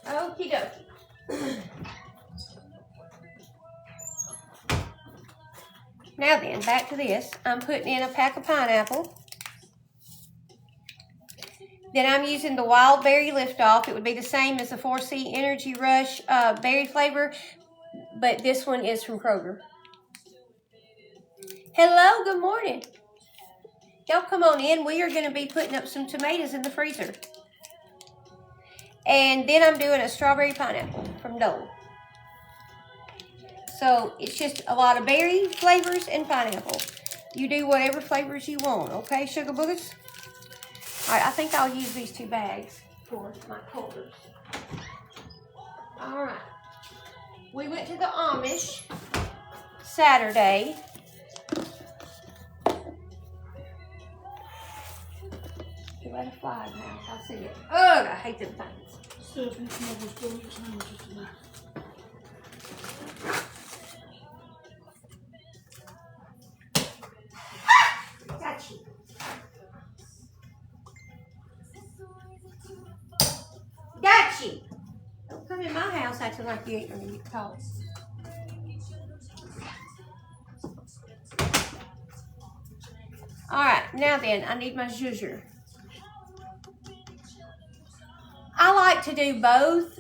Okie dokie. Now then, back to this. I'm putting in a pack of pineapple. Then I'm using the Wild Berry Liftoff. It would be the same as the 4C Energy Rush berry flavor, but this one is from Kroger. Hello, good morning. Y'all come on in. We are going to be putting up some tomatoes in the freezer. And then I'm doing a strawberry pineapple from Dole. So it's just a lot of berry flavors and pineapple. You do whatever flavors you want, okay, sugar boogers? All right, I think I'll use these 2 bags for my holders. All right. We went to the Amish Saturday. You let a fly in the house. I see it. Ugh, I hate them things. Got you. Got you. Don't come in my house acting like you ain't gonna get caught. All right, now then, I need my zhuzher. I like to do both.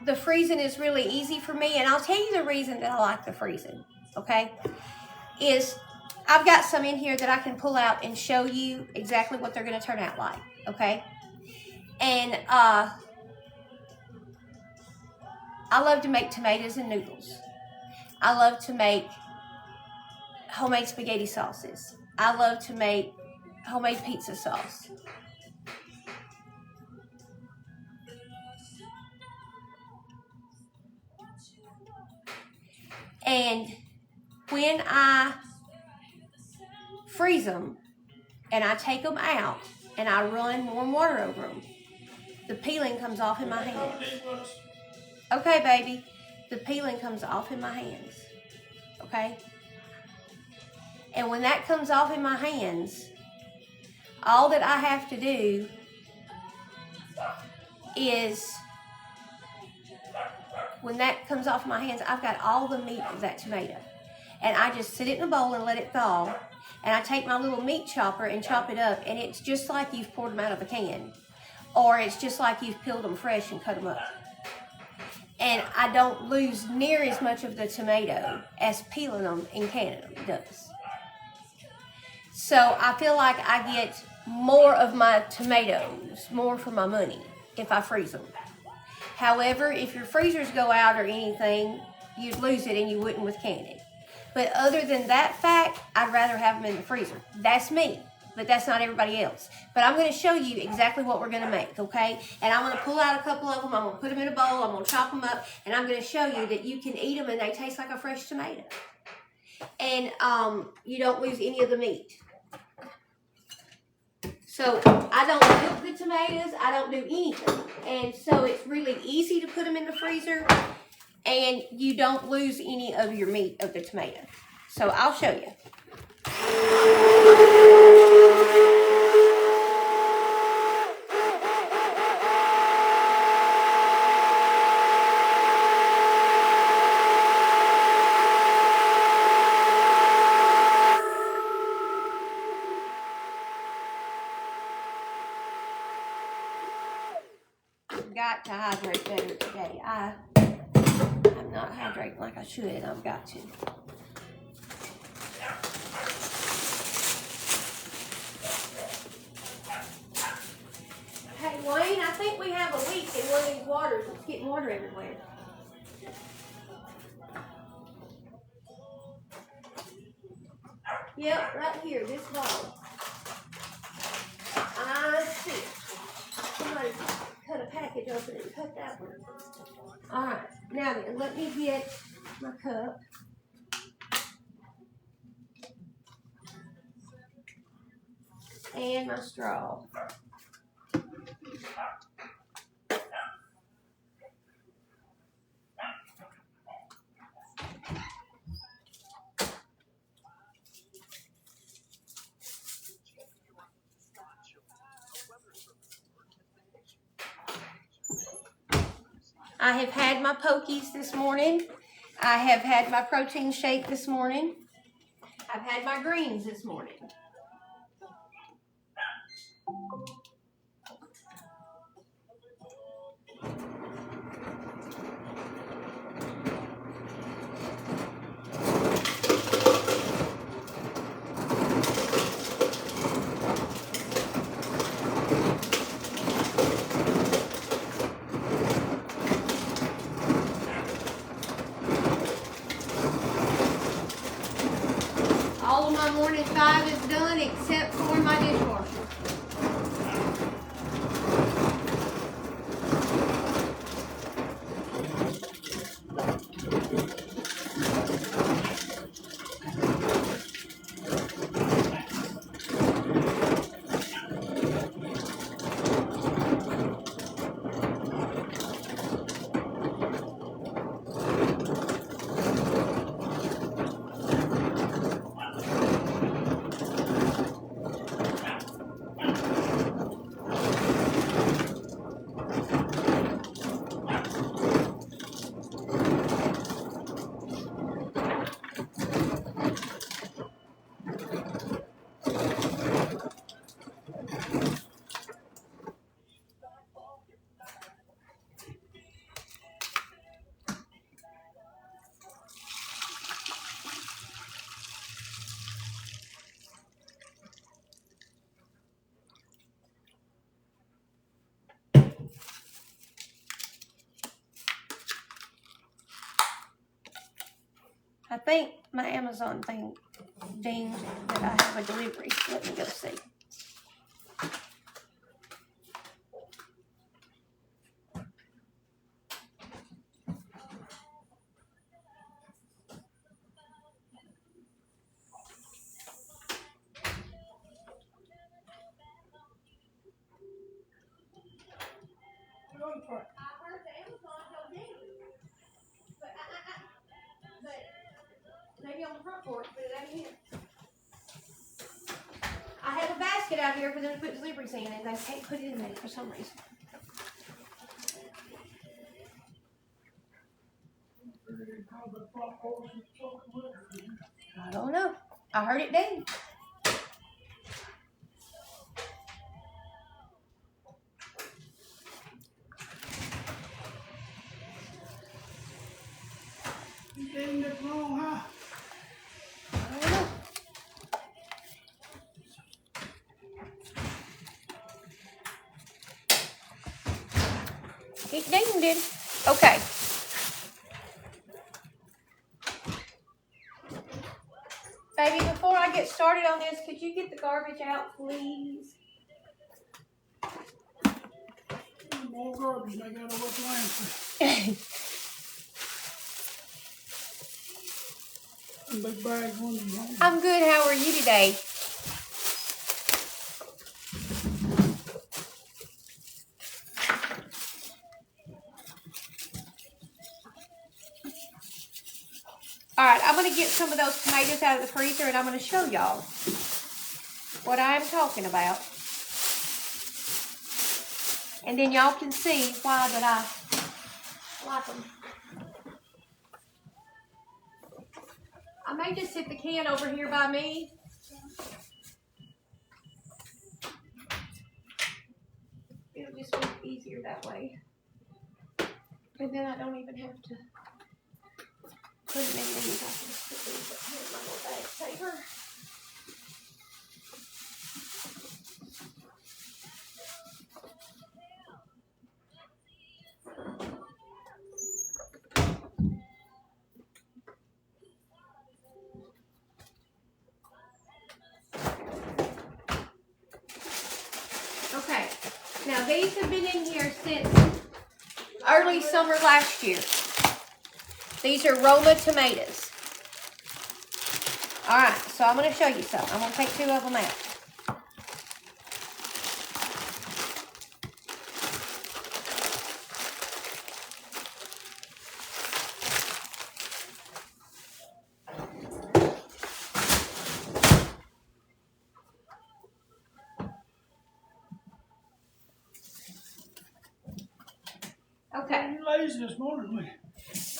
The freezing is really easy for me, and I'll tell you the reason that I like the freezing, okay, is I've got some in here that I can pull out and show you exactly what they're going to turn out like, okay? And I love to make tomatoes and noodles. I love to make homemade spaghetti sauces. I love to make homemade pizza sauce. And when I freeze them and I take them out and I run warm water over them, the peeling comes off in my hands. Okay, baby. The peeling comes off in my hands. Okay? And when that comes off in my hands, all that I have to do is, when that comes off my hands, I've got all the meat of that tomato. And I just sit it in a bowl and let it thaw. And I take my little meat chopper and chop it up. And it's just like you've poured them out of a can. Or it's just like you've peeled them fresh and cut them up. And I don't lose near as much of the tomato as peeling them and canning them does. So I feel like I get more of my tomatoes, more for my money, if I freeze them. However, if your freezers go out or anything, you'd lose it and you wouldn't with canning. But other than that fact, I'd rather have them in the freezer. That's me, but that's not everybody else. But I'm going to show you exactly what we're going to make, okay? And I'm going to pull out a couple of them. I'm going to put them in a bowl. I'm going to chop them up. And I'm going to show you that you can eat them and they taste like a fresh tomato. And you don't lose any of the meat. So I don't cook the tomatoes. I don't do anything. And so it's really easy to put them in the freezer. And you don't lose any of your meat of the tomato. So I'll show you. Got to hydrate better today. I'm not hydrating like I should, and I've got to. Hey, Wayne, I think we have a leak in one of these waters. It's getting water everywhere. Yep, right here, this bottle. to open it and cut that one. Alright, now then, let me get my cup. And my straw. I have had my pokies this morning. I have had my protein shake this morning. I've had my greens this morning. All of my morning 5 is done except for my dishwasher. I think my Amazon thing dinged that I have a delivery. Let me go see. Maybe on the front porch, but it ain't here. I have a basket out here for them to put deliveries in, and they can't put it in there for some reason. I don't know. I heard it ding. You dinged it wrong, huh? I don't know. It dinged it. Okay. Baby, before I get started on this, could you get the garbage out, please? More garbage, I gotta look landfill. Big bag on you home. I'm good. How are you today? All right, I'm going to get some of those tomatoes out of the freezer, and I'm going to show y'all what I'm talking about. And then y'all can see why that I like them. I may just sit the can over here by me. It'll just be easier that way. And then I don't even have to put it in these. I can just put these up here in my little bag saver. Okay, now these have been in here since early summer last year. These are Roma tomatoes. All right, so I'm going to show you some. I'm going to take 2 of them out. Okay. You're lazy this morning, man.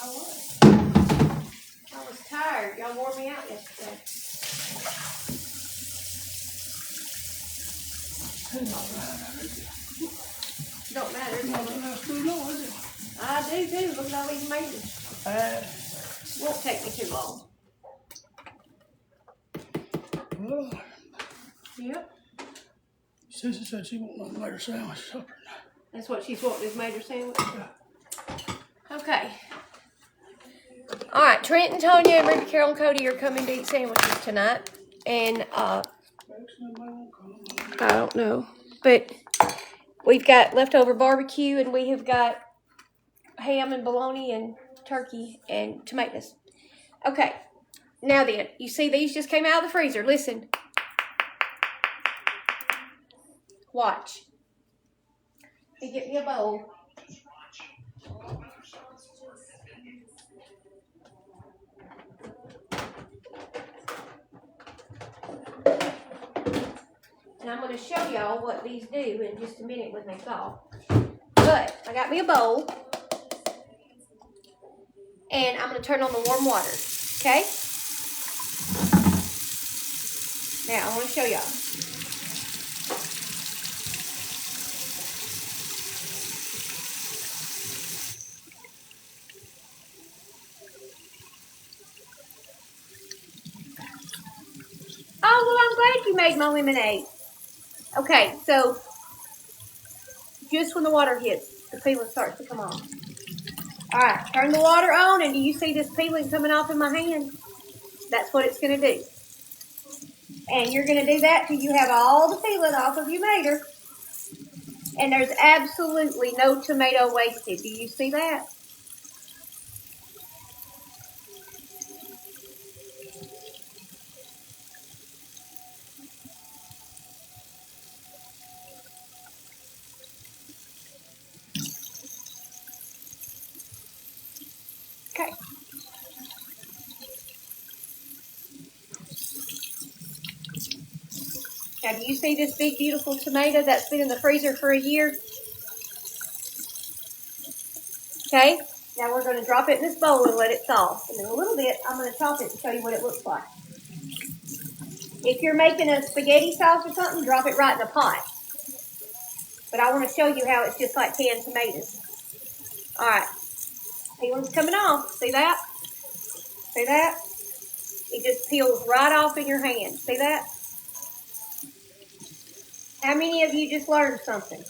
I was tired. Y'all wore me out yesterday. Don't matter. I do. Look at all these tomatoes. Won't take me too long. Yep. Sissy said she won't want to make her sandwich supper. That's what she's wanting, is made her sandwich. Okay. All right, Trent and Tonya and Ruby, Carol, and Cody are coming to eat sandwiches tonight. And, I don't know. But we've got leftover barbecue, and we have got ham and bologna and turkey and tomatoes. Okay. Now then, you see these just came out of the freezer. Listen. Watch. Hey, get me a bowl. And I'm going to show y'all what these do in just a minute when they thaw. But I got me a bowl. And I'm going to turn on the warm water. Okay? Now, I want to show y'all. Oh, well, I'm glad you made my lemonade. Okay, so just when the water hits, the peeling starts to come off. All right, turn the water on, and do you see this peeling coming off in my hand? That's what it's going to do. And you're going to do that till you have all the peeling off of your tomato. And there's absolutely no tomato wasted. Do you see that? Okay. Now, do you see this big, beautiful tomato that's been in the freezer for a year? Okay. Now we're going to drop it in this bowl and let it thaw. And in a little bit, I'm going to chop it and show you what it looks like. If you're making a spaghetti sauce or something, drop it right in the pot. But I want to show you how it's just like canned tomatoes. All right. Peeling's coming off. See that? See that? It just peels right off in your hand. See that? How many of you just learned something?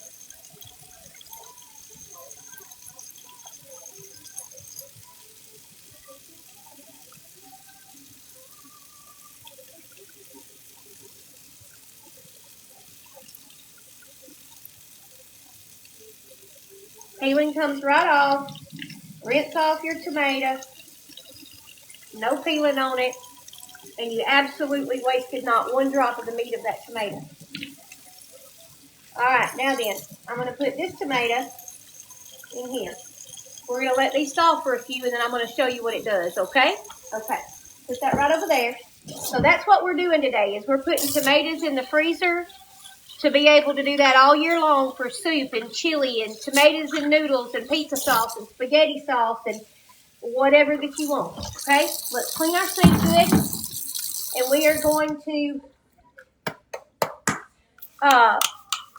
Peeling comes right off. Rinse off your tomato. No peeling on it. And you absolutely wasted not one drop of the meat of that tomato. Alright, now then, I'm going to put this tomato in here. We're going to let these thaw for a few, and then I'm going to show you what it does, okay? Okay, put that right over there. So that's what we're doing today, is we're putting tomatoes in the freezer to be able to do that all year long for soup and chili and tomatoes and noodles and pizza sauce and spaghetti sauce and whatever that you want, okay? Let's clean our sink good, and we are going to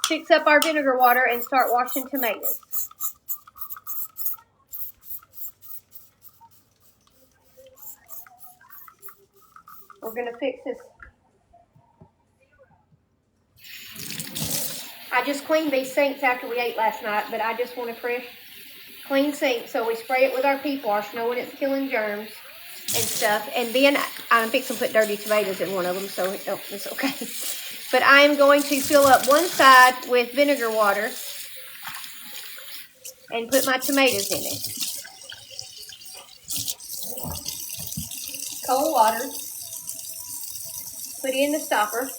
fix up our vinegar water and start washing tomatoes. We're going to fix this. I just cleaned these sinks after we ate last night, but I just want a fresh, clean sink, so we spray it with our pea wash, knowing it's killing germs and stuff. And then I'm fixing to put dirty tomatoes in one of them, so it's okay. But I am going to fill up one side with vinegar water and put my tomatoes in it. Cold water. Put in the stopper.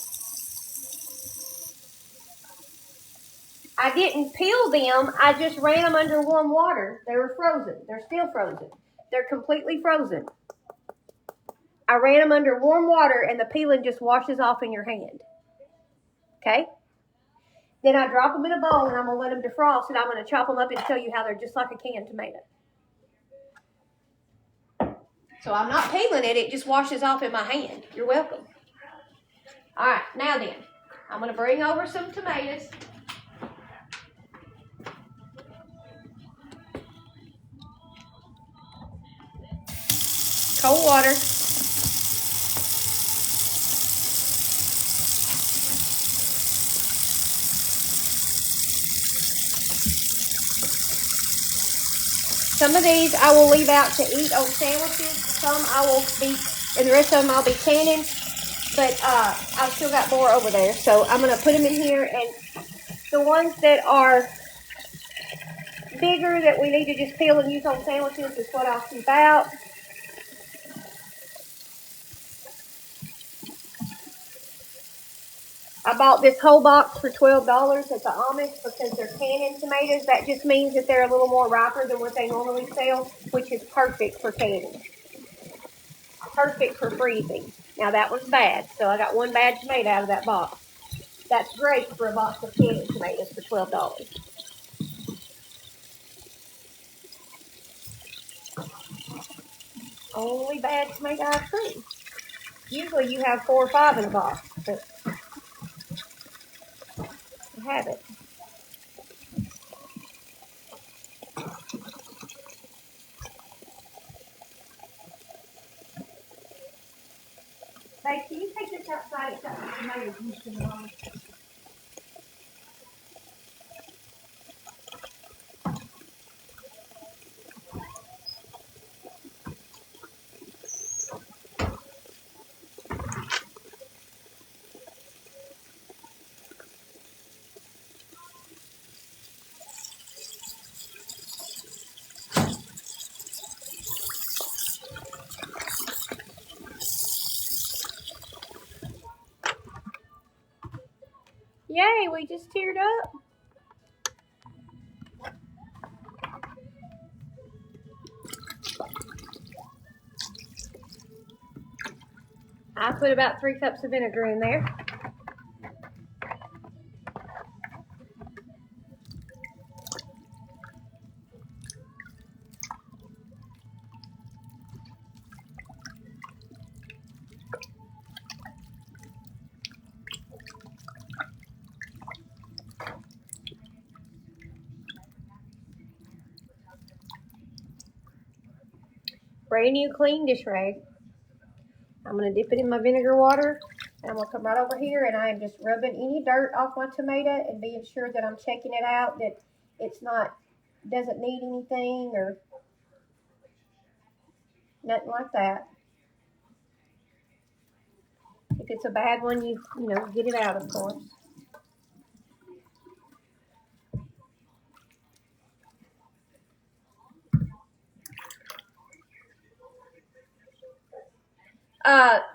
I didn't peel them. I just ran them under warm water. They were frozen. They're still frozen. They're completely frozen. I ran them under warm water, and the peeling just washes off in your hand. Okay? Then I drop them in a bowl, and I'm going to let them defrost, and I'm going to chop them up and show you how they're just like a canned tomato. So I'm not peeling it. It just washes off in my hand. You're welcome. All right. Now then, I'm going to bring over some tomatoes. Cold water. Some of these I will leave out to eat on sandwiches. Some I will be, and the rest of them I'll be canning. But I've still got more over there. So I'm going to put them in here. And the ones that are bigger that we need to just peel and use on sandwiches is what I'll keep out. I bought this whole box for $12 at the Amish because they're canning tomatoes. That just means that they're a little more riper than what they normally sell, which is perfect for canning. Perfect for freezing. Now that one's bad, so I got one bad tomato out of that box. That's great for a box of canning tomatoes for $12. Only bad tomato ice cream. Usually you have 4 or 5 in a box, but I have it. Hey, can you take this outside? It's got some tomatoes used in the box. Yay, we just teared up. I put about 3 cups of vinegar in there. Brand new clean dish rag. I'm going to dip it in my vinegar water. And I'm going to come right over here and I am just rubbing any dirt off my tomato and being sure that I'm checking it out, that it's not, doesn't need anything or nothing like that. If it's a bad one, you know, get it out, of course.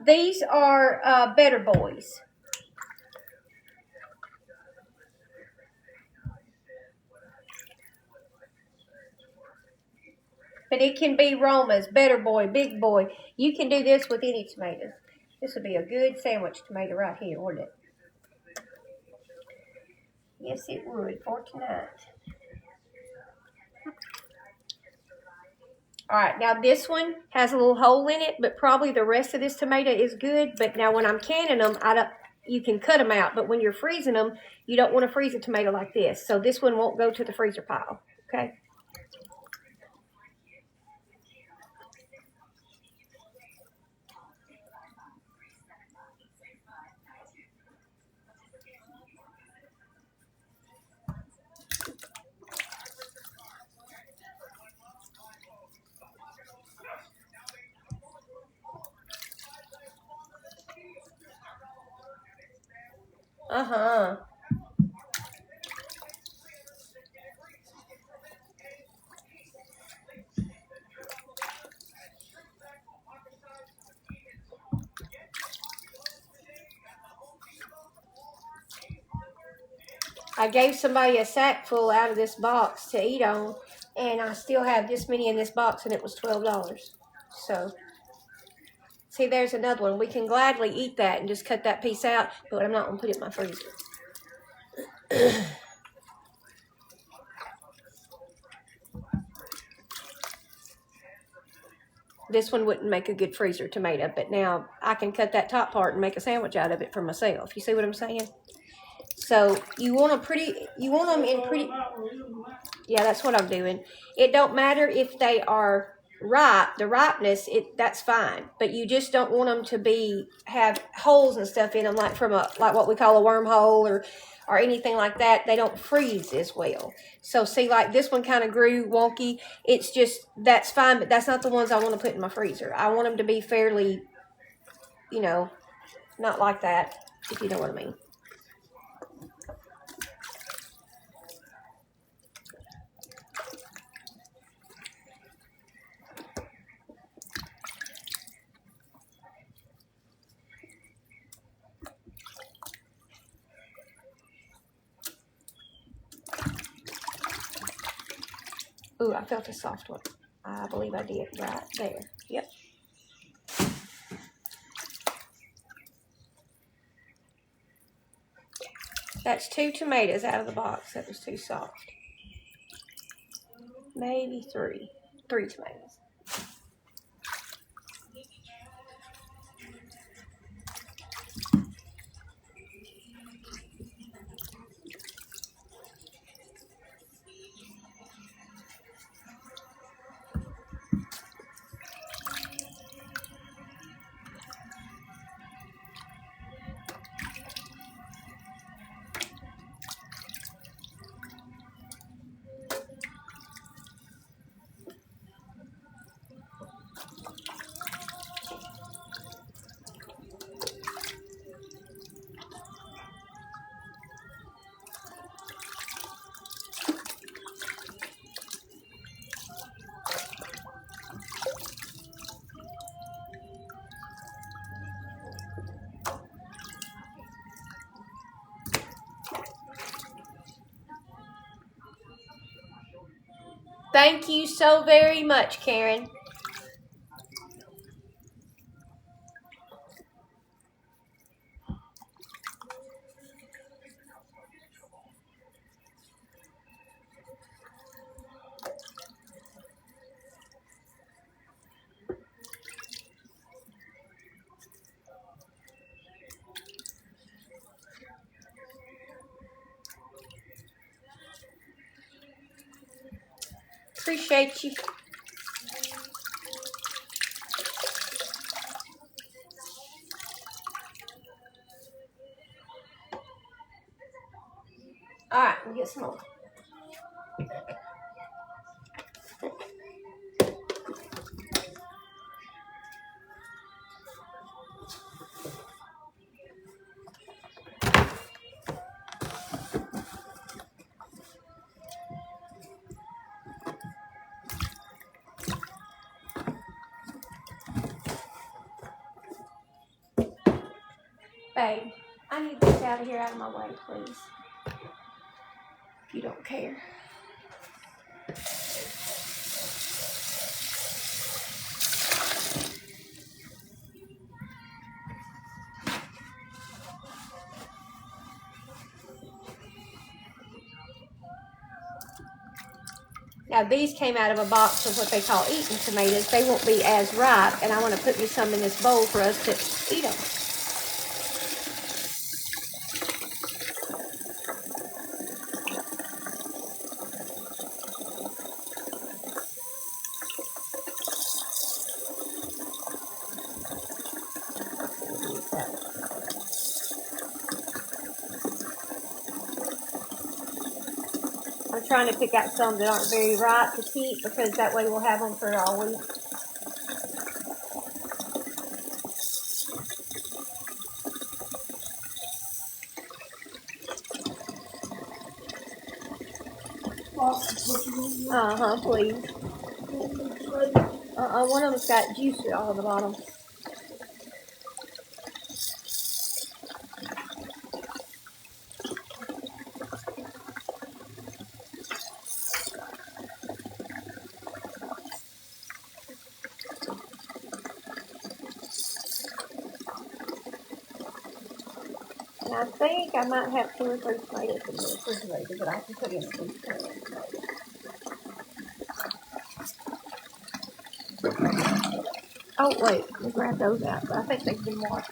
These are Better Boys. But it can be Roma's, Better Boy, Big Boy. You can do this with any tomatoes. This would be a good sandwich tomato right here, wouldn't it? Yes, it would for tonight. All right, now this one has a little hole in it, but probably the rest of this tomato is good. But now when I'm canning them, you can cut them out. But when you're freezing them, you don't want to freeze a tomato like this. So this one won't go to the freezer pile, okay? Uh-huh. I gave somebody a sack full out of this box to eat on, and I still have this many in this box, and it was $12. So, see, there's another one. We can gladly eat that and just cut that piece out, but I'm not going to put it in my freezer. This one wouldn't make a good freezer tomato, but now I can cut that top part and make a sandwich out of it for myself. You see what I'm saying? So you want them in pretty, yeah, that's what I'm doing. It don't matter if they are ripe, the ripeness, that's fine. But you just don't want them to have holes and stuff in them, like like what we call a wormhole or anything like that. They don't freeze as well. So see, like this one kind of grew wonky. It's just, that's fine, but that's not the ones I want to put in my freezer. I want them to be fairly, not like that, if you know what I mean. Ooh, I felt a soft one. I believe I did right there. Yep. That's 2 tomatoes out of the box. That was too soft. Maybe 3. 3 tomatoes. Thank you so very much, Karen. Appreciate you. All right, we'll get some more. Babe, I need this out of here, out of my way, please. If you don't care. Now these came out of a box of what they call eating tomatoes. They won't be as ripe, and I want to put me some in this bowl for us to eat them. I'm trying to pick out some that aren't very ripe to keep, because that way we'll have them for all week. Please. One of them's got juice all at the bottom. And I think I might have 2 or 3 tomatoes in the refrigerator, but I can put in a piece of tomato. Oh, wait, let me grab those out. I think they've been washed.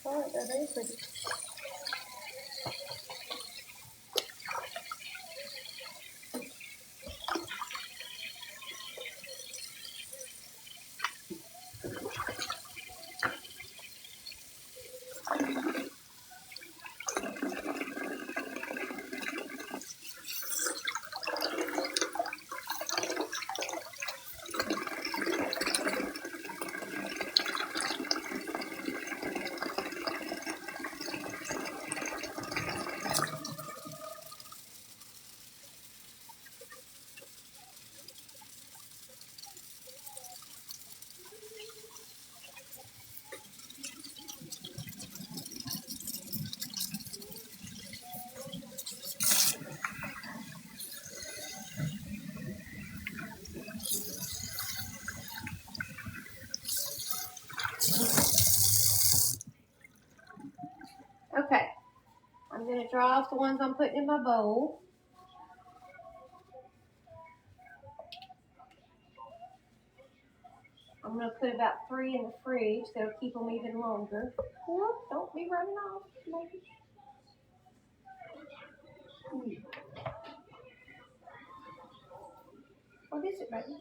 Oh, they're very pretty. Okay, I'm going to draw off the ones I'm putting in my bowl. I'm going to put about 3 in the fridge. That'll keep them even longer. Whoop, don't be running off, baby. What is it, baby?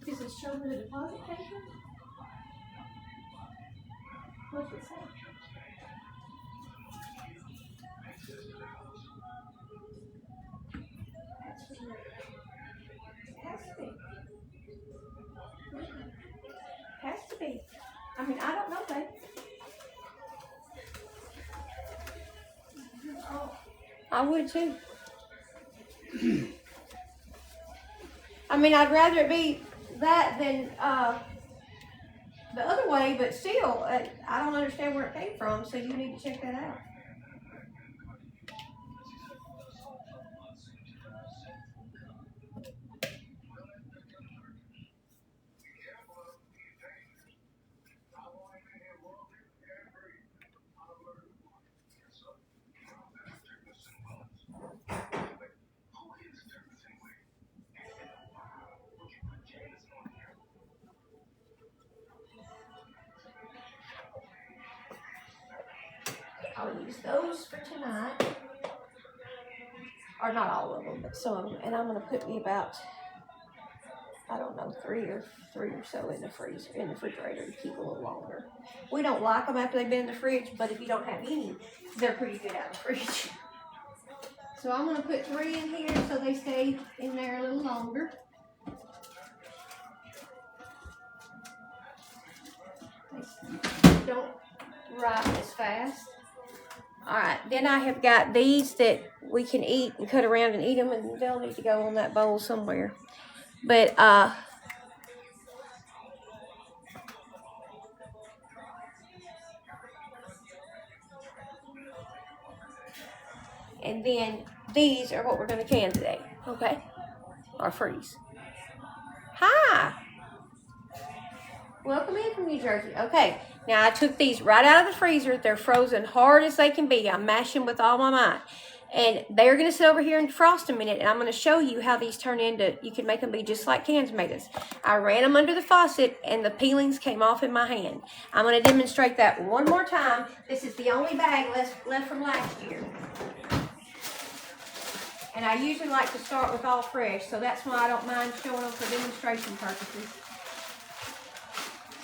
Does it show me the deposit paper? What's it say? Has to be. Has to be. I mean, I don't know, babe. I would too. I mean, I'd rather it be that than the other way, but still, I don't understand where it came from, so you need to check that out. I'll use those for tonight. Or not all of them, but some of them. And I'm going to put me about, I don't know, three or so in the freezer, in the refrigerator to keep a little longer. We don't like them after they've been in the fridge, but if you don't have any, they're pretty good out of the fridge. So I'm going to put 3 in here so they stay in there a little longer. They don't ripe as fast. Alright, then I have got these that we can eat and cut around and eat them, and they'll need to go on that bowl somewhere. But and then these are what we're going to can today, okay? Or freeze. Hi. Welcome in from New Jersey. Okay, now I took these right out of the freezer. They're frozen hard as they can be. I'm mashing with all my might. And they're going to sit over here and frost a minute, and I'm going to show you how these turn into, you can make them be just like canned tomatoes. I ran them under the faucet, and the peelings came off in my hand. I'm going to demonstrate that one more time. This is the only bag left from last year. And I usually like to start with all fresh, so that's why I don't mind showing them for demonstration purposes.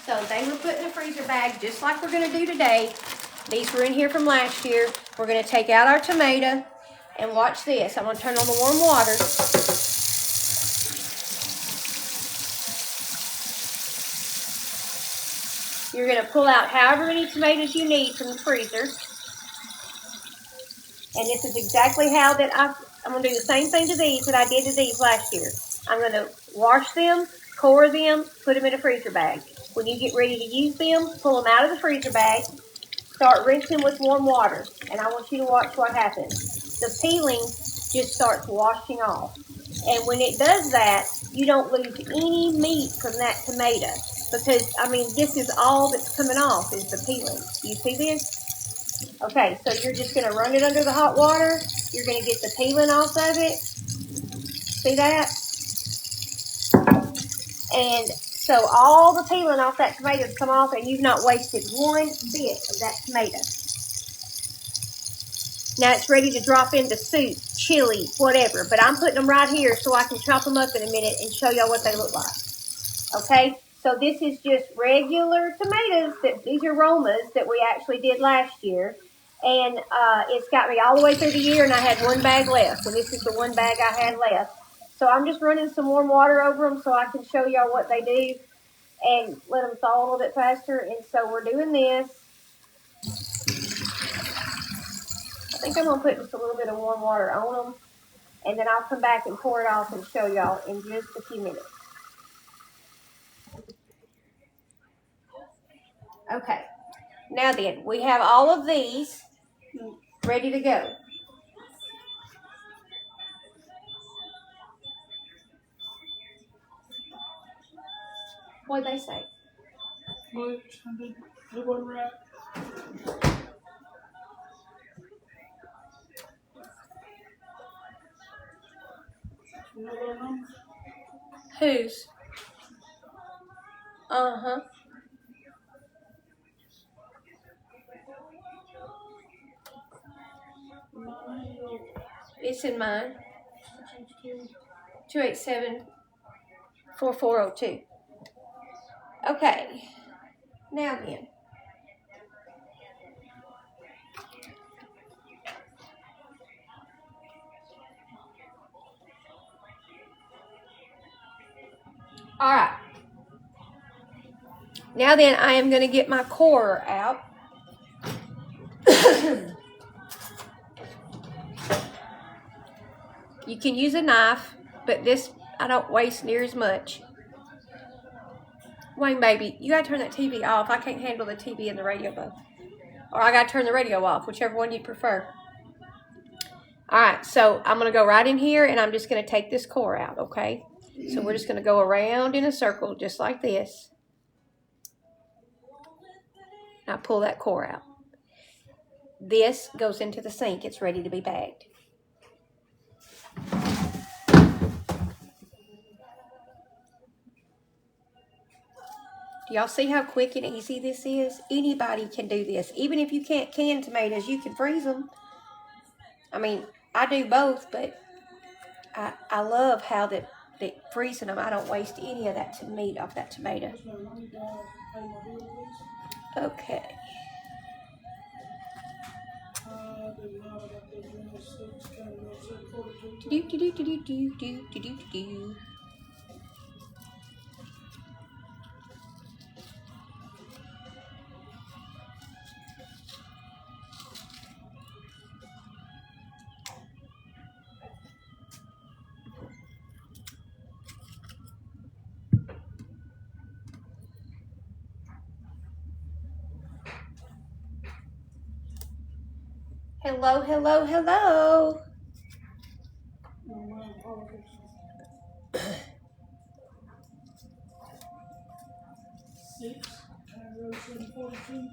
So they were put in a freezer bag just like we're going to do today. These were in here from last year. We're going to take out our tomato and watch this. I'm going to turn on the warm water. You're going to pull out however many tomatoes you need from the freezer. And this is exactly how that I'm going to do the same thing to these that I did to these last year. I'm going to wash them, core them, put them in a freezer bag. When you get ready to use them, pull them out of the freezer bag, start rinsing with warm water, and I want you to watch what happens. The peeling just starts washing off. And when it does that, you don't lose any meat from that tomato. Because, I mean, this is all that's coming off is the peeling. You see this? Okay, so you're just going to run it under the hot water. You're going to get the peeling off of it. See that? And so all the peeling off that tomato's come off, and you've not wasted one bit of that tomato. Now it's ready to drop into soup, chili, whatever. But I'm putting them right here so I can chop them up in a minute and show y'all what they look like. Okay? So this is just regular tomatoes. These are Romas that we actually did last year. And it's got me all the way through the year, and I had one bag left. And this is the one bag I had left. So I'm just running some warm water over them so I can show y'all what they do and let them thaw a little bit faster. And so we're doing this. I think I'm going to put just a little bit of warm water on them. And then I'll come back and pour it off and show y'all in just a few minutes. Okay. Now then, we have all of these ready to go. What'd they say? Glitch. It wasn't right. You know their numbers? Whose? Uh-huh. It's in mine. 287-4402. Okay. Now then. All right. Now then, I am going to get my core out. You can use a knife, but this, I don't waste near as much. Wayne, baby, you got to turn that TV off. I can't handle the TV and the radio both. Or I got to turn the radio off, whichever one you prefer. All right, so I'm going to go right in here, and I'm just going to take this core out, okay? So we're just going to go around in a circle just like this. Now pull that core out. This goes into the sink. It's ready to be bagged. Do y'all see how quick and easy this is? Anybody can do this. Even if you can't can tomatoes, you can freeze them. I mean, I do both, but I love how that freezing them, I don't waste any of that meat off that tomato. Okay. Do. Hello, hello, hello. Six, road 742.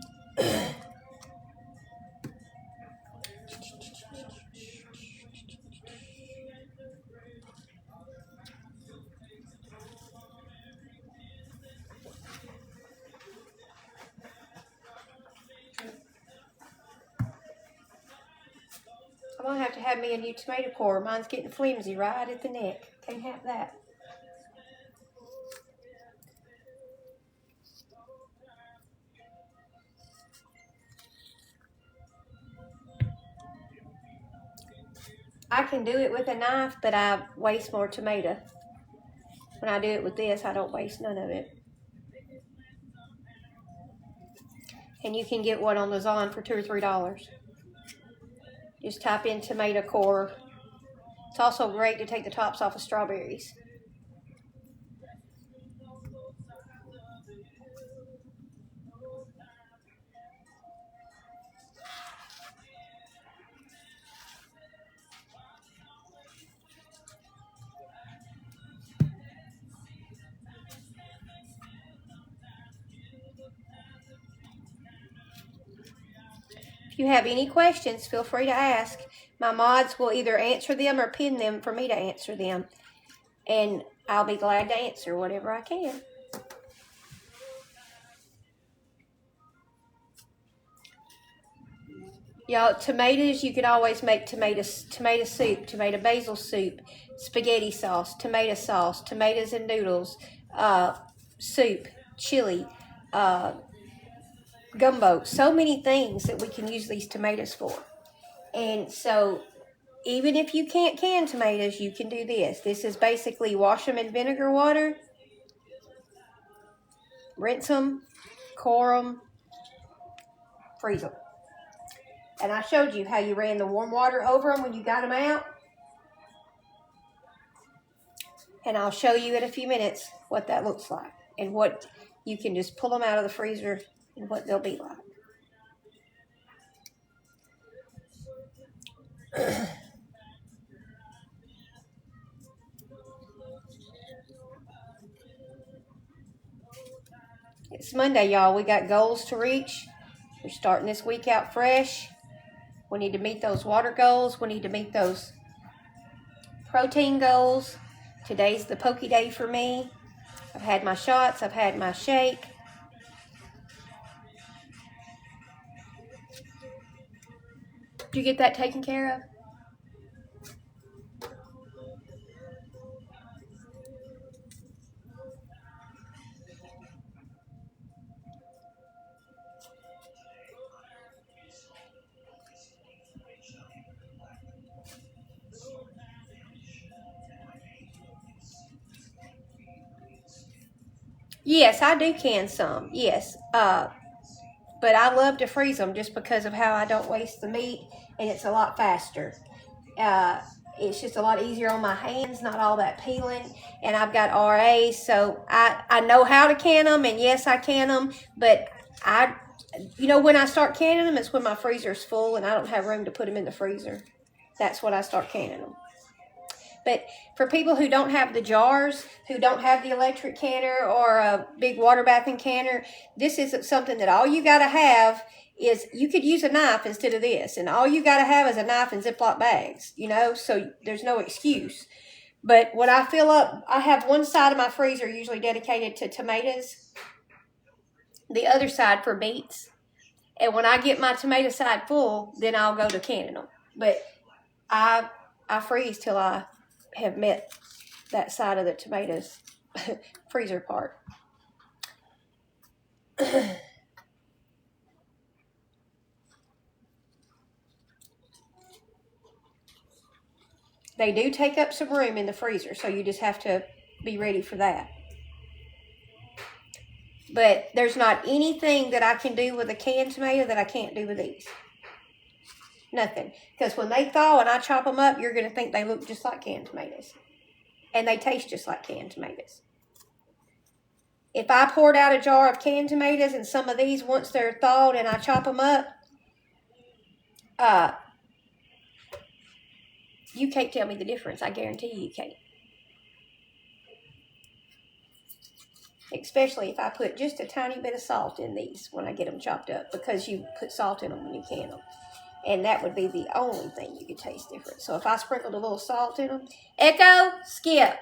I'm going to have me a new tomato core. Mine's getting flimsy right at the neck. Can't have that. I can do it with a knife, but I waste more tomato. When I do it with this, I don't waste none of it. And you can get one on the Zon for $2 or $3. Just type in tomato core. It's also great to take the tops off of strawberries. If you have any questions, feel free to ask. My mods will either answer them or pin them for me to answer them. And I'll be glad to answer whatever I can. Y'all, tomatoes, you can always make tomato soup, tomato basil soup, spaghetti sauce, tomatoes and noodles, soup, chili, gumbo. So many things that we can use these tomatoes for. And so even if you can't can tomatoes, you can do this. This is basically wash them in vinegar water, rinse them, core them, freeze them. And I showed you how you ran the warm water over them when you got them out. And I'll show you in a few minutes what that looks like and what you can just pull them out of the freezer and what they'll be like. It's Monday, y'all. We got goals to reach. We're starting this week out fresh. We need to meet those water goals. We need to meet those protein goals. Today's the pokey day for me. I've had my shots. I've had my shake. Did you get that taken care of? Yes, I do can some. Yes. But I love to freeze them just because of how I don't waste the meat, and it's a lot faster. It's just a lot easier on my hands, not all that peeling, and I've got RAs, so I know how to can them, and yes, I can them, but when I start canning them, it's when my freezer's full and I don't have room to put them in the freezer. That's when I start canning them. But for people who don't have the jars, who don't have the electric canner or a big water bathing canner, this is something that all you got to have is, you could use a knife instead of this. And all you got to have is a knife and Ziploc bags, so there's no excuse. But when I fill up, I have one side of my freezer usually dedicated to tomatoes, the other side for meats. And when I get my tomato side full, then I'll go to canning them. But I freeze till I have met that side of the tomatoes freezer part. They do take up some room in the freezer, so you just have to be ready for that. But there's not anything that I can do with a canned tomato that I can't do with these. Nothing. Because when they thaw and I chop them up, you're going to think they look just like canned tomatoes. And they taste just like canned tomatoes. If I poured out a jar of canned tomatoes and some of these, once they're thawed and I chop them up, You can't tell me the difference. I guarantee you can't. Especially if I put just a tiny bit of salt in these when I get them chopped up, because you put salt in them when you can them. And that would be the only thing you could taste different. So if I sprinkled a little salt in them, Echo, Skip.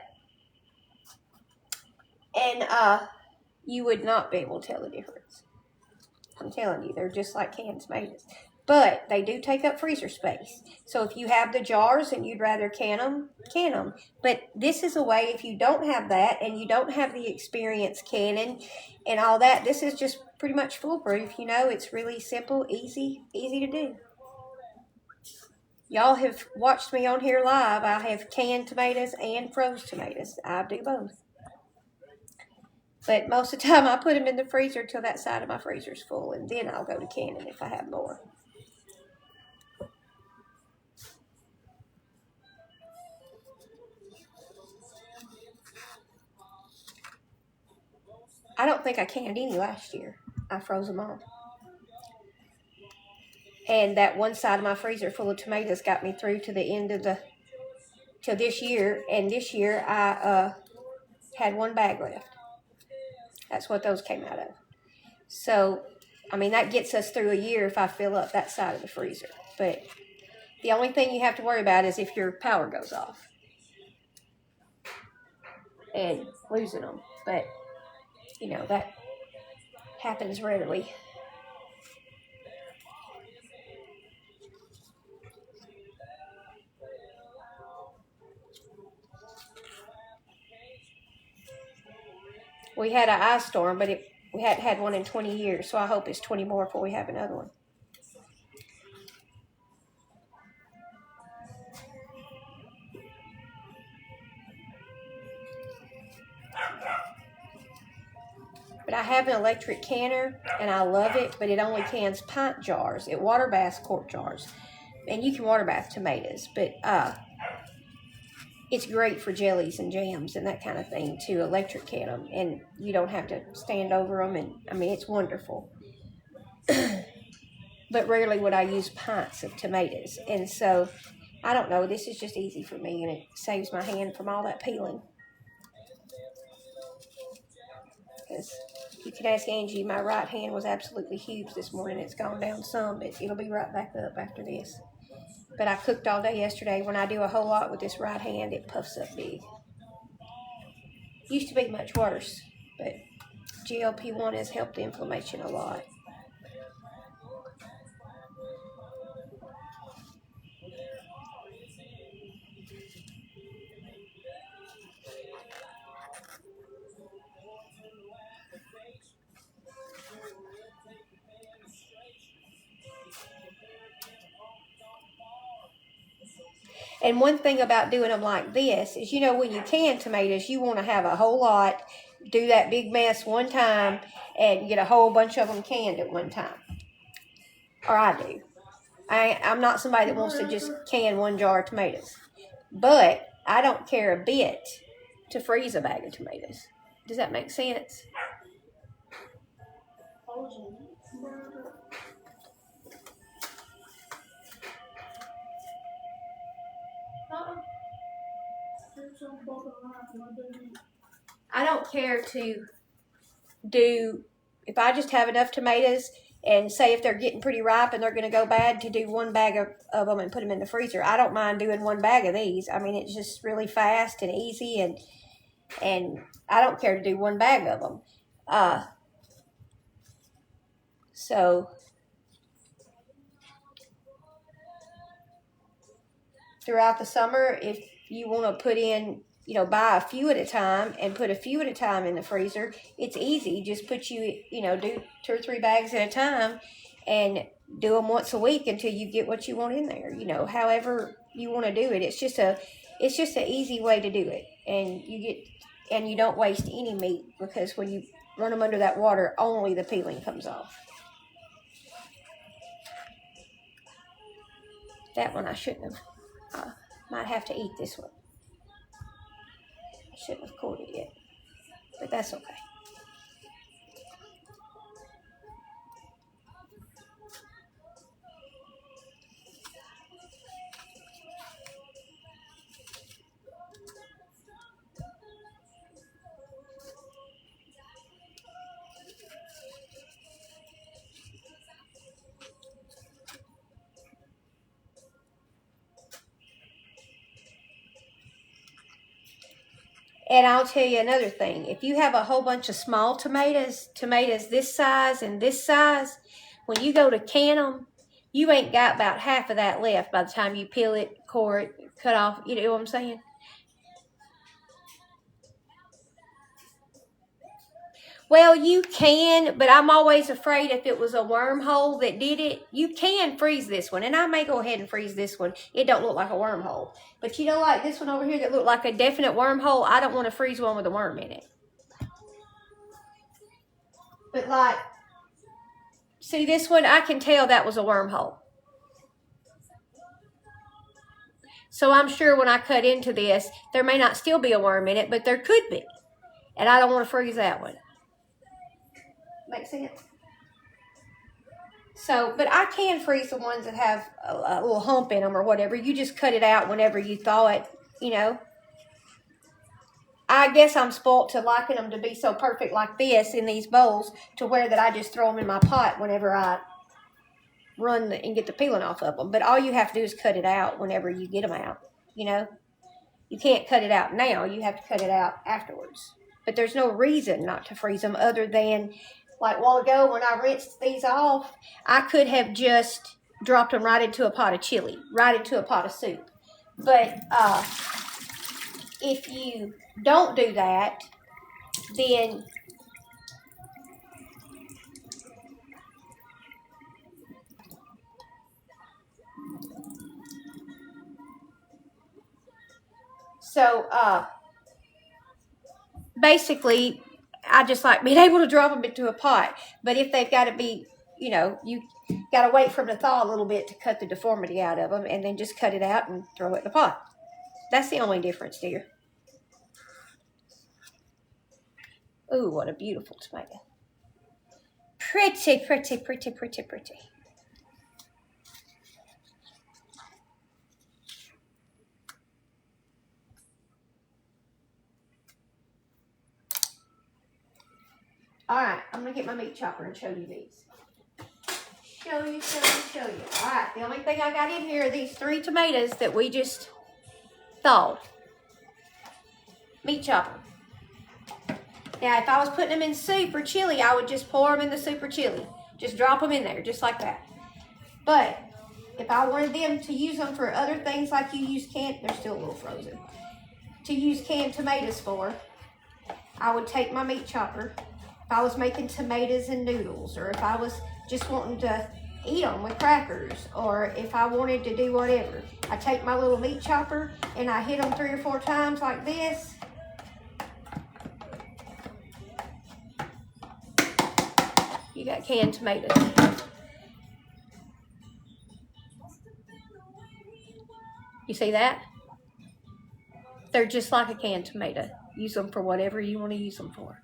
And you would not be able to tell the difference. I'm telling you, they're just like canned tomatoes. But they do take up freezer space. So if you have the jars and you'd rather can them, can them. But this is a way, if you don't have that and you don't have the experience canning and all that, this is just pretty much foolproof. You know, it's really simple, easy to do. Y'all have watched me on here live. I have canned tomatoes and frozen tomatoes. I do both. But most of the time I put them in the freezer till that side of my freezer is full, and then I'll go to canning if I have more. I don't think I canned any last year. I froze them all. And that one side of my freezer full of tomatoes got me through to the end of till this year. And this year I had one bag left. That's what those came out of. So, I mean, that gets us through a year if I fill up that side of the freezer. But the only thing you have to worry about is if your power goes off and losing them. But, you know, that happens rarely. We had an ice storm, but we hadn't had one in 20 years, so I hope it's 20 more before we have another one. But I have an electric canner, and I love it, but it only cans pint jars. It water baths quart jars. And you can water bath tomatoes, but it's great for jellies and jams and that kind of thing to electric can them, and you don't have to stand over them, and I mean, it's wonderful. But rarely would I use pints of tomatoes, and so I don't know, this is just easy for me, and it saves my hand from all that peeling. Because you can ask Angie, my right hand was absolutely huge this morning. It's gone down some, but it'll be right back up after this. But I cooked all day yesterday. When I do a whole lot with this right hand, it puffs up big. Used to be much worse, but GLP-1 has helped the inflammation a lot. And one thing about doing them like this is, you know, when you can tomatoes, you want to have a whole lot, do that big mess one time, and get a whole bunch of them canned at one time. Or I do. I'm not somebody that wants to just can one jar of tomatoes. But I don't care a bit to freeze a bag of tomatoes. Does that make sense? I don't care to do, if I just have enough tomatoes, and say if they're getting pretty ripe and they're going to go bad, to do one bag of them and put them in the freezer. I don't mind doing one bag of these. I mean, it's just really fast and easy, and I don't care to do one bag of them. So throughout the summer, if you want to put in, you know, buy a few at a time and put a few at a time in the freezer, it's easy. Just put do 2 or 3 bags at a time and do them once a week until you get what you want in there. You know, however you want to do it. It's just an easy way to do it, and you don't waste any meat, because when you run them under that water, only the peeling comes off. That one I shouldn't have. Might have to eat this one. I shouldn't have caught it yet, but that's okay. And I'll tell you another thing. If you have a whole bunch of small tomatoes this size and this size, when you go to can them, you ain't got about half of that left by the time you peel it, core it, cut off. You know what I'm saying? Well, you can, but I'm always afraid if it was a wormhole that did it. You can freeze this one, and I may go ahead and freeze this one. It don't look like a wormhole. But you know, like this one over here that looked like a definite wormhole, I don't want to freeze one with a worm in it. But like, see this one, I can tell that was a wormhole. So I'm sure when I cut into this, there may not still be a worm in it, but there could be. And I don't want to freeze that one. Make sense? So, but I can freeze the ones that have a little hump in them or whatever. You just cut it out whenever you thaw it, you know. I guess I'm spoilt to liking them to be so perfect like this in these bowls to where that I just throw them in my pot whenever I run and get the peeling off of them. But all you have to do is cut it out whenever you get them out, you know. You can't cut it out now. You have to cut it out afterwards. But there's no reason not to freeze them other than, like a while ago when I rinsed these off, I could have just dropped them right into a pot of chili, right into a pot of soup. But if you don't do that, then basically, I just like being able to drop them into a pot. But if they've got to be, you know, you got to wait for them to thaw a little bit to cut the deformity out of them, and then just cut it out and throw it in the pot. That's the only difference, dear. Ooh, what a beautiful tomato. Pretty, pretty, pretty, pretty, pretty. All right, I'm going to get my meat chopper and show you these. Show you. All right, the only thing I got in here are these 3 tomatoes that we just thawed. Meat chopper. Now, if I was putting them in soup or chili, I would just pour them in the soup or chili. Just drop them in there, just like that. But if I wanted them to use them for other things like you use canned, they're still a little frozen, to use canned tomatoes for, I would take my meat chopper. If I was making tomatoes and noodles, or if I was just wanting to eat them with crackers, or if I wanted to do whatever, I take my little meat chopper and I hit them 3 or 4 times like this. You got canned tomatoes. You see that? They're just like a canned tomato. Use them for whatever you want to use them for.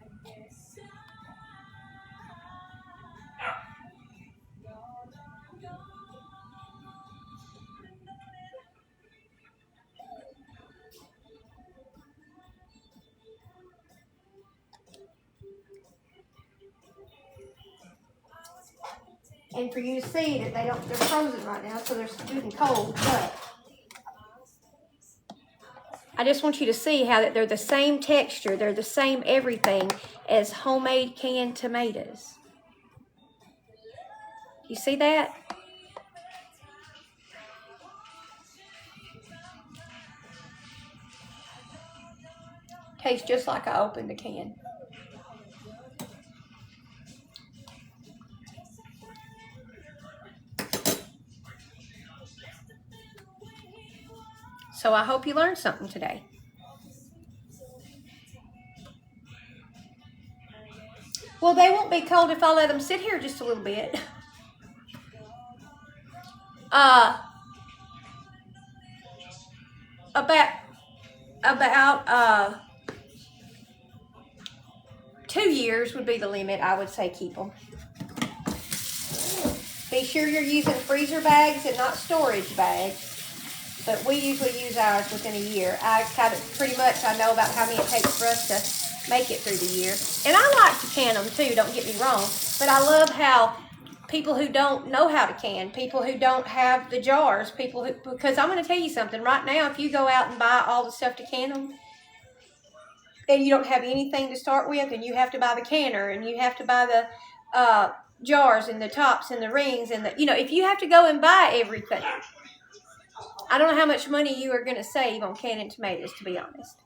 And for you to see that they're frozen right now, so they're good and cold, but I just want you to see how that they're the same texture, they're the same everything as homemade canned tomatoes. You see that? Tastes just like I opened the can. So I hope you learned something today. Well, they won't be cold if I let them sit here just a little bit. About 2 years would be the limit, I would say keep them. Be sure you're using freezer bags and not storage bags. But we usually use ours within a year. I know about how many it takes for us to make it through the year. And I like to can them too, don't get me wrong. But I love how people who don't know how to can, people who don't have the jars, because I'm going to tell you something. Right now, if you go out and buy all the stuff to can them, and you don't have anything to start with, and you have to buy the canner, and you have to buy the jars and the tops and the rings and the, if you have to go and buy everything, I don't know how much money you are going to save on canning tomatoes, to be honest.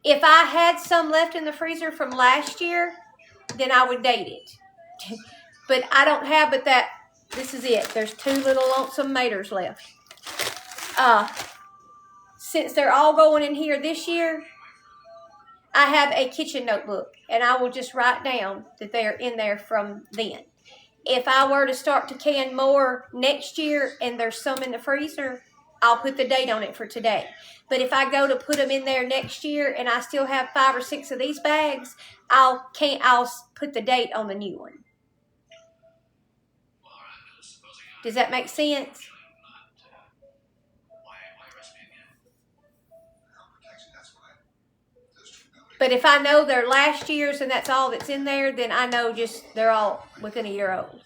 If I had some left in the freezer from last year, then I would date it. But I don't have but that. This is it. There's 2 little lonesome maters left. Since they're all going in here this year, I have a kitchen notebook, and I will just write down that they are in there from then. If I were to start to can more next year and there's some in the freezer, I'll put the date on it for today. But if I go to put them in there next year and I still have 5 or 6 of these bags, I'll put the date on the new one. Does that make sense? But if I know they're last year's and that's all that's in there, then I know just they're all within a year old.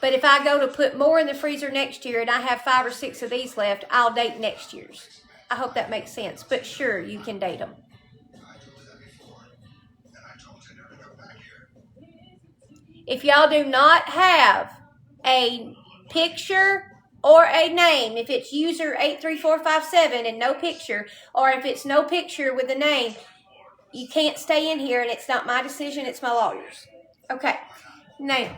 But if I go to put more in the freezer next year and I have 5 or 6 of these left, I'll date next year's. I hope that makes sense. But sure, you can date them. If y'all do not have a picture or a name, if it's user 83457 and no picture, or if it's no picture with a name, you can't stay in here, and it's not my decision, it's my lawyer's. Okay. Now,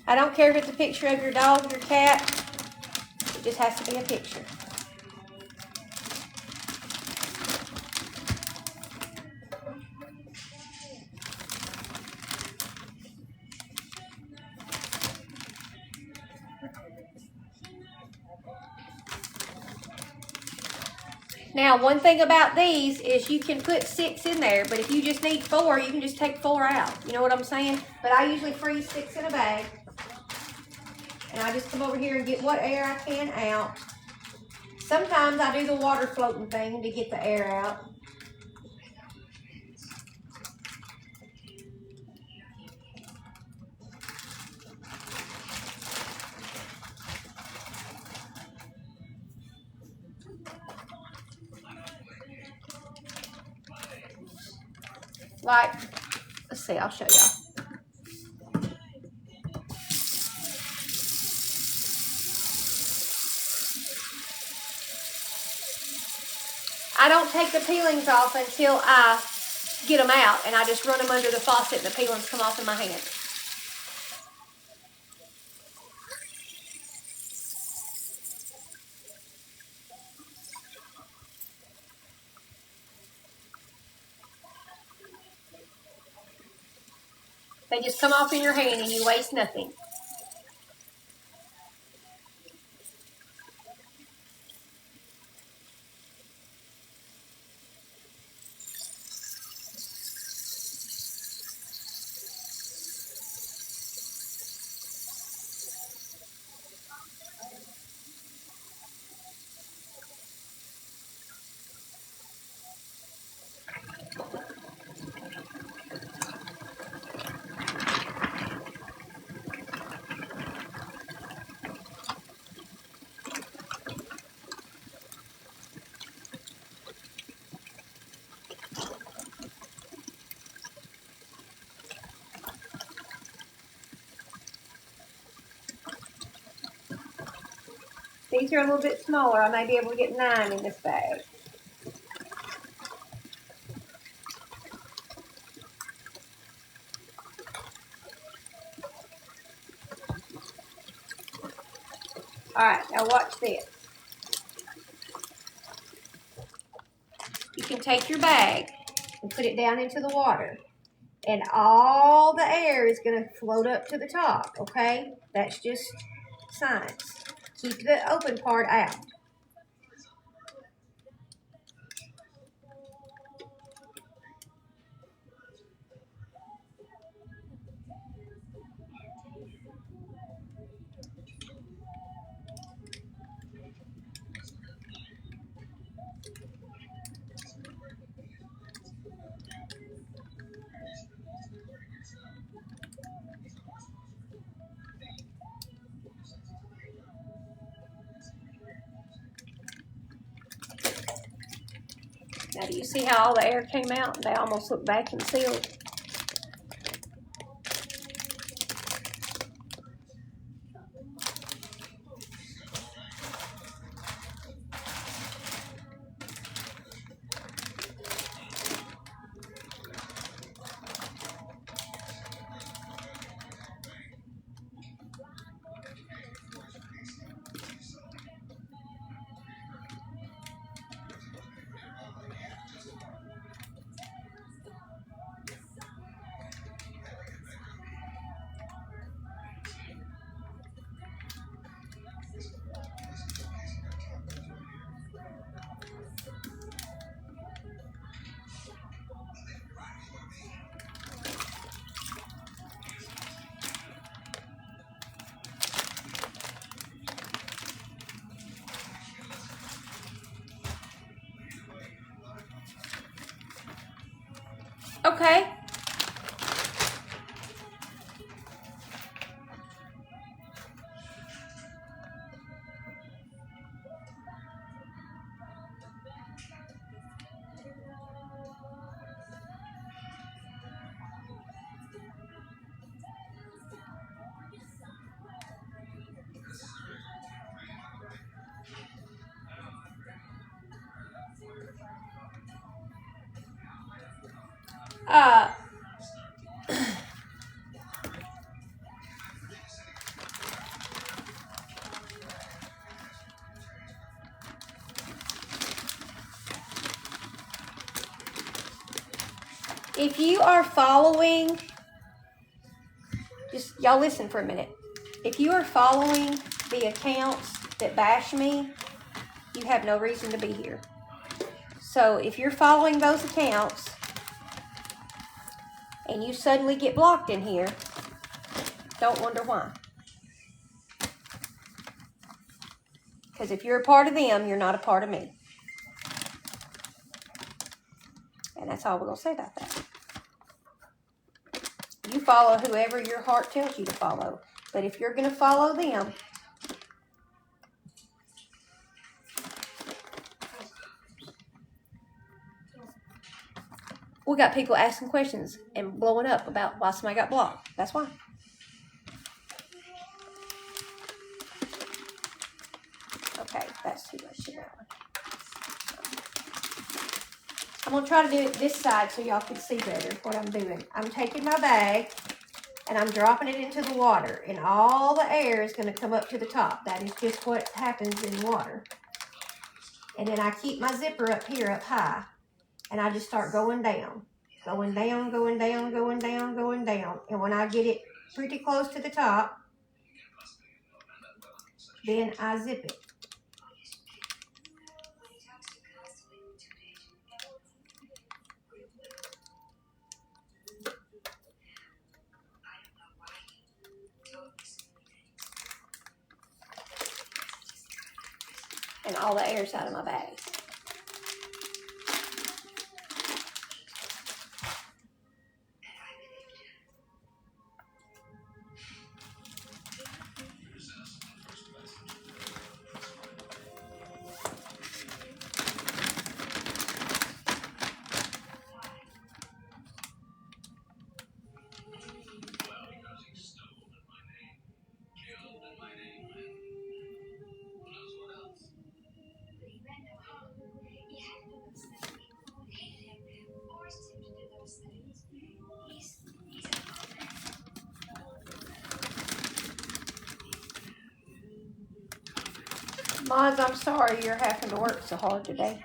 I don't care if it's a picture of your dog, your cat. It just has to be a picture. Now, one thing about these is you can put 6 in there, but if you just need 4, you can just take 4 out. You know what I'm saying? But I usually freeze 6 in a bag. And I just come over here and get what air I can out. Sometimes I do the water floating thing to get the air out. Like, let's see, I'll show y'all. I don't take the peelings off until I get them out, and I just run them under the faucet and the peelings come off in my hand. They just come off in your hand and you waste nothing. These are a little bit smaller. I may be able to get 9 in this bag. Alright, now watch this. You can take your bag and put it down into the water. And all the air is going to float up to the top, okay? That's just science. Keep the open part out. Now, do you see how all the air came out? They almost look vacuum sealed. Okay. If you are following, just y'all listen for a minute. If you are following the accounts that bash me, you have no reason to be here. So if you're following those accounts and you suddenly get blocked in here, don't wonder why. Because if you're a part of them, you're not a part of me. And that's all we're going to say about that. You follow whoever your heart tells you to follow. But if you're going to follow them, we got people asking questions and blowing up about why somebody got blocked. That's why. Okay, that's too much to that one. I'm going to try to do it this side so y'all can see better what I'm doing. I'm taking my bag and I'm dropping it into the water, and all the air is going to come up to the top. That is just what happens in water. And then I keep my zipper up here up high, and I just start going down. Going down, going down, going down, going down. And when I get it pretty close to the top, then I zip it. And all the air's out of my bag. Mons, I'm sorry you're having to work so hard today.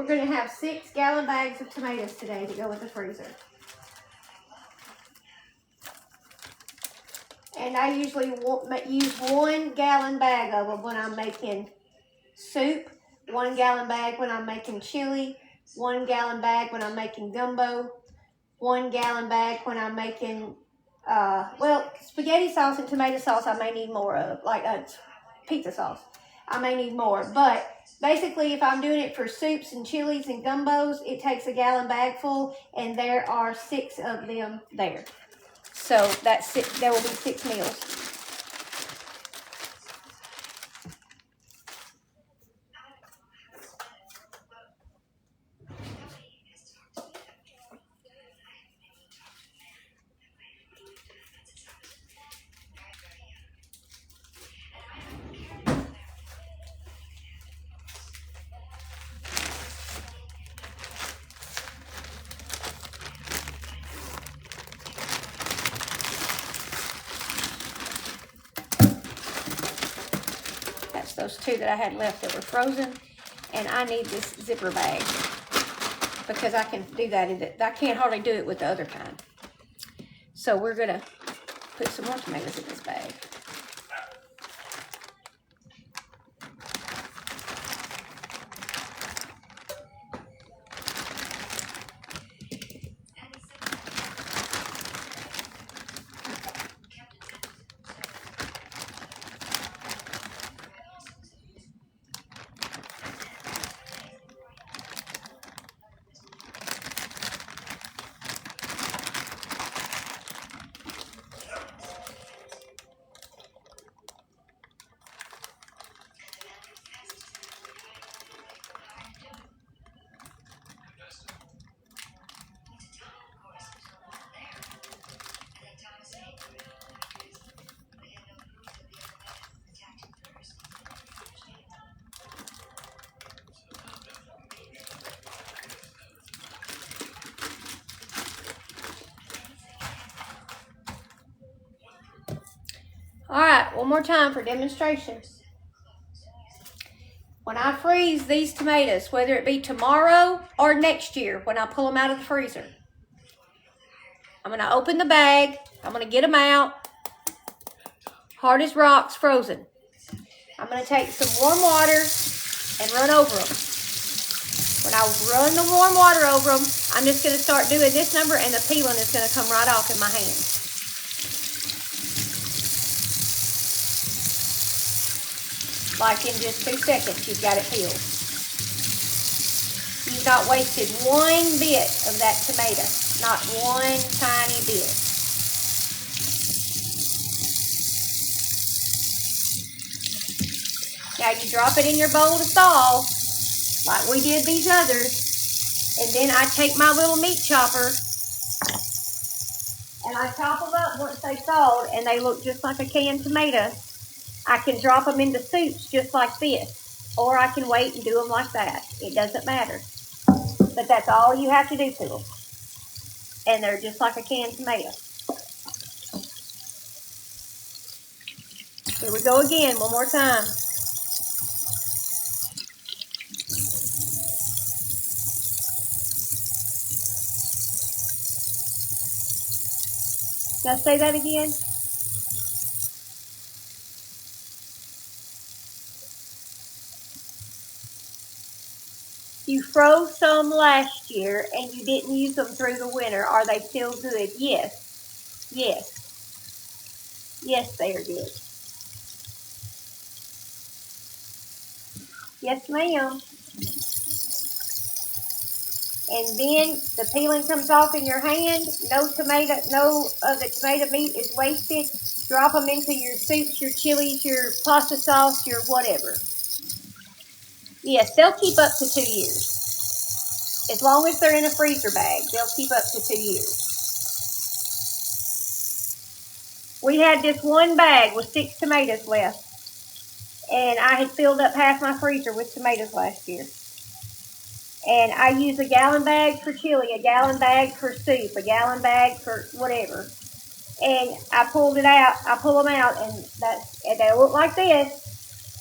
we're going to have 6 gallon bags of tomatoes today to go with the freezer. And I usually use 1 gallon bag of them when I'm making soup, 1 gallon bag when I'm making chili, 1 gallon bag when I'm making gumbo, 1 gallon bag when I'm making, well, spaghetti sauce and tomato sauce I may need more of, like pizza sauce. I may need more, but basically if I'm doing it for soups and chilies and gumbos, it takes a gallon bag full, and there are 6 of them there. So that's it. There will be 6 meals. That's those 2 that I had left that were frozen. And I need this zipper bag because I can do that. I can't hardly do it with the other kind. So we're going to put some more tomatoes in this bag. All right, one more time for demonstration. When I freeze these tomatoes, whether it be tomorrow or next year when I pull them out of the freezer, I'm going to open the bag. I'm going to get them out. Hard as rocks, frozen. I'm going to take some warm water and run over them. When I run the warm water over them, I'm just going to start doing this number, and the peeling is going to come right off in my hand. Like in just 2 seconds, you've got it peeled. You've not wasted one bit of that tomato. Not one tiny bit. Now you drop it in your bowl to thaw, like we did these others. And then I take my little meat chopper and I chop them up once they thawed and they look just like a canned tomato. I can drop them into soups just like this, or I can wait and do them like that. It doesn't matter. But that's all you have to do to them. And they're just like a canned tomato. Here we go again, one more time. Did I say that again? You froze some last year and you didn't use them through the winter. Are they still good? Yes. Yes. Yes, they are good. Yes, ma'am. And then the peeling comes off in your hand. No of the tomato meat is wasted. Drop them into your soups, your chilies, your pasta sauce, your whatever. Yes, they'll keep up to 2 years. As long as they're in a freezer bag, they'll keep up to 2 years. We had this one bag with 6 tomatoes left. And I had filled up half my freezer with tomatoes last year. And I use a gallon bag for chili, a gallon bag for soup, a gallon bag for whatever. And I pulled it out. I pull them out, and they look like this.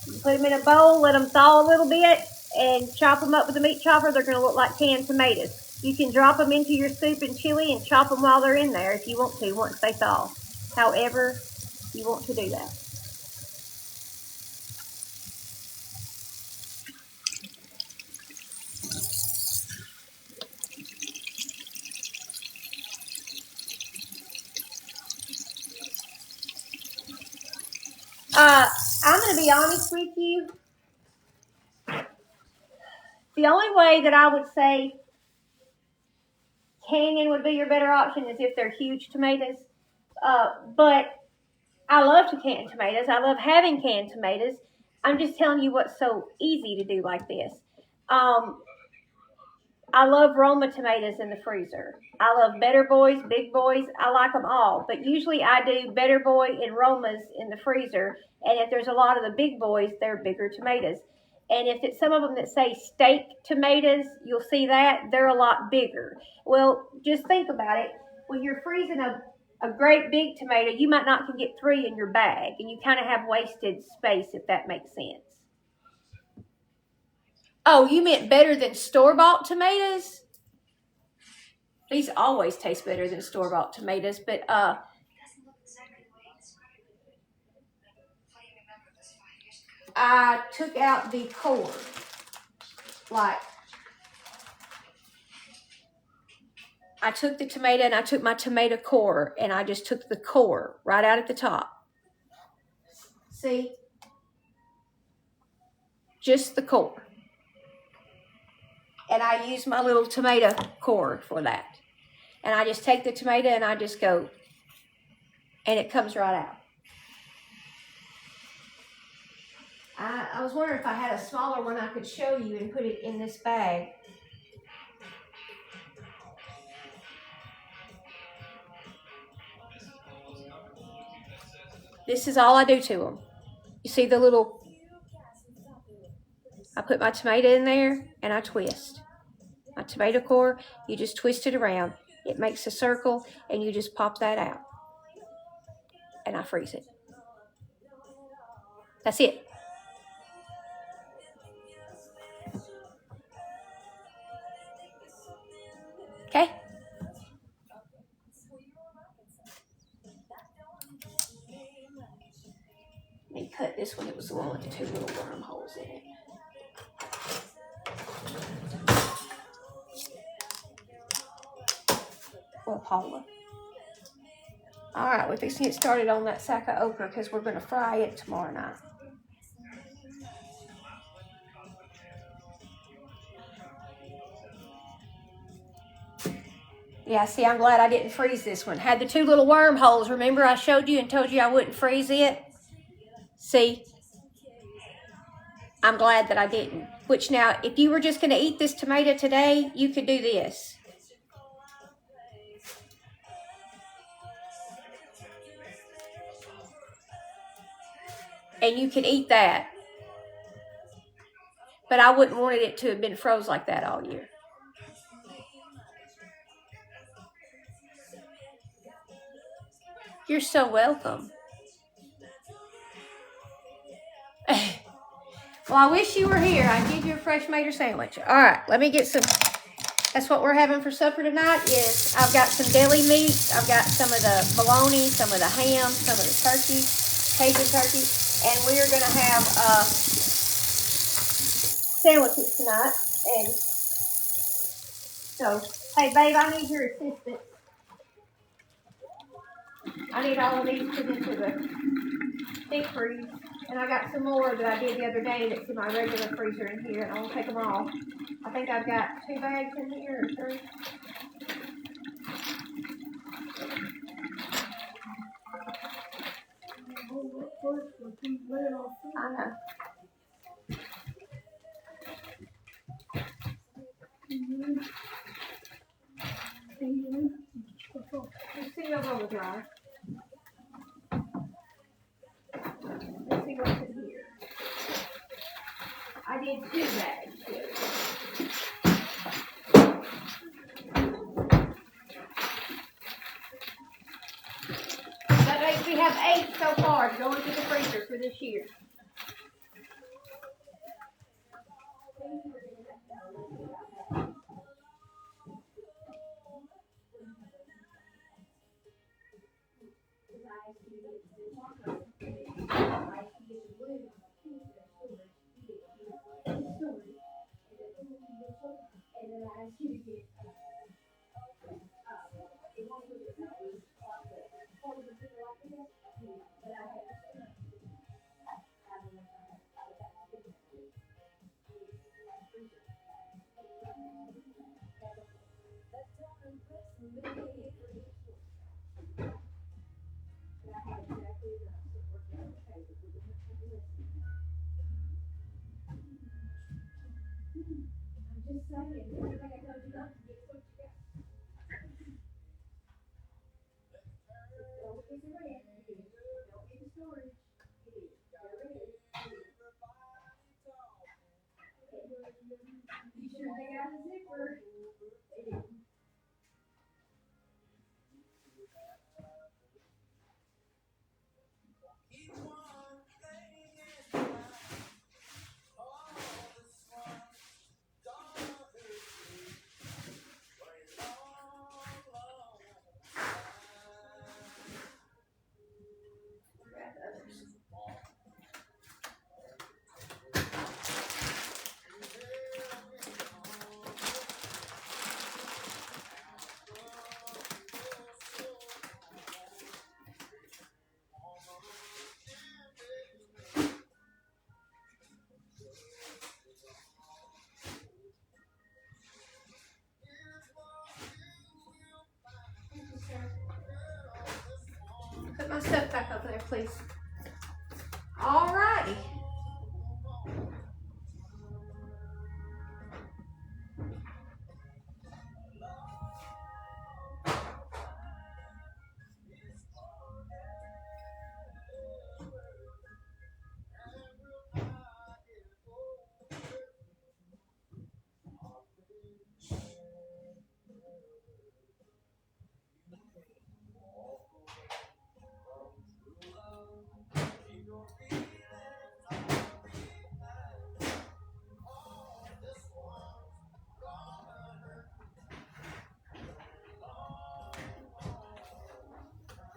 You put them in a bowl, let them thaw a little bit, and chop them up with a meat chopper, they're going to look like canned tomatoes. You can drop them into your soup and chili and chop them while they're in there if you want to, once they thaw. However you want to do that. I'm going to be honest with you. The only way that I would say canning would be your better option is if they're huge tomatoes. But I love to can tomatoes. I love having canned tomatoes. I'm just telling you what's so easy to do like this. I love Roma tomatoes in the freezer. I love Better Boys, Big Boys. I like them all. But usually I do Better Boy and Romas in the freezer. And if there's a lot of the big boys, they're bigger tomatoes. And if it's some of them that say steak tomatoes, you'll see that. They're a lot bigger. Well, just think about it. When you're freezing a great big tomato, you might not can get 3 in your bag. And you kind of have wasted space, if that makes sense. Oh, you meant better than store-bought tomatoes? These always taste better than store-bought tomatoes, but I took out the core. Like, I took the tomato and I took my tomato core and I just took the core right out at the top. See? Just the core. And I use my little tomato core for that. And I just take the tomato and I just go, and it comes right out. I was wondering if I had a smaller one I could show you and put it in this bag. This is all I do to them. You see the little, I put my tomato in there and I twist. My tomato core, you just twist it around. It makes a circle and you just pop that out. And I freeze it. That's it. Okay? Let me cut this one. It was the one with the 2 little wormholes in it. Well, Paula. All right, we're fixing to get started on that sack of okra because we're going to fry it tomorrow night. Yeah, see, I'm glad I didn't freeze this one. Had the 2 little wormholes. Remember I showed you and told you I wouldn't freeze it? See? I'm glad that I didn't. Which now, if you were just going to eat this tomato today, you could do this. And you could eat that. But I wouldn't want it to have been froze like that all year. You're so welcome. Well, I wish you were here. I'd give you a fresh mater sandwich. All right, let me get some. That's what we're having for supper tonight. Is I've got some deli meat. I've got some of the bologna, some of the ham, some of the turkey, Cajun turkey, and we are going to have sandwiches tonight. And so, hey, babe, I need your assistance. I need all of these put into the deep freeze. And I got some more that I did the other day that's in my regular freezer in here, and I'll take them all. I think I've got 2 bags in here, or 3. I know. Let's see over on the dry. Let's see what's in here. I did 2 bags too. That makes me have 8 so far to go into the freezer for this year. Put my stuff back over there, please. All righty.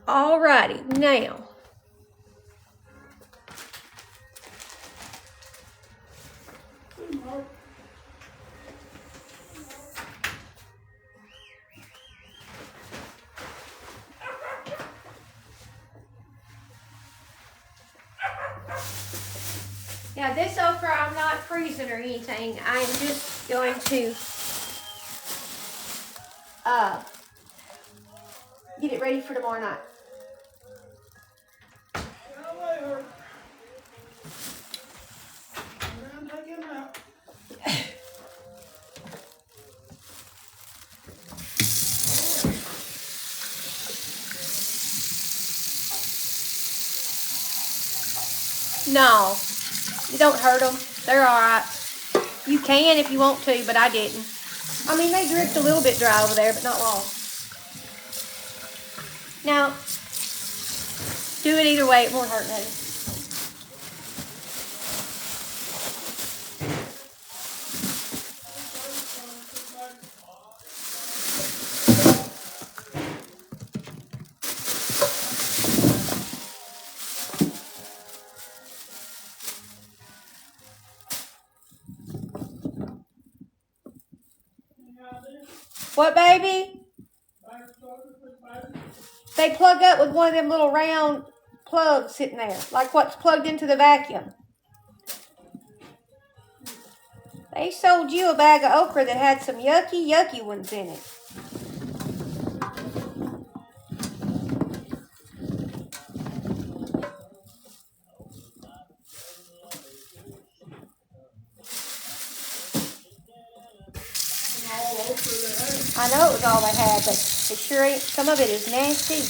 All righty. Now, now this okra, I'm not freezing or anything. I'm just going to get it ready for tomorrow night. No, you don't hurt them. They're all right. You can if you want to, but I didn't. I mean, they dripped a little bit dry over there, but not long. Now, do it either way. It won't hurt nothing. What, baby? They plug up with one of them little round plugs sitting there, like what's plugged into the vacuum. They sold you a bag of okra that had some yucky ones in it. I know it was all they had, but it sure ain't. Some of it is nasty.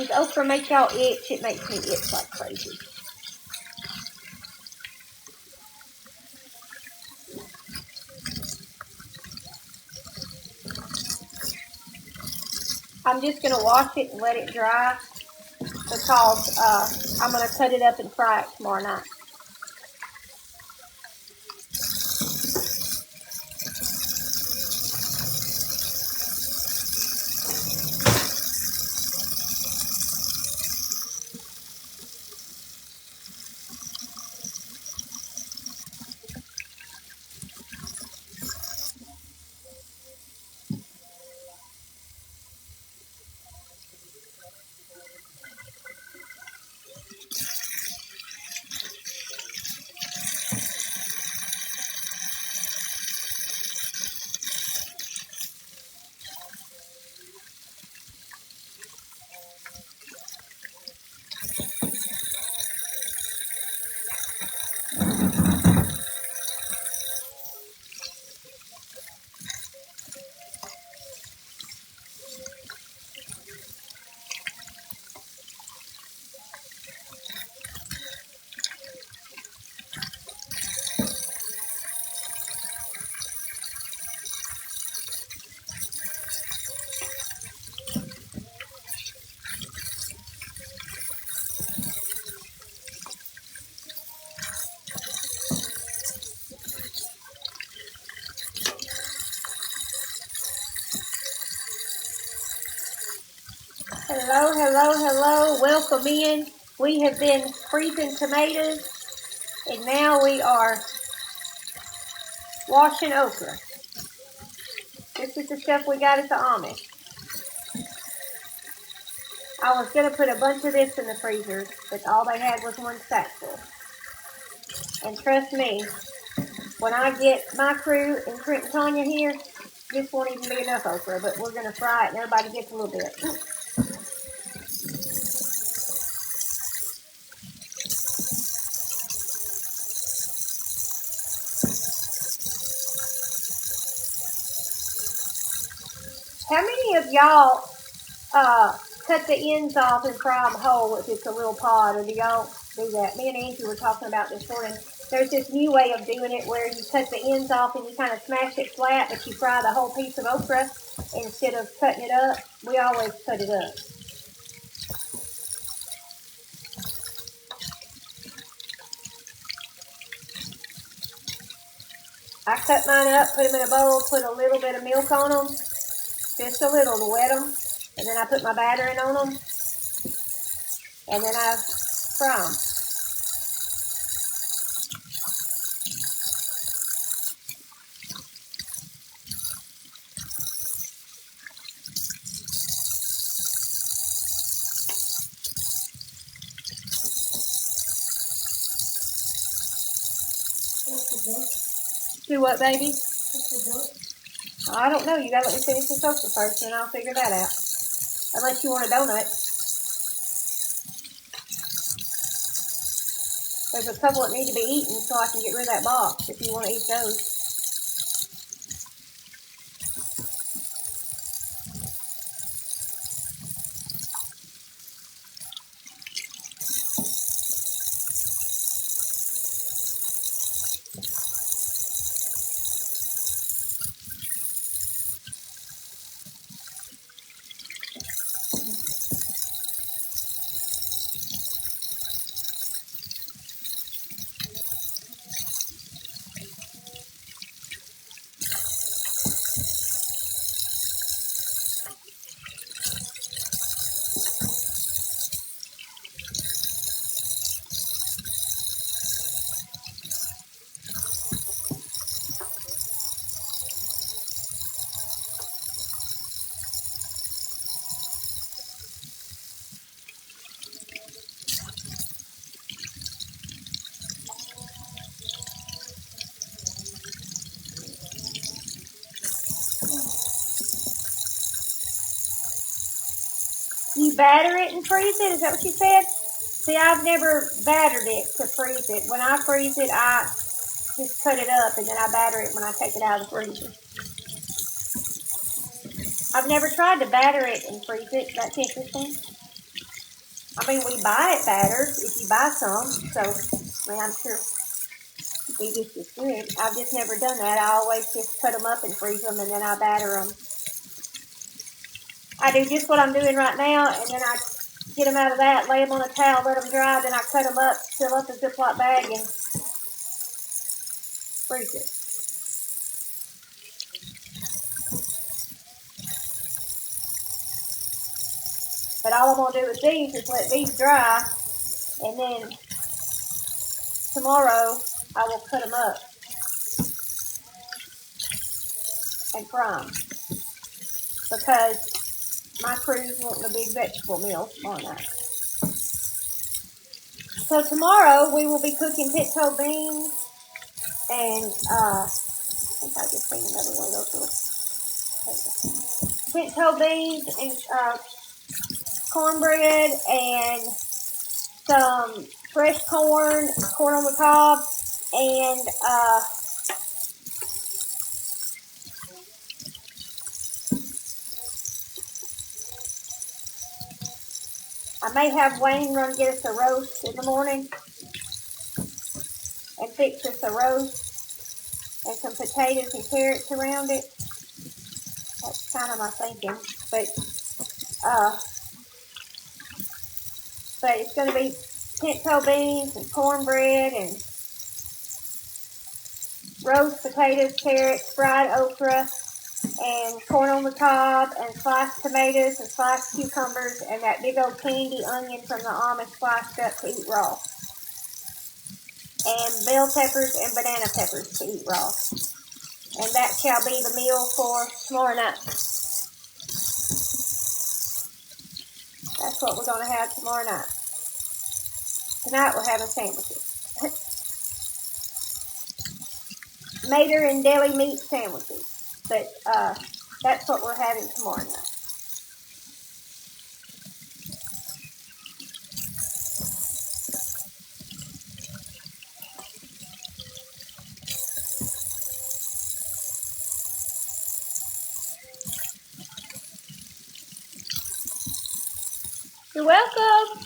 If okra makes y'all itch, it makes me itch like crazy. I'm just going to wash it and let it dry because I'm going to cut it up and fry it tomorrow night. Hello, hello, hello. Welcome in. We have been freezing tomatoes, and now we are washing okra. This is the stuff we got at the Amish. I was going to put a bunch of this in the freezer, but all they had was one sack full. And trust me, when I get my crew and Trent and Tanya here, this won't even be enough okra, but we're going to fry it and everybody gets a little bit. How many of y'all cut the ends off and fry them whole if it's a little pod, or do y'all do that? Me and Angie were talking about this morning. There's this new way of doing it where you cut the ends off and you kind of smash it flat, but you fry the whole piece of okra instead of cutting it up. We always cut it up. I cut mine up, put them in a bowl, put a little bit of milk on them, just a little to wet them, and then I put my batter in on them, and then I fry them. Do what, baby? I don't know. You gotta let me finish this okra first, and then I'll figure that out. Unless you want a donut. There's a couple that need to be eaten so I can get rid of that box if you want to eat those. You batter it and freeze it? Is that what you said? See, I've never battered it to freeze it. When I freeze it, I just cut it up and then I batter it when I take it out of the freezer. I've never tried to batter it and freeze it. That's interesting. I mean, we buy it battered if you buy some. So, I mean, I'm sure it'd be just as good. I've just never done that. I always just cut them up and freeze them and then I batter them. I do just what I'm doing right now, and then I get them out of that, lay them on a towel, let them dry, then I cut them up, fill up a Ziploc bag, and freeze it. But all I'm going to do with these is let these dry, and then tomorrow I will cut them up and fry them, because my crew's wanting a big vegetable meal tomorrow night. So tomorrow we will be cooking pinto beans, and I think I just seen another one of those little pinto beans and cornbread and some fresh corn on the cob, and I may have Wayne run get us a roast in the morning and fix us a roast and some potatoes and carrots around it. That's kind of my thinking, but it's going to be pinto beans and cornbread and roast potatoes, carrots, fried okra, and corn on the cob, and sliced tomatoes and sliced cucumbers, and that big old candy onion from the Amish sliced up to eat raw, and bell peppers and banana peppers to eat raw. And that shall be the meal for tomorrow night. That's what we're going to have tomorrow night. Tonight we're having sandwiches. Mater and deli meat sandwiches. But that's what we're having tomorrow night. You're welcome.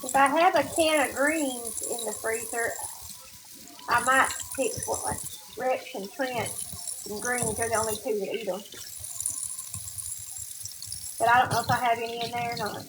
If I have a can of greens in the freezer, I might pick one like Rex and Trent, and greens are the only two that eat them. But I don't know if I have any in there or not.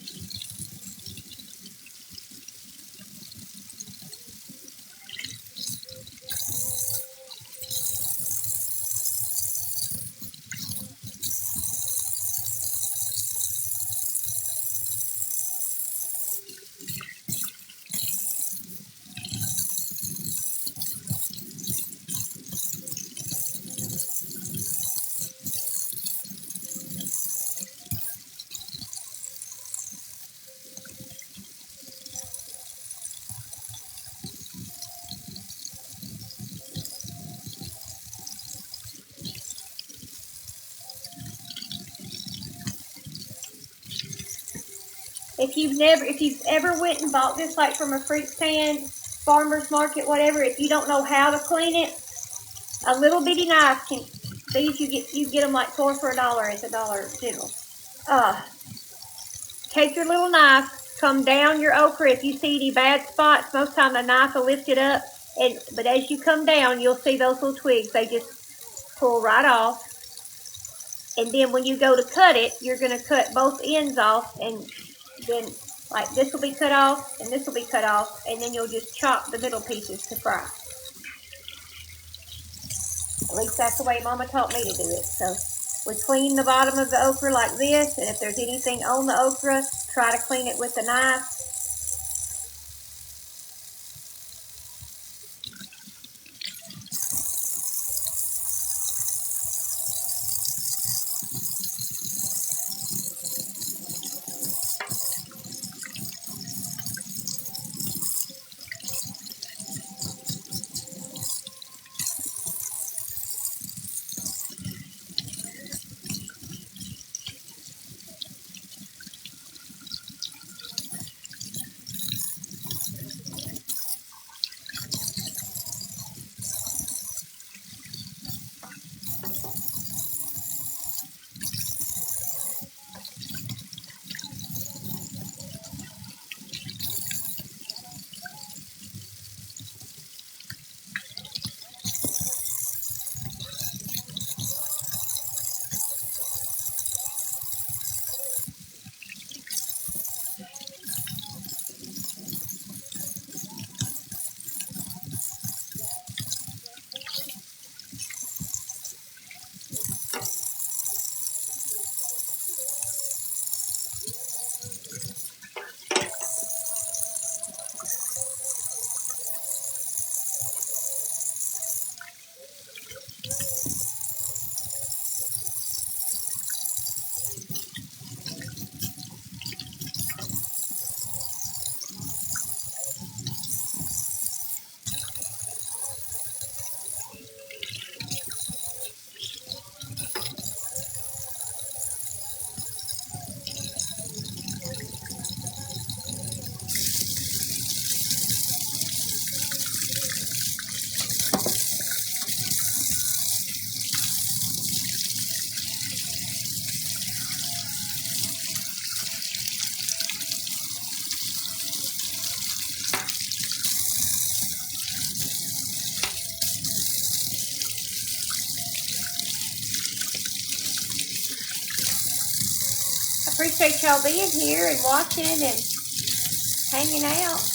If you've ever went and bought this like from a fruit stand, farmer's market, whatever, if you don't know how to clean it, a little bitty knife can. These you get them like $4 for $1 at the Dollar General. Take your little knife, come down your okra. If you see any bad spots, most of the time the knife will lift it up. But as you come down, you'll see those little twigs. They just pull right off. And then when you go to cut it, you're going to cut both ends off, and then like this will be cut off and this will be cut off, and then you'll just chop the middle pieces to fry. At least that's the way Mama taught me to do it. So we clean the bottom of the okra like this, and if there's anything on the okra, try to clean it with a knife. appreciate y'all being here and watching and hanging out.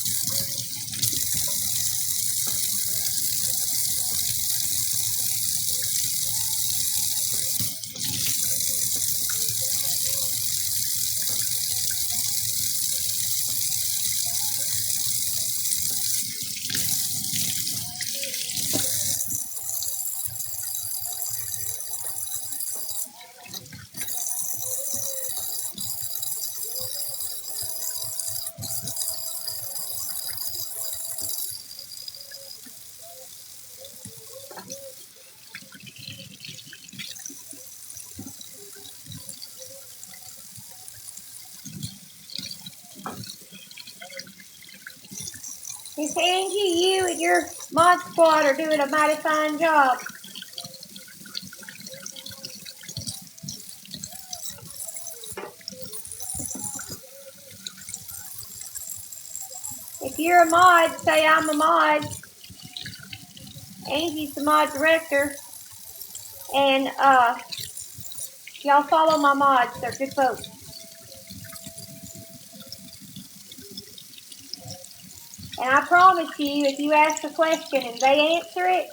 Miss Angie, you and your mod squad are doing a mighty fine job. If you're a mod, say I'm a mod. Angie's the mod director. And y'all follow my mods. They're good folks. And I promise you, if you ask a question and they answer it,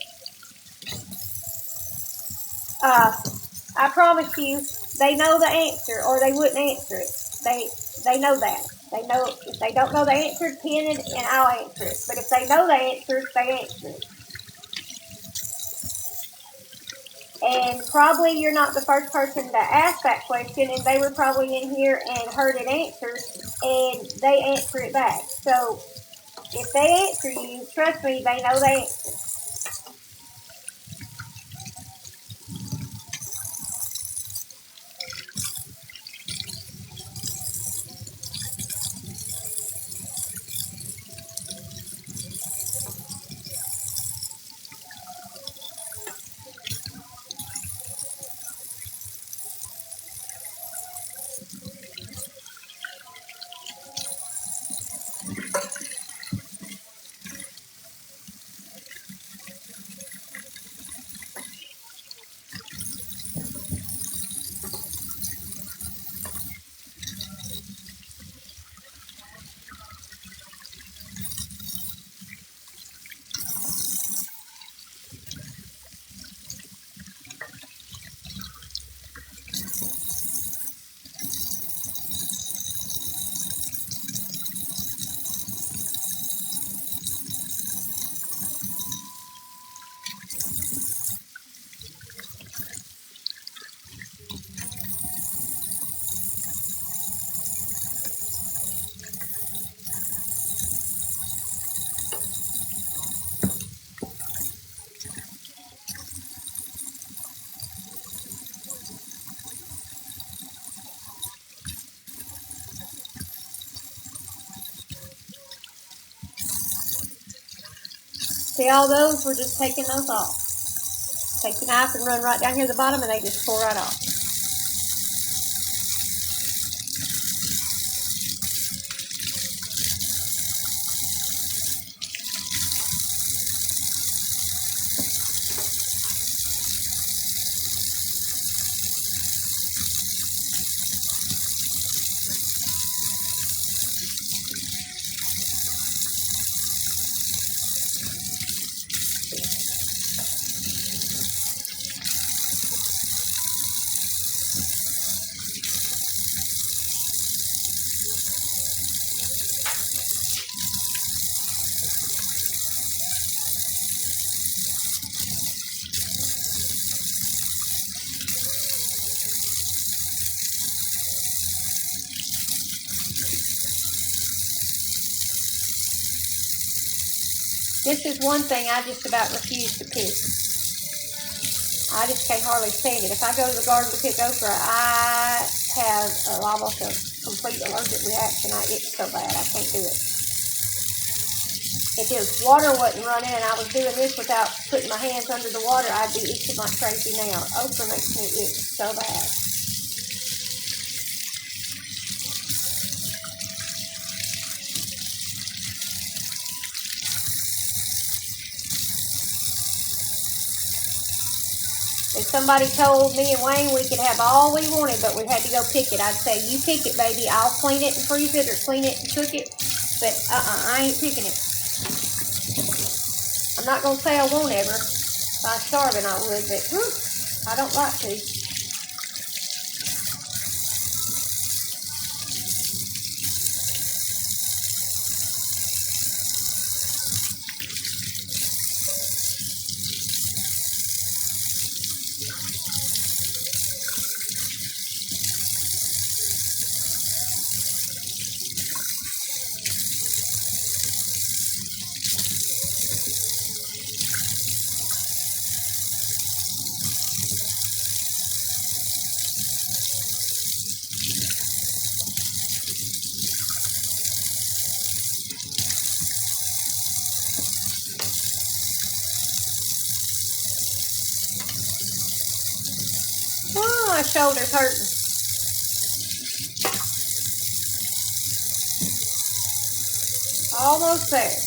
I promise you, they know the answer or they wouldn't answer it. They know that. They know if they don't know the answer, pin it and I'll answer it. But if they know the answer, they answer it. And probably you're not the first person to ask that question, and they were probably in here and heard it answered, and they answer it back. So if they answer you, trust me, they know the answer. See, all those, we're just taking those off. Take the knife and run right down here to the bottom, and they just pull right off. This is one thing I just about refuse to pick. I just can't hardly stand it. If I go to the garden to pick okra, I have almost a complete allergic reaction. It's so bad, I can't do it. If this water wasn't running and I was doing this without putting my hands under the water, I'd be itching like crazy now. Okra makes me itch so bad. If somebody told me and Wayne we could have all we wanted, but we had to go pick it, I'd say, you pick it, baby. I'll clean it and freeze it or clean it and cook it. But I ain't picking it. I'm not going to say I won't ever. If I was starving, I would, but I don't like to. Oh, my shoulder's hurting. Almost there.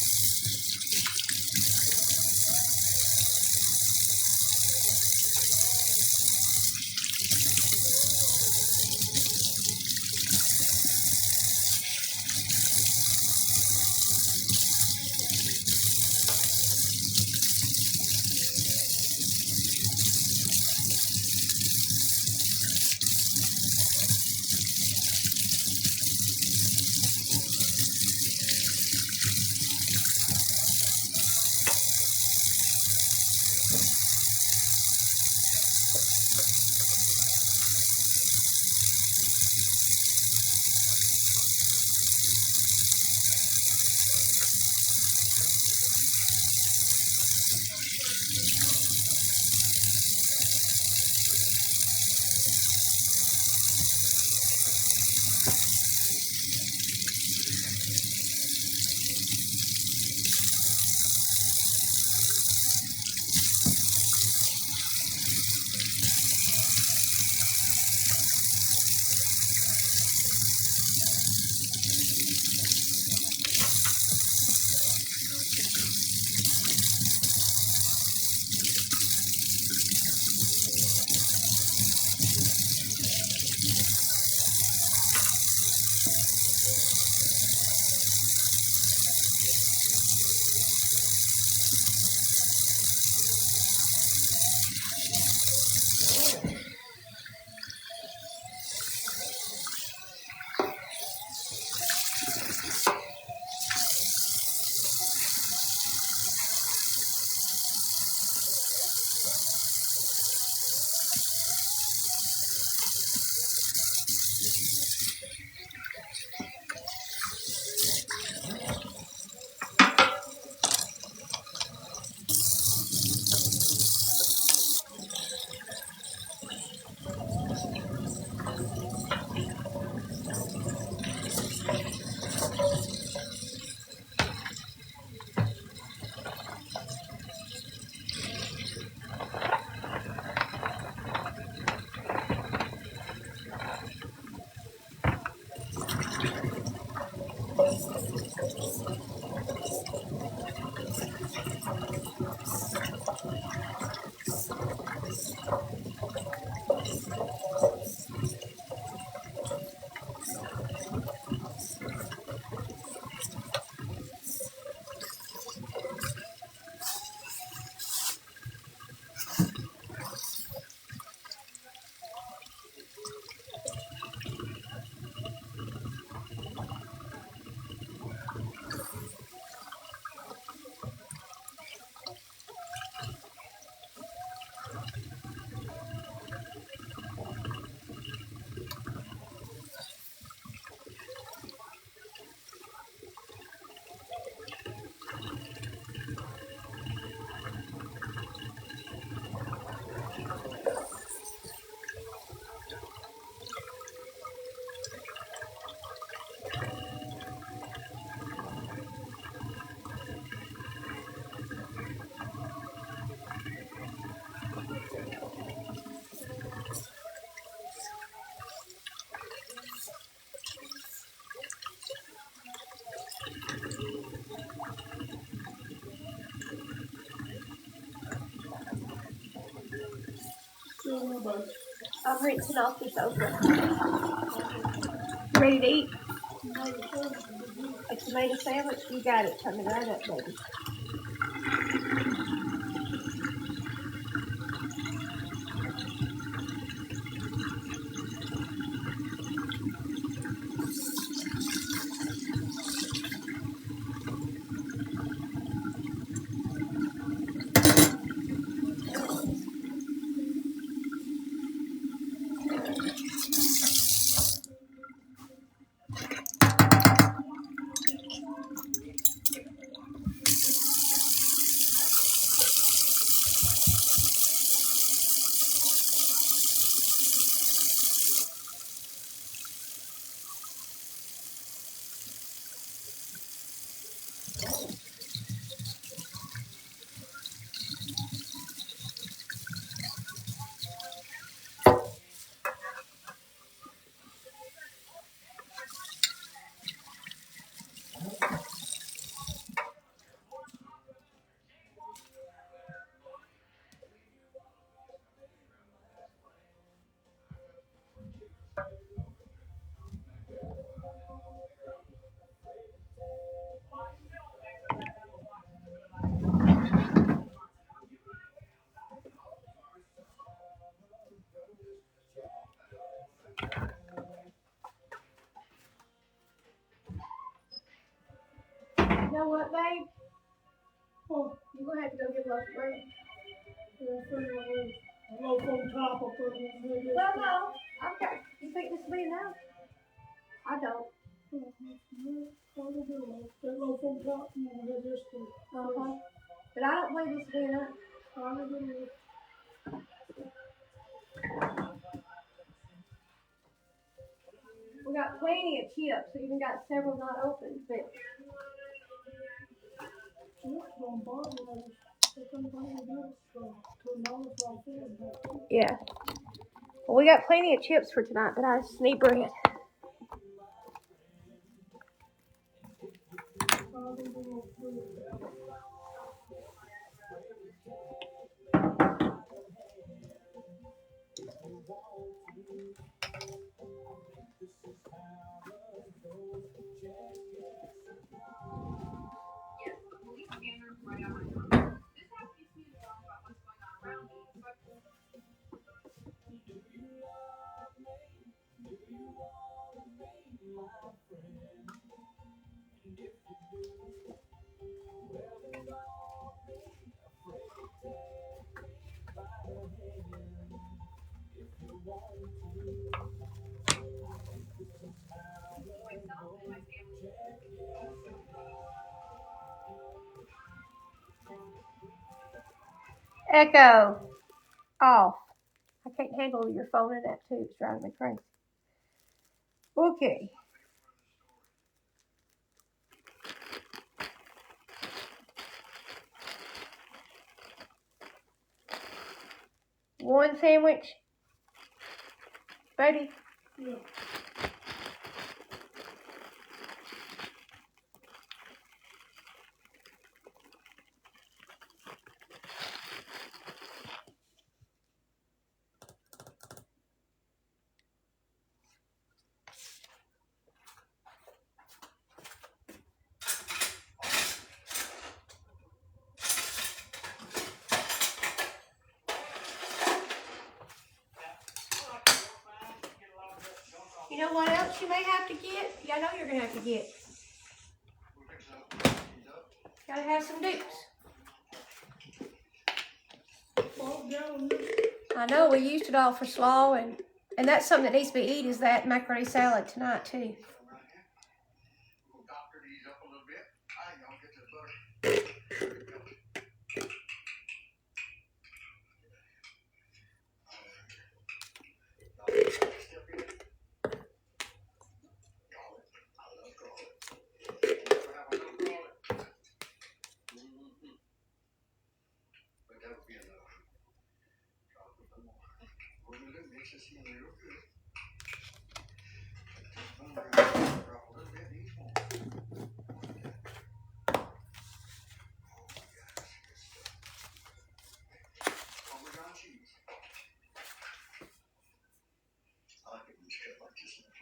Still in my boat. I'm rinsing off this okra. Ready to eat? A tomato sandwich? You got it. Coming right up, baby. You know what, babe? Oh, You're going to have to go get loaf of bread. a loaf on top of it. Well, no. Okay. You think this will be enough? I don't. That loaf on top, you want to have this too. Uh-huh. But I don't believe this will be enough. We got plenty of chips. We even got several not opened. But yeah. Well, we got plenty of chips for tonight, but I just need bread. Echo off. I can't handle your phone in that too. It's driving me crazy. Okay. One sandwich. Ready? Yeah. You know what else you may have to get? Yeah, I know you're going to have to get. Gotta have some dukes. I know, we used it all for slaw, and that's something that needs to be eaten, is that macaroni salad tonight, too.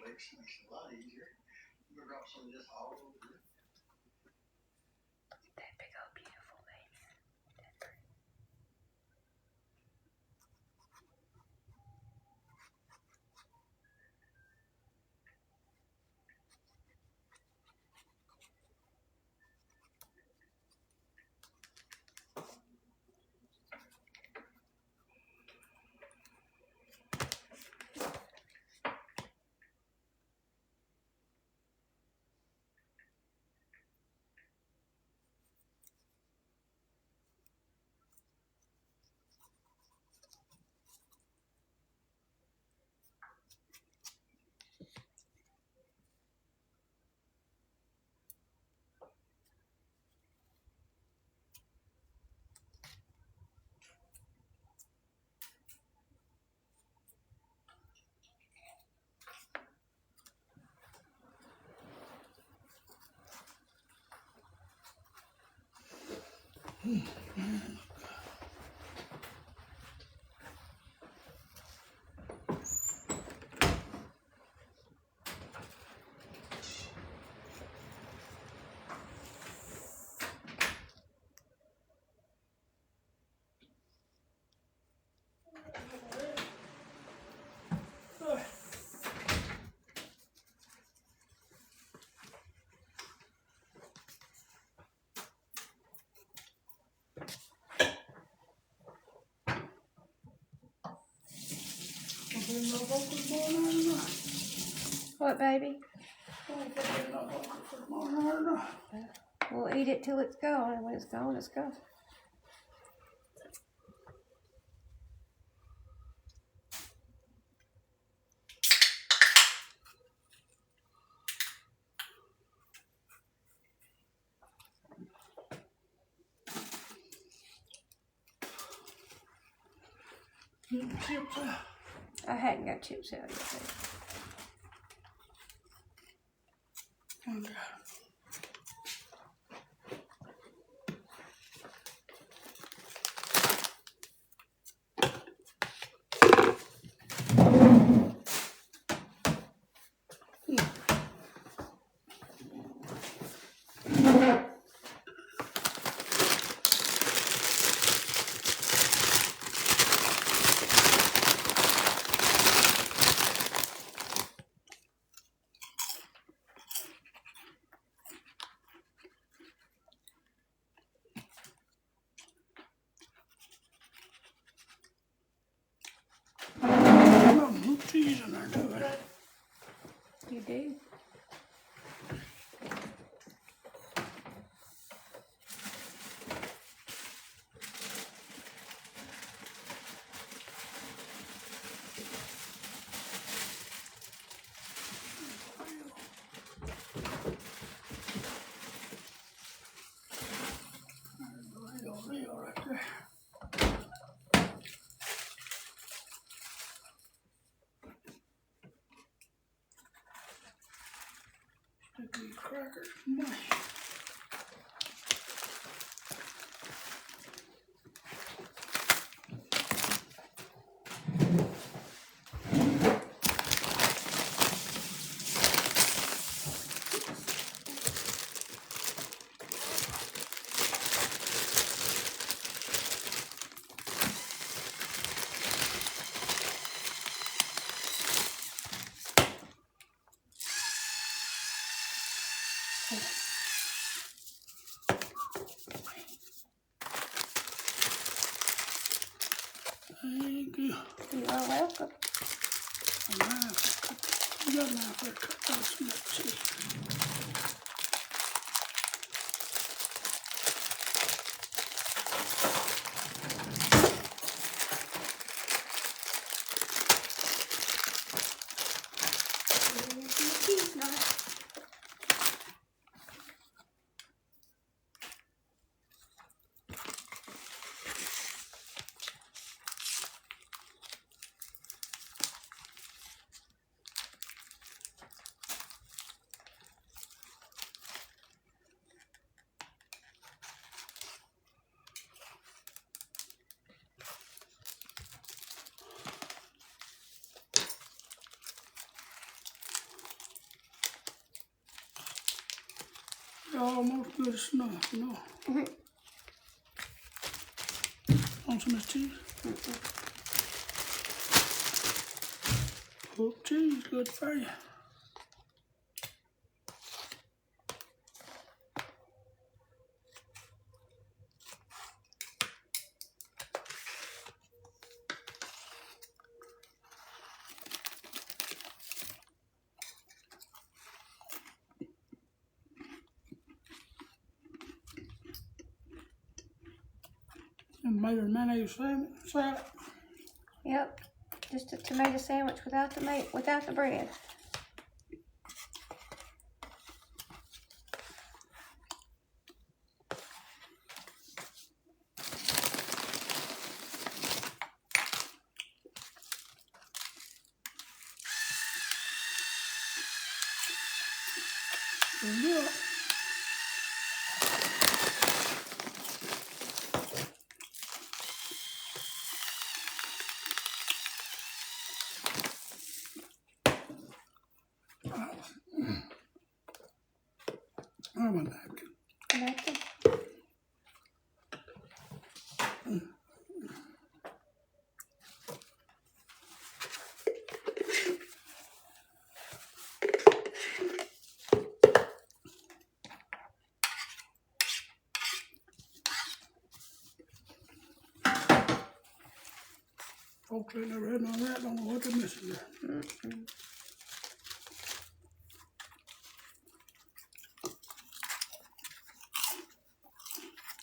That big old beautiful baby. What, baby? We'll eat it till it's gone, and when it's gone, it's gone. Chips out. I hadn't got chips out yet. Okay. Cheese in there, do it. You do? Real right there. Stick these crackers in there. Thank you. You are welcome. A knife. You got a knife there, cut those some of that cheese. Cheese knife. Almost good as enough, you know. Want some of this cheese? Cooked cheese, good for you. And made a mayonnaise salad. Yep, just a tomato sandwich without the bread. Yeah. I want napkin. Folks ain't never had none of that, don't know what they're missing there.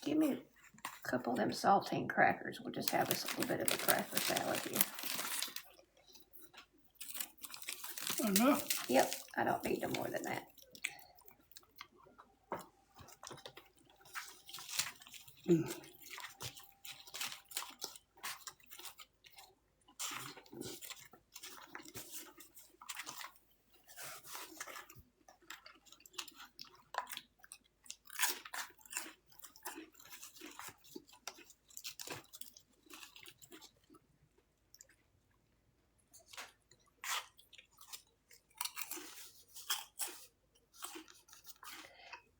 Give me a couple of them saltine crackers. We'll just have us a little bit of a cracker salad here. Enough? Yep, I don't need no more than that.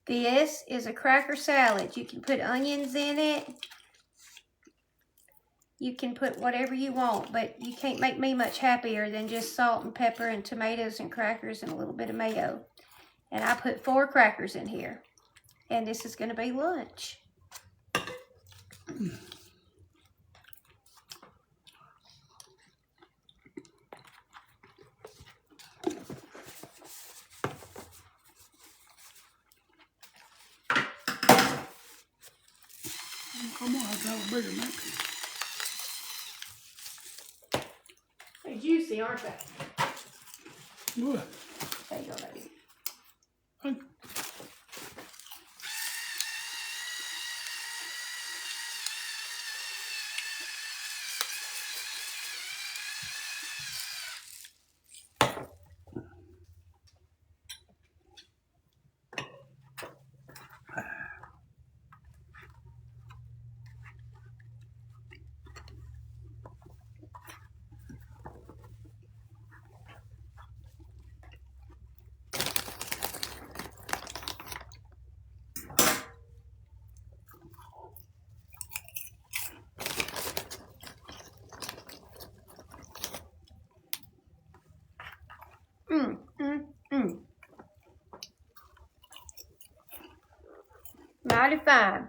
This is a cracker salad. You can put onions in it. You can put whatever you want, but you can't make me much happier than just salt and pepper and tomatoes and crackers and a little bit of mayo. And I put 4 crackers in here. And this is going to be lunch. Come on, I have to have a bigger napkin. They're juicy, aren't they? Good. There you go, baby. Thank you. Mighty fine.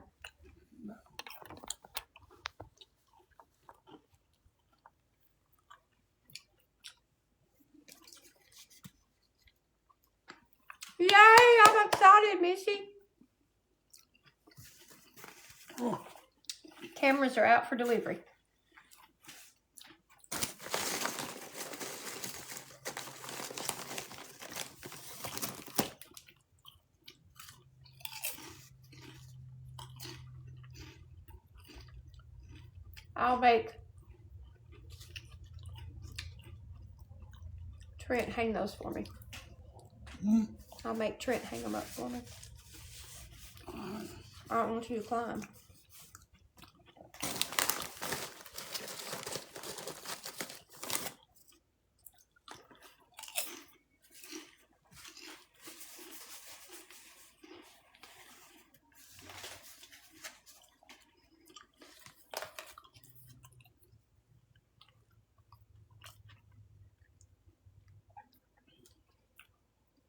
Yay, I'm excited, Missy. Oh, Cameras are out for delivery. I'll make Trent hang those for me. I'll make Trent hang them up for me. I don't want you to climb.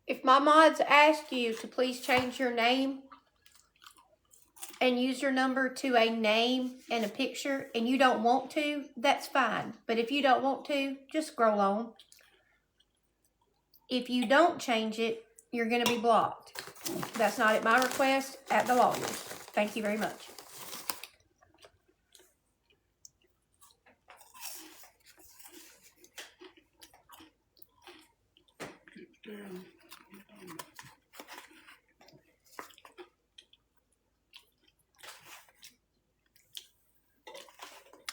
If my mods ask you to please change your name and use your number to a name and a picture, and you don't want to, that's fine. But if you don't want to, just scroll on. If you don't change it, you're going to be blocked. That's not at my request, at the lawyer's. Thank you very much. Get down.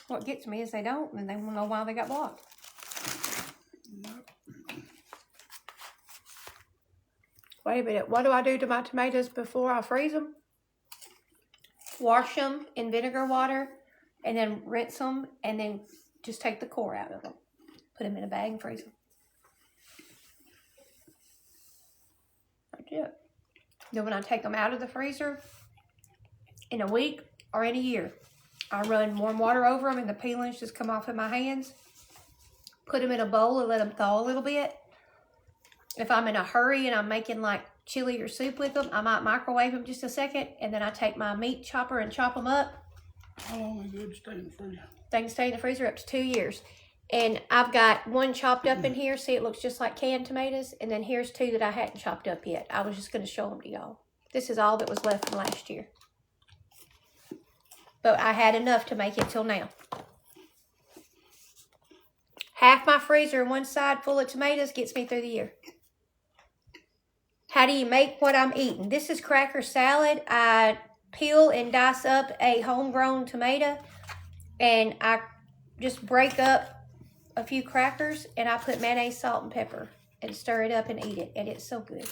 What gets me is they don't, and they won't know why they got blocked. Yep. Wait a minute. What do I do to my tomatoes before I freeze them? Wash them in vinegar water, and then rinse them, and then just take the core out of them. Put them in a bag and freeze them. That's it. Then when I take them out of the freezer, in a week or in a year, I run warm water over them and the peelings just come off in my hands. Put them in a bowl and let them thaw a little bit. If I'm in a hurry and I'm making like chili or soup with them, I might microwave them just a second, and then I take my meat chopper and chop them up. How long is it stay in the freezer? They can stay in the freezer up to 2 years. And I've got one chopped up in here. See, it looks just like canned tomatoes. And then here's 2 that I hadn't chopped up yet. I was just going to show them to y'all. This is all that was left from last year. But I had enough to make it till now. Half my freezer on one side full of tomatoes gets me through the year. How do you make what I'm eating? This is cracker salad. I peel and dice up a homegrown tomato, and I just break up a few crackers, and I put mayonnaise, salt, and pepper, and stir it up and eat it, and it's so good.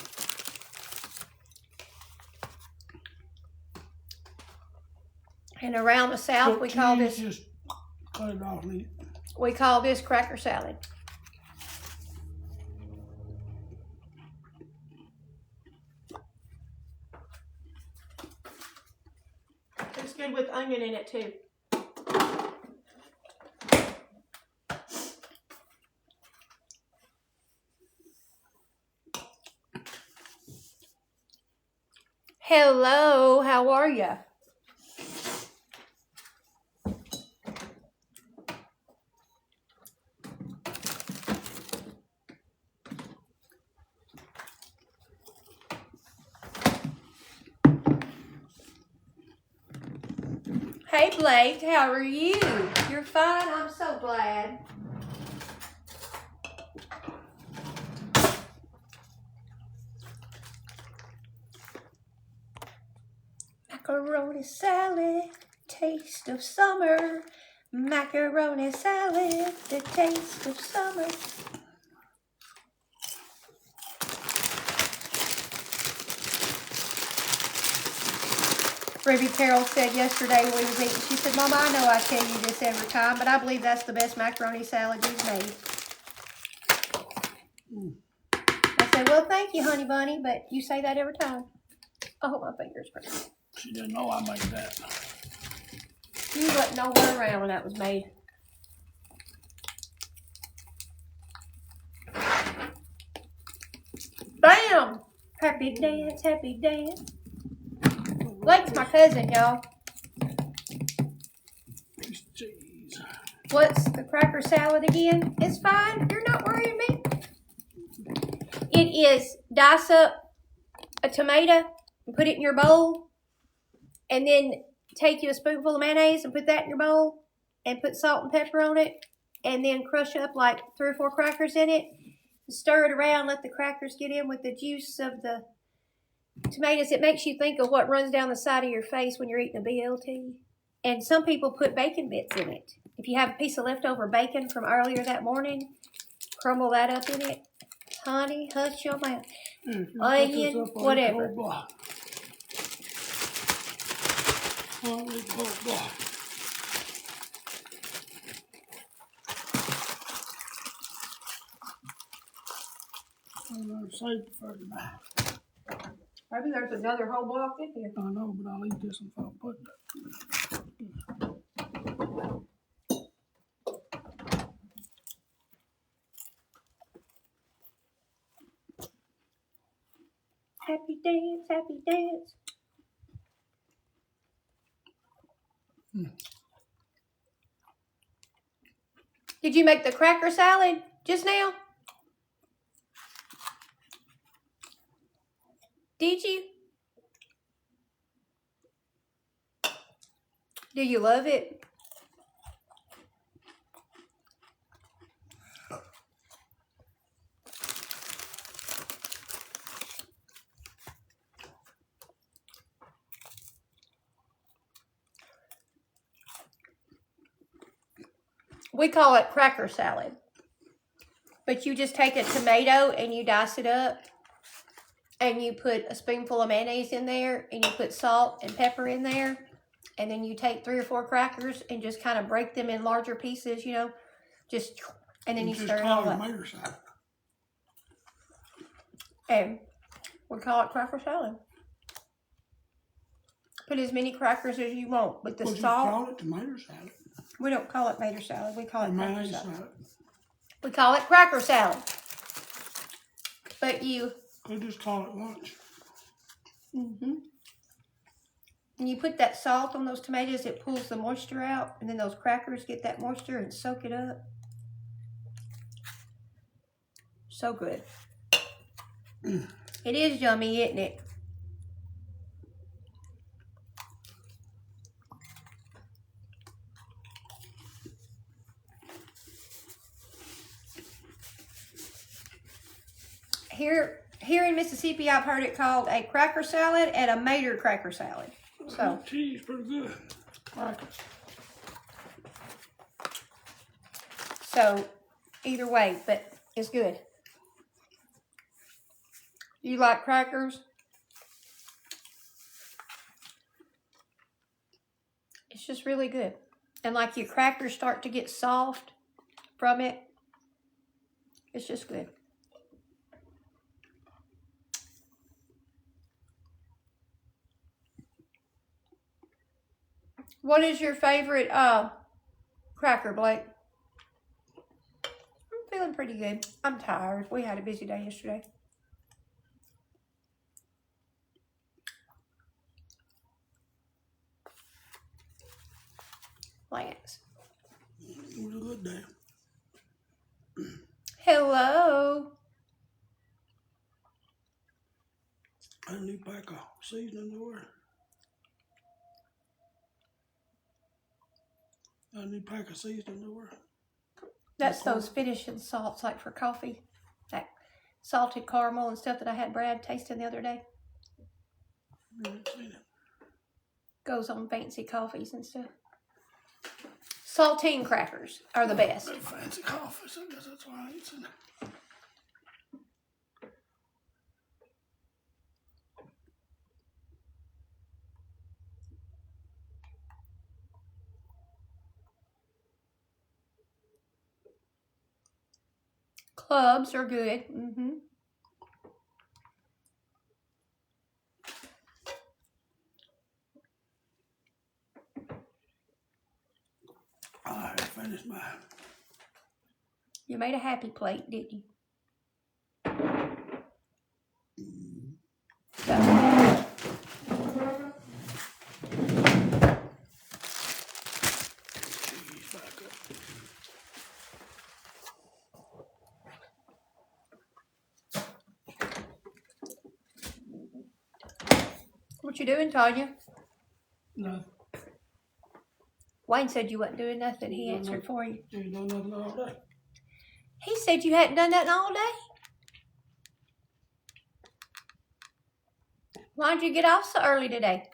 And around the South, we call this, Just cut it off and eat. we call this cracker salad. It's good with onion in it too. Hello, how are ya? Hey Blake, how are you? You're fine? I'm so glad. Macaroni salad, taste of summer. Macaroni salad, the taste of summer. Ruby Carroll said yesterday we was eating, she said, Mama, I know I tell you this every time, but I believe that's the best macaroni salad you've made. I said, well, thank you, honey bunny, but you say that every time. Oh, my fingers hurt. She didn't know I made that. You wasn't nowhere around when that was made. Bam! Happy dance, happy dance. Blake's my cousin, y'all. Piece of cheese. What's the cracker salad again? It's fine. You're not worrying me. It is dice up a tomato and put it in your bowl, and then take you a spoonful of mayonnaise and put that in your bowl and put salt and pepper on it, and then crush up like 3 or 4 crackers in it. Stir it around, let the crackers get in with the juice of the tomatoes. It makes you think of what runs down the side of your face when you're eating a BLT. And some people put bacon bits in it. If you have a piece of leftover bacon from earlier that morning, crumble that up in it. Honey, hush your mouth. Onion, whatever. Save it for tonight. Maybe there's another whole block in here. I know, but I'll eat this if I put that. Happy dance, happy dance. Did you make the cracker salad just now? Did you? Do you love it? We call it cracker salad. But you just take a tomato and you dice it up. And you put a spoonful of mayonnaise in there. And you put salt and pepper in there. And then you take 3 or 4 crackers and just kind of break them in larger pieces, you know. And then you stir it all up. And we call it cracker salad. Put as many crackers as you want. With the salt. You call it tomato salad. We don't call it tomato salad. We call it cracker salad. Salad. We call it cracker salad. But you... They just call it lunch. Mm-hmm. And you put that salt on those tomatoes, it pulls the moisture out. And then those crackers get that moisture and soak it up. So good. It is yummy, isn't it? Here in Mississippi, I've heard it called a cracker salad and a mater cracker salad. So Cheese, pretty good. Crackers. So either way, but it's good. You like crackers? It's just really good. And like your crackers start to get soft from it. It's just good. What is your favorite cracker, Blake? I'm feeling pretty good. I'm tired. We had a busy day yesterday. Lance. It was a good day. Hello. I had a new pack of seasoning over. A new pack of seasoning over. That's those finishing salts like for coffee. That salted caramel and stuff that I had Brad tasting the other day. I haven't seen it. Goes on fancy coffees and stuff. Saltine crackers are the best. They're fancy coffees, I guess that's why I ain't seen it. Clubs are good. Mm-hmm. I finished mine. You made a happy plate, didn't you? So. Cheese back up. What you doing, Tanya? No. Wayne said you wasn't doing nothing. He answered for you. You ain't done nothing all day. He said you hadn't done nothing all day. Why'd you get off so early today?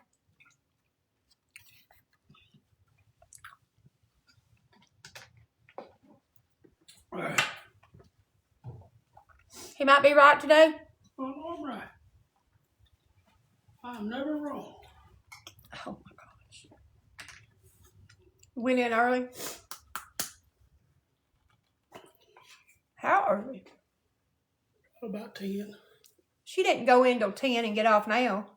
Right. He might be right today. Well, all right. I'm never wrong. Oh my gosh. Went in early. How early? About 10. She didn't go in till 10 and get off now.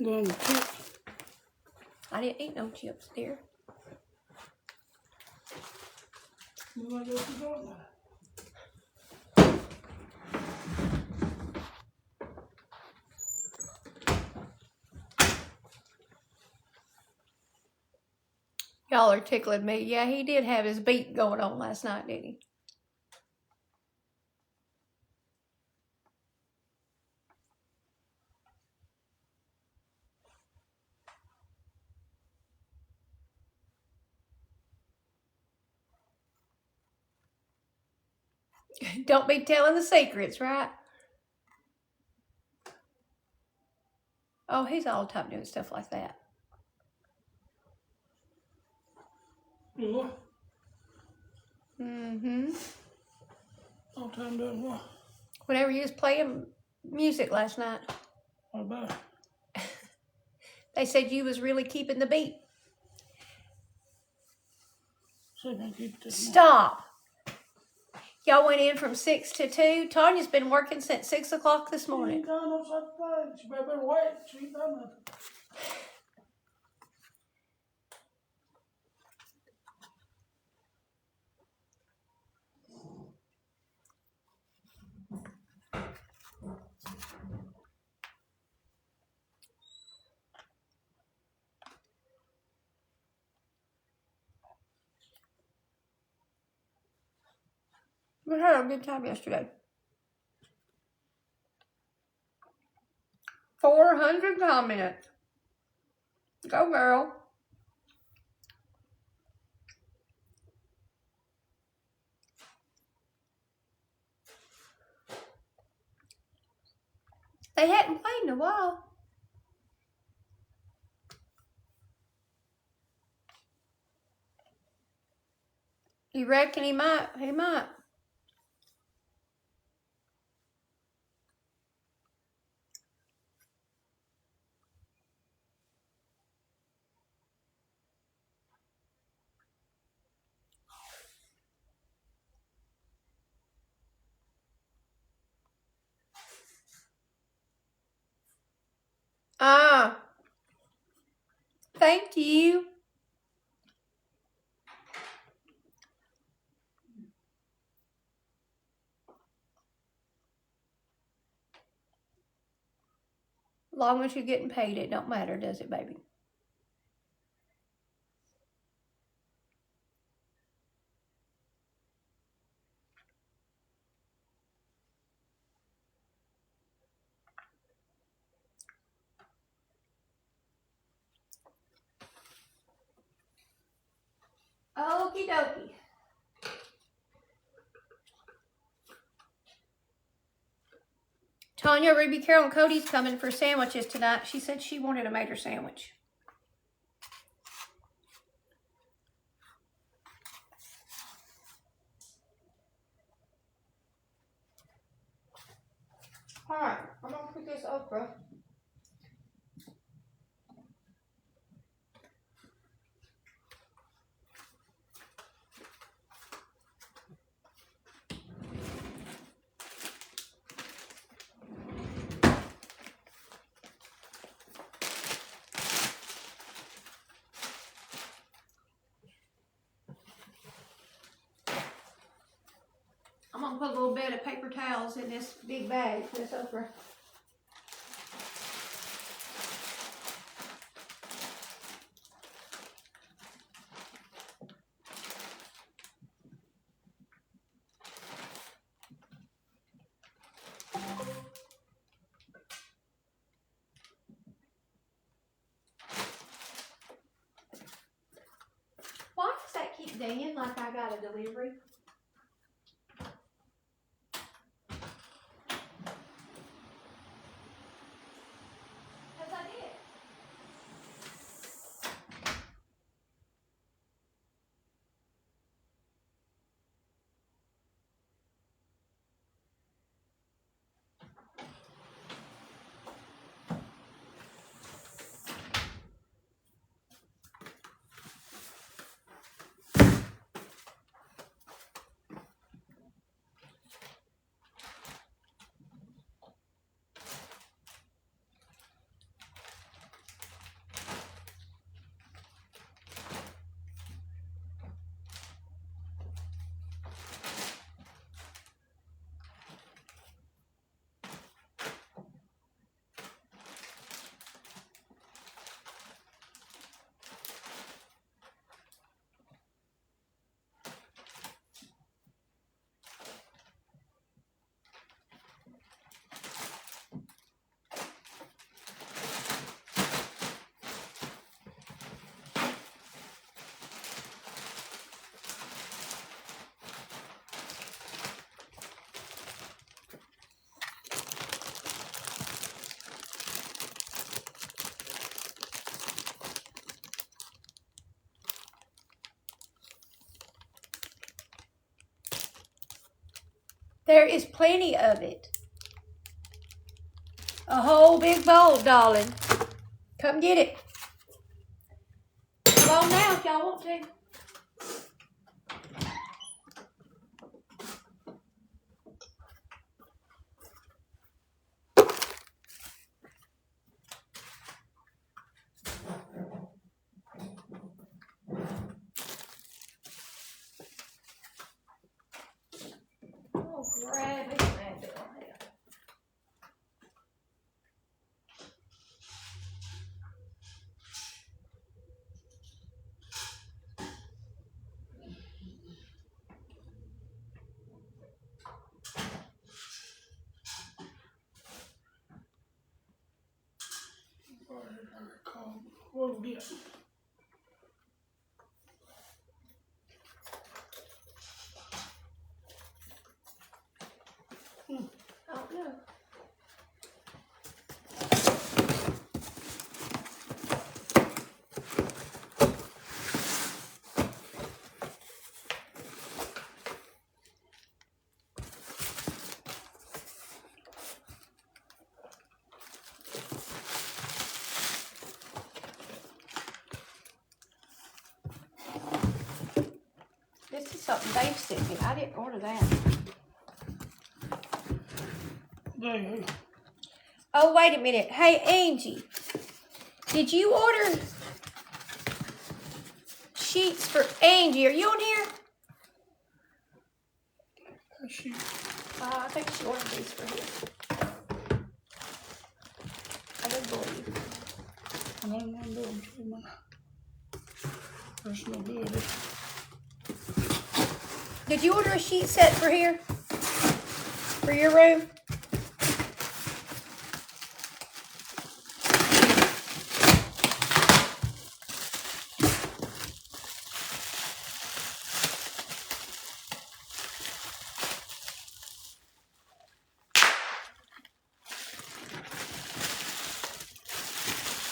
Going with chips. I didn't eat no chips, dear. We might go to the door now. Y'all are tickling me. Yeah, he did have his beat going on last night, didn't he? Don't be telling the secrets, right? Oh, he's all the time doing stuff like that. Yeah. Mm-hmm. All the time doing what? Whenever you was playing music last night, What about it? they said you was really keeping the beat. See if I can keep this. Stop. Y'all went in from 6 to 2. Tanya's been working since 6 o'clock this She morning. ain't done no such thing. She better wait. She ain't done nothing. We had a good time yesterday. 400 comments. Go, girl. They hadn't played in a while. You reckon he might? He might. Thank you. Long as you're getting paid, it don't matter, does it, baby? Okie dokie. Tanya, Ruby, Carol, and Cody's coming for sandwiches tonight. She said she wanted a mater sandwich. All right, I'm gonna put this okra. I'm gonna put a little bit of paper towels in this big bag for this okra. Why does that keep dinging like I got a delivery? Because I did. There is plenty of it. A whole big bowl, darling. Come get it. Come on now if y'all want to. Oh, grab it, grab it. We'll get. I don't know. This is something Dave sent me. I didn't order that. There. Oh, wait a minute. Hey, Angie. Did you order sheets for Angie? Are you on here? She, I think she ordered these for him. I don't believe. I don't want to do them too much. There's no good. Did you order a sheet set for here? For your room?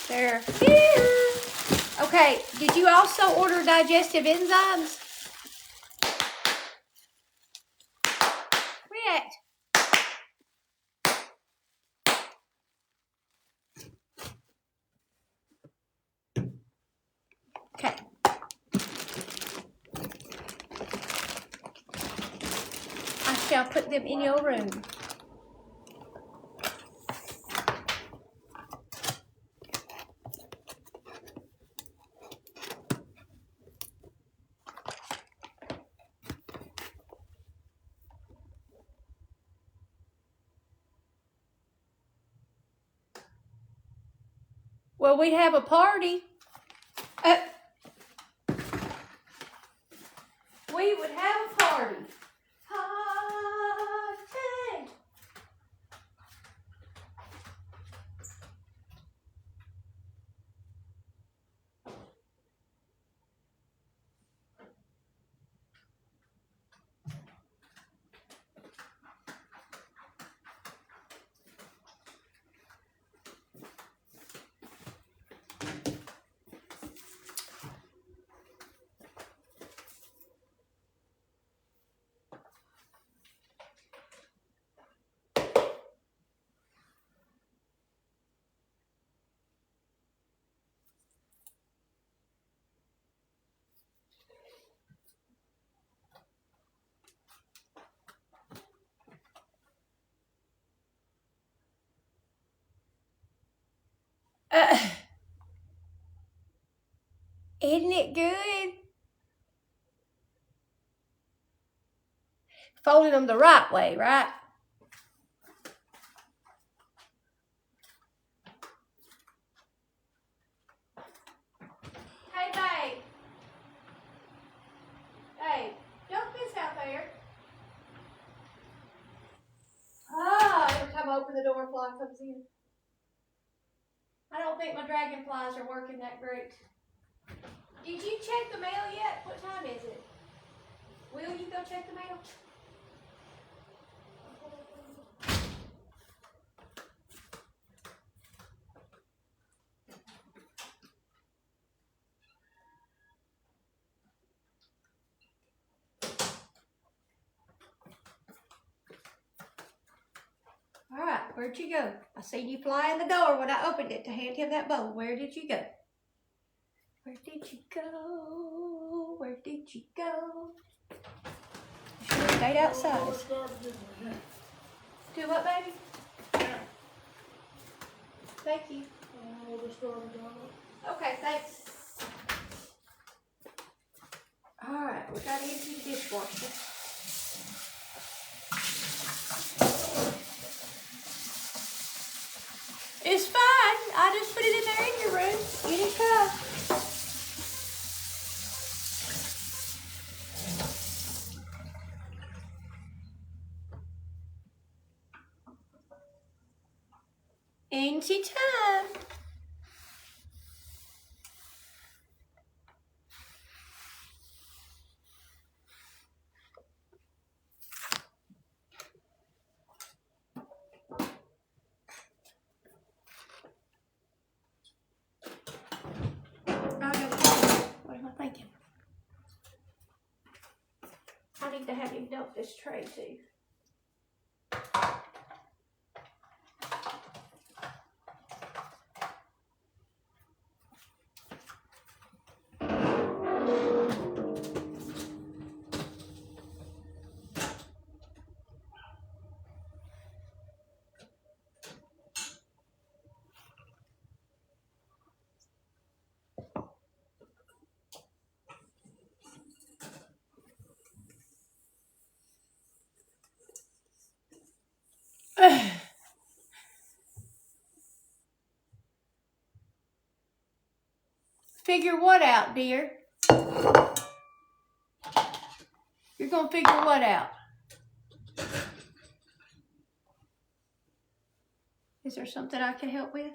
They're here. Okay, did you also order digestive enzymes? Where at? Okay. I shall put them in your room. Well, we have a party. We would have a party. Party. Isn't it good? Folding them the right way, right? Hey, babe. Hey, don't piss out there. Every time I open the door, a fly comes in. I don't think my dragonflies are working that great. Did you check the mail yet? What time is it? Will you go check the mail? Where'd you go? I seen you fly in the door when I opened it to hand him that bowl. Where did you go? Where did you go? Where did you go? You should have stayed outside. Do what, baby? Thank you. Okay, thanks. Alright, we gotta empty the dishwasher. It's fine. I just put it in there in your room. Anytime. Anytime. What am I thinking? I need to have him dump this tray too. Figure what out, dear? You're gonna figure what out? Is there something I can help with?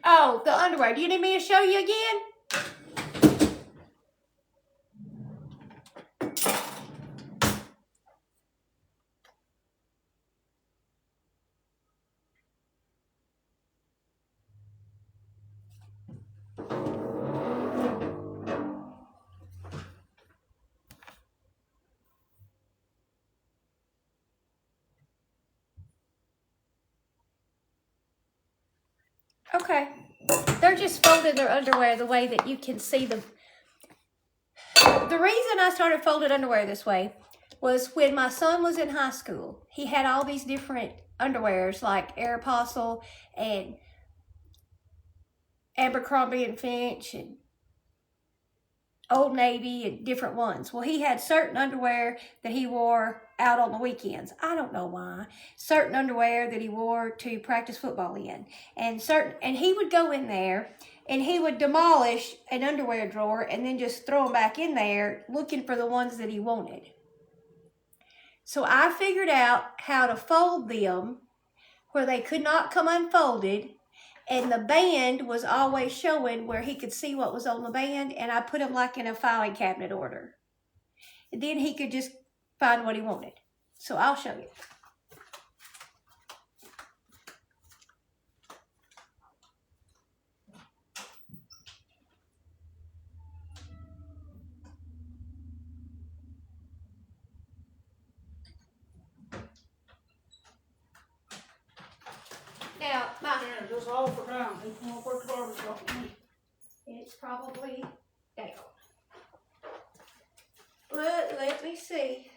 Oh, the underwear. Do you need me to show you again? Okay. They're just folding their underwear the way that you can see them. The reason I started folded underwear this way was when my son was in high school. He had all these different underwears like Aeropostale and Abercrombie and Finch and Old Navy and different ones. Well, he had certain underwear that he wore out on the weekends. I don't know why. Certain underwear that he wore to practice football in. And he would go in there and he would demolish an underwear drawer and then just throw them back in there looking for the ones that he wanted. So I figured out how to fold them where they could not come unfolded, and the band was always showing where he could see what was on the band, and I put them like in a filing cabinet order. And then he could just find what he wanted. So I'll show you. Now, Yeah, just all for down. He won't put the garbage off me. it's probably down. Let me see.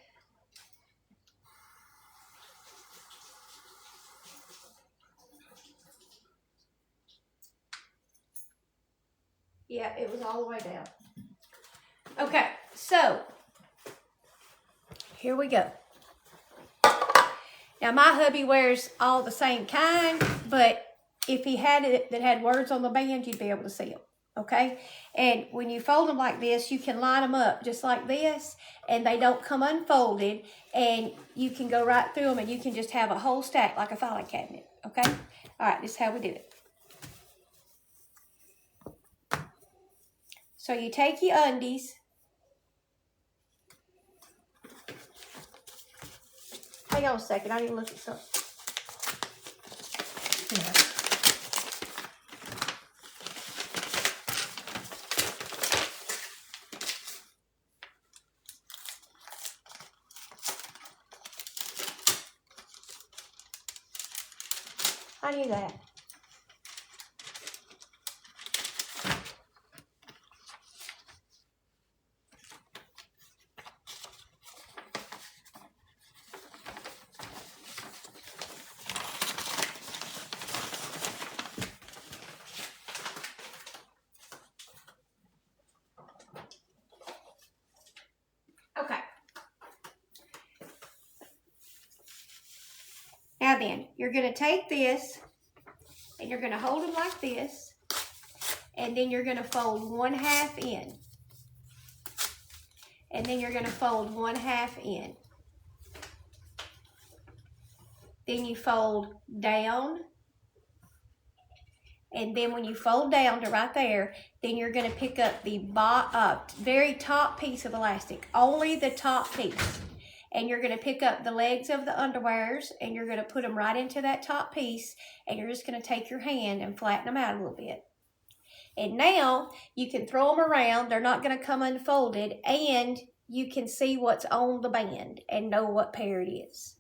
Yeah, it was all the way down. Okay, so here we go. Now my hubby wears all the same kind, but if he had it that had words on the band, you'd be able to see them. Okay, and when you fold them like this, you can line them up just like this, and they don't come unfolded, and you can go right through them, and you can just have a whole stack like a filing cabinet. Okay, all right, this is how we do it. So you take your undies. Hang on a second, I need to look at something. Yeah. I knew that. Okay. Now then, you're going to take this and you're going to hold them like this, and then you're going to fold 1/2 in. And then you're going to fold 1/2 in. Then you fold down. And then when you fold down to right there, then you're going to pick up the very top piece of elastic, only the top piece. And you're going to pick up the legs of the underwears, and you're going to put them right into that top piece, and you're just going to take your hand and flatten them out a little bit. And now you can throw them around. They're not going to come unfolded, and you can see what's on the band and know what pair it is.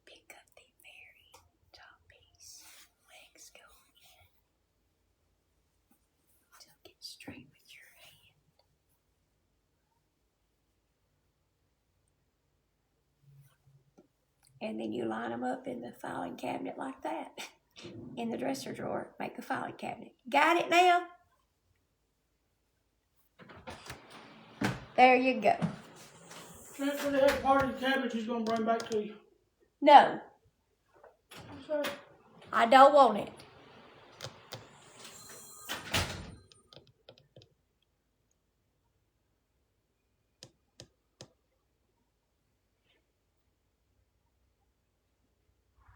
Pick up the very top piece. Legs go in. So get straight with your hand. And then you line them up in the filing cabinet like that. In the dresser drawer, make a filing cabinet. Got it now? There you go. Transfer that part of the cabbage he's going to bring back to you. No, Sir. I don't want it.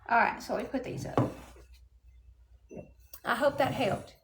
All right, so we put these up. I hope that helped.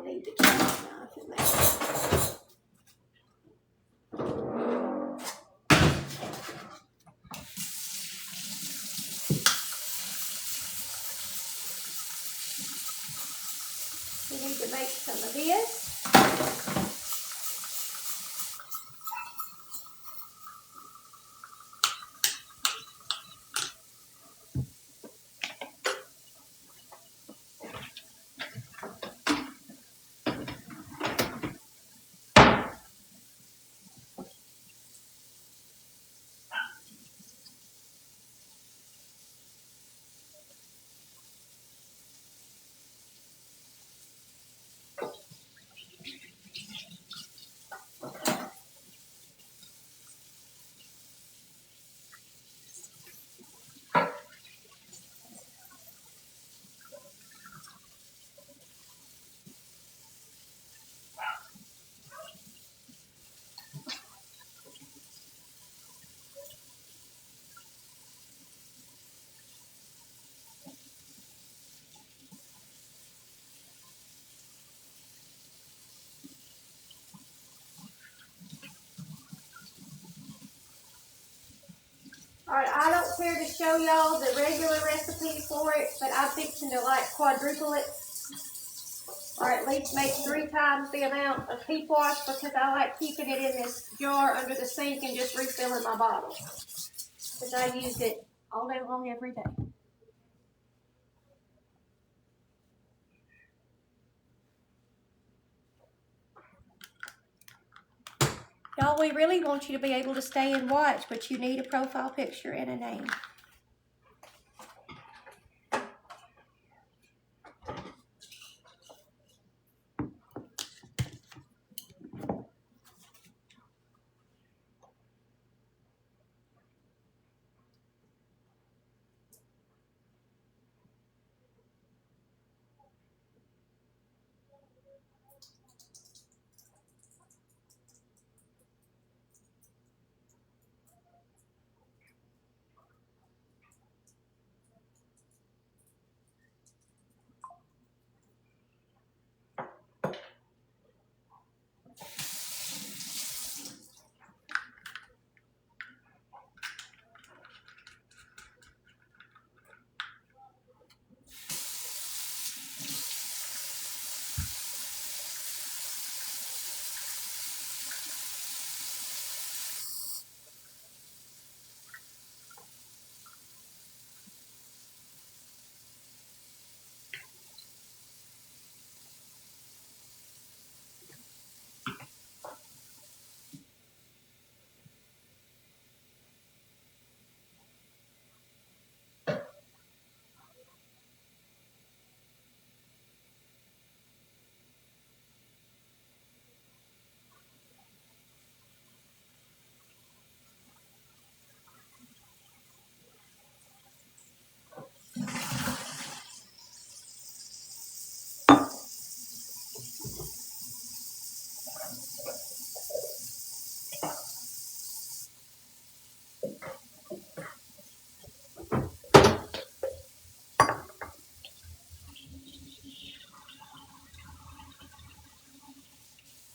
need the chopping knife in there. We need to make some of this. Alright, I don't care to show y'all the regular recipe for it, but I'm fixing to like quadruple it. Or at least make 3 times the amount of peak wash because I like keeping it in this jar under the sink and just refilling my bottle. Because I use it all day long every day. Y'all, we really want you to be able to stay and watch, but you need a profile picture and a name.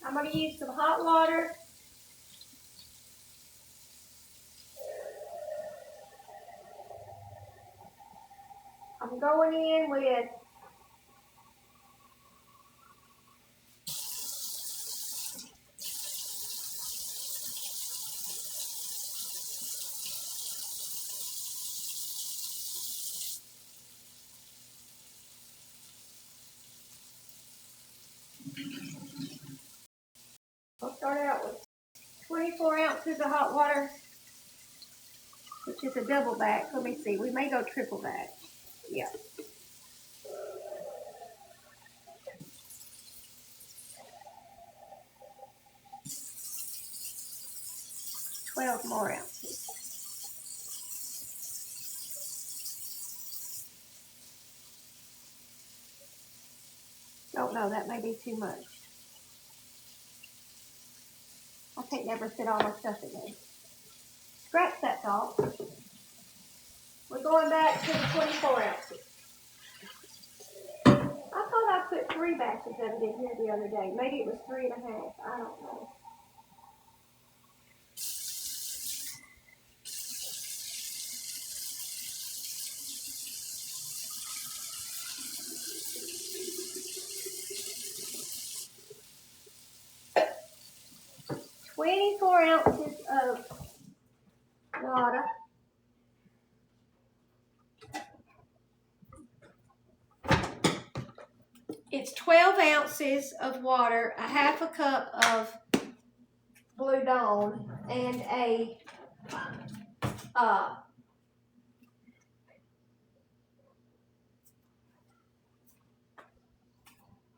I'm going to use some hot water. I'm going in with I'll start out with 24 ounces of hot water, which is a double back. Let me see. We may go triple back. Yeah. 12 more ounces. Oh no, that may be too much. I can't never fit all my stuff in there. Scratch that thought. We're going back to the 24 ounces. I thought I put 3 batches of it in here the other day. Maybe it was 3.5. I don't know. "24 ounces of water." It's 12 ounces of water, a half a cup of Blue Dawn, and a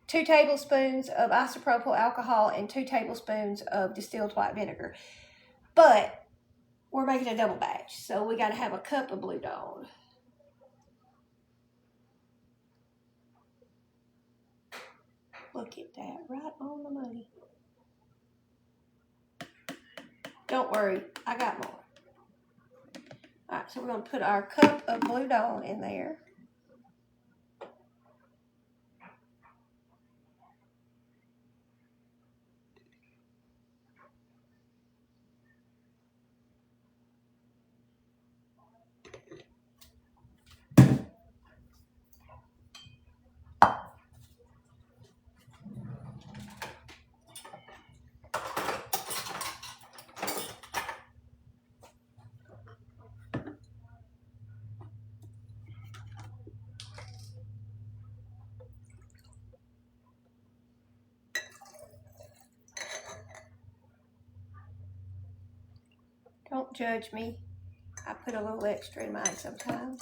2 tablespoons of isopropyl alcohol and 2 tablespoons of distilled white vinegar. But we're making a double batch, so we got to have a cup of Blue Dawn. Look at that, right on the money. Don't worry, I got more. All right, so we're going to put our cup of Blue Dawn in there. Don't judge me. I put a little extra in mine sometimes.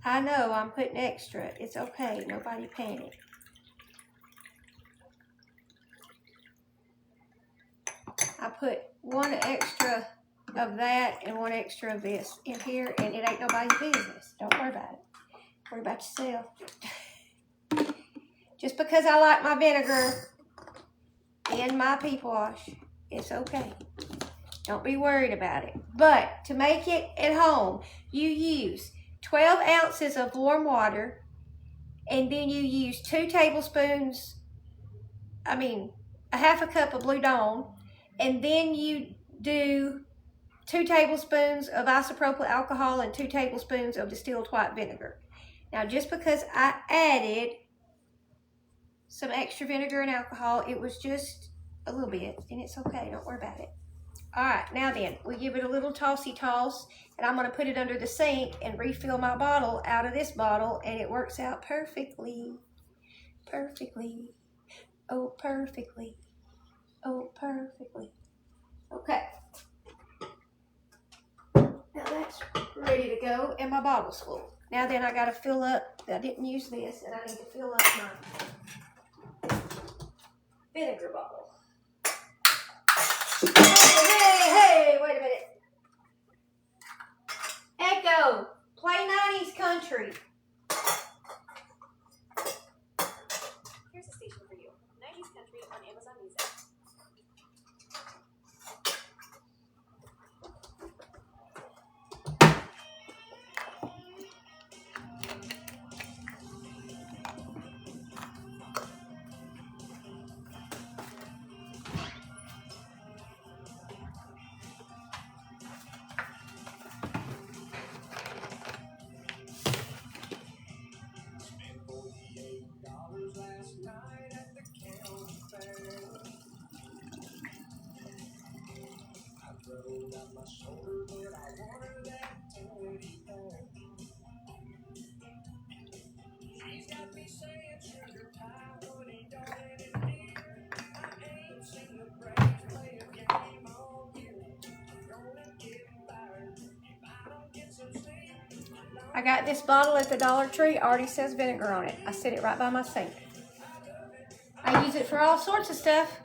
I know I'm putting extra. It's okay. Nobody panic. I put 1 extra of that and 1 extra of this in here, and it ain't nobody's business. Don't worry about it. Worry about yourself. Just because I like my vinegar in my peat wash, it's okay. Don't be worried about it. But to make it at home, you use 12 ounces of warm water, and then you use 2 tablespoons, a half a cup of Blue Dawn, and then you do 2 tablespoons of isopropyl alcohol and 2 tablespoons of distilled white vinegar. Now, just because I added some extra vinegar and alcohol, it was just a little bit, and it's okay. Don't worry about it. All right, now then, we give it a little tossy toss, and I'm going to put it under the sink and refill my bottle out of this bottle, and it works out perfectly. Perfectly. Oh, perfectly. Oh, perfectly. Okay. Now that's ready to go, and my bottle's full. Now then, I got to fill up. I didn't use this, and I need to fill up my vinegar bottle. Hey, wait a minute. Echo, play 90s country. Here's a station for you. 90s country on Amazon Music. I got this bottle at the Dollar Tree. Already says vinegar on it. I set it right by my sink. I use it for all sorts of stuff.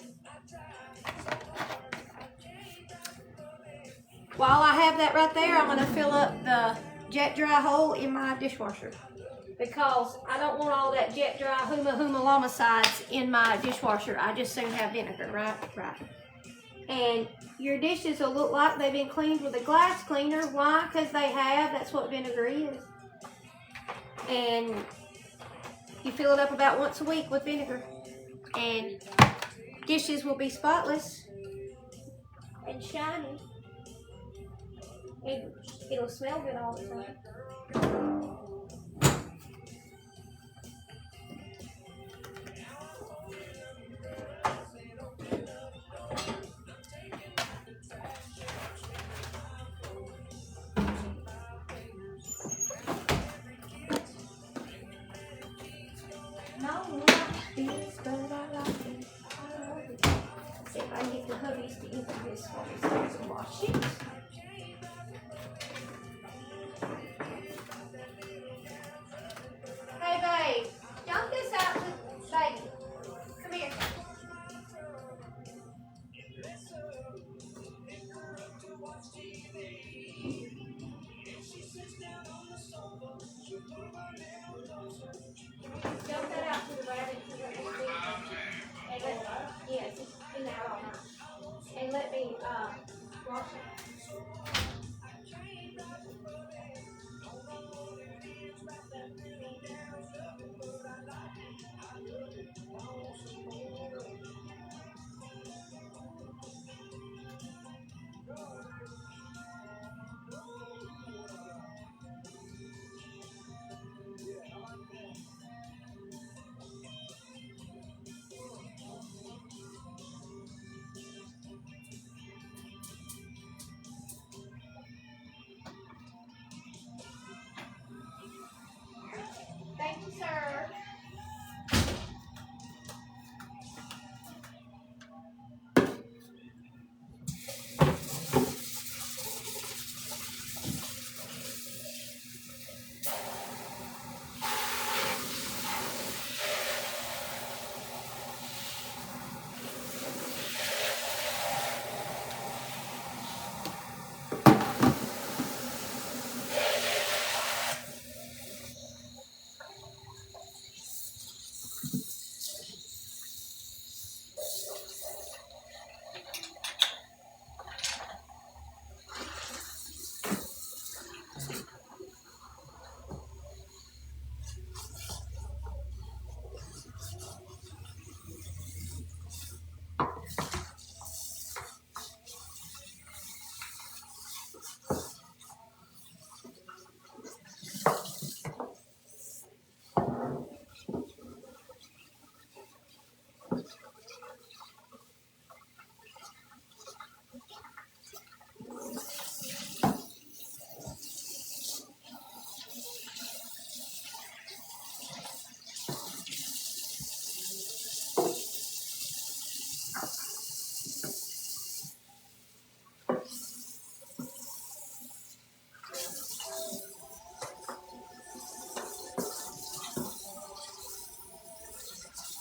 while I have that right there, I'm gonna fill up the jet dry hole in my dishwasher because I don't want all that jet dry homicides in my dishwasher. I just soon have vinegar, right? Right. And your dishes will look like they've been cleaned with a glass cleaner. Why? Because they have. That's what vinegar is. And you fill it up about once a week with vinegar. And dishes will be spotless and shiny. It'll smell good all the time. No, like this, but I like it. I love it. See if I can get the hubbies to empty this for me so I can wash it. Hey, babe, dump this out to baby. Come here. Dump that out to the rabbit. And yes, it's been out all night. And let me wash it. Thank you, sir.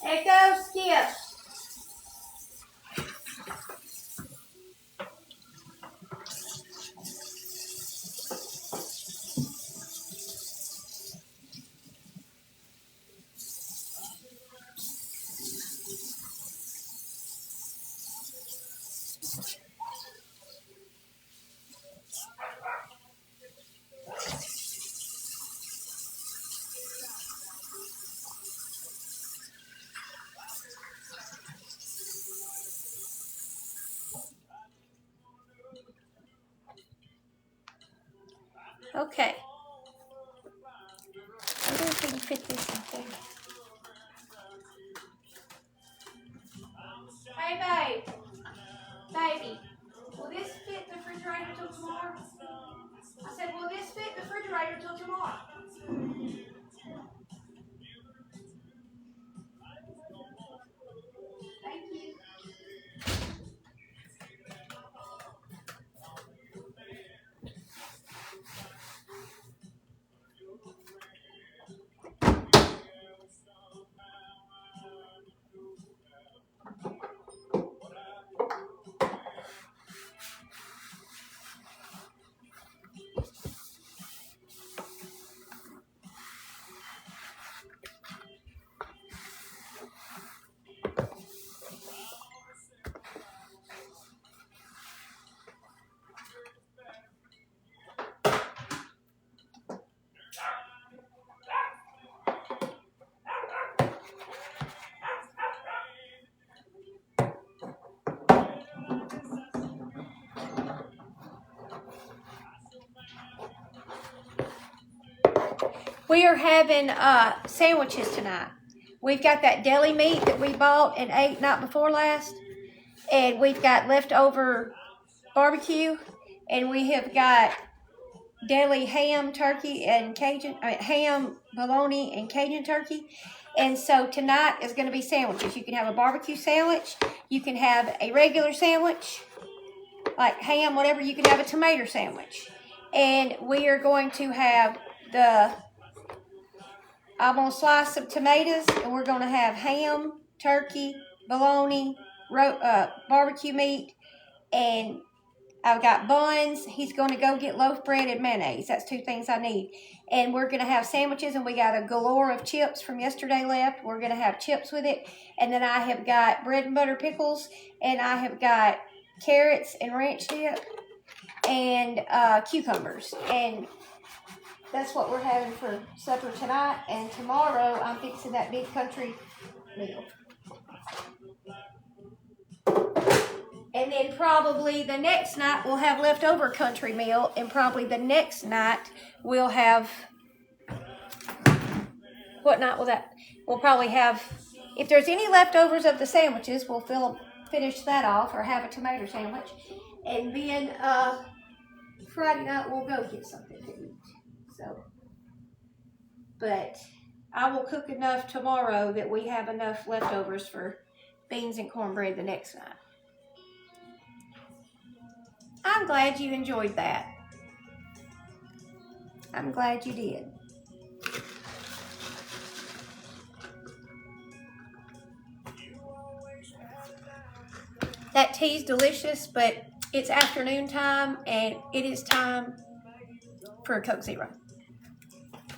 Echo, skip. Okay. I wonder if we can fit this in there. Hey, babe. Baby, will this fit the refrigerator till tomorrow? I said, will this fit the refrigerator till tomorrow? Thank you. We are having sandwiches tonight. We've got that deli meat that we bought and ate night before last, and we've got leftover barbecue, and we have got deli ham, turkey, and Cajun ham, bologna, and Cajun turkey. And so tonight is going to be sandwiches. You can have a barbecue sandwich. You can have a regular sandwich, like ham, whatever. You can have a tomato sandwich. And we are going to have I'm going to slice some tomatoes, and we're going to have ham, turkey, bologna, barbecue meat, and I've got buns. He's going to go get loaf bread and mayonnaise. That's 2 things I need. And we're going to have sandwiches, and we got a galore of chips from yesterday left. We're going to have chips with it. And then I have got bread and butter pickles, and I have got carrots and ranch dip, and cucumbers. And that's what we're having for supper tonight. And tomorrow I'm fixing that big country meal. And then probably the next night we'll have leftover country meal. And probably the next night we'll have, what night will that? We'll probably have, if there's any leftovers of the sandwiches, we'll finish that off or have a tomato sandwich. And then Friday night we'll go get something to eat. So, but I will cook enough tomorrow that we have enough leftovers for beans and cornbread the next night. I'm glad you enjoyed that. I'm glad you did. That tea's delicious, but it's afternoon time and it is time for a Coke Zero.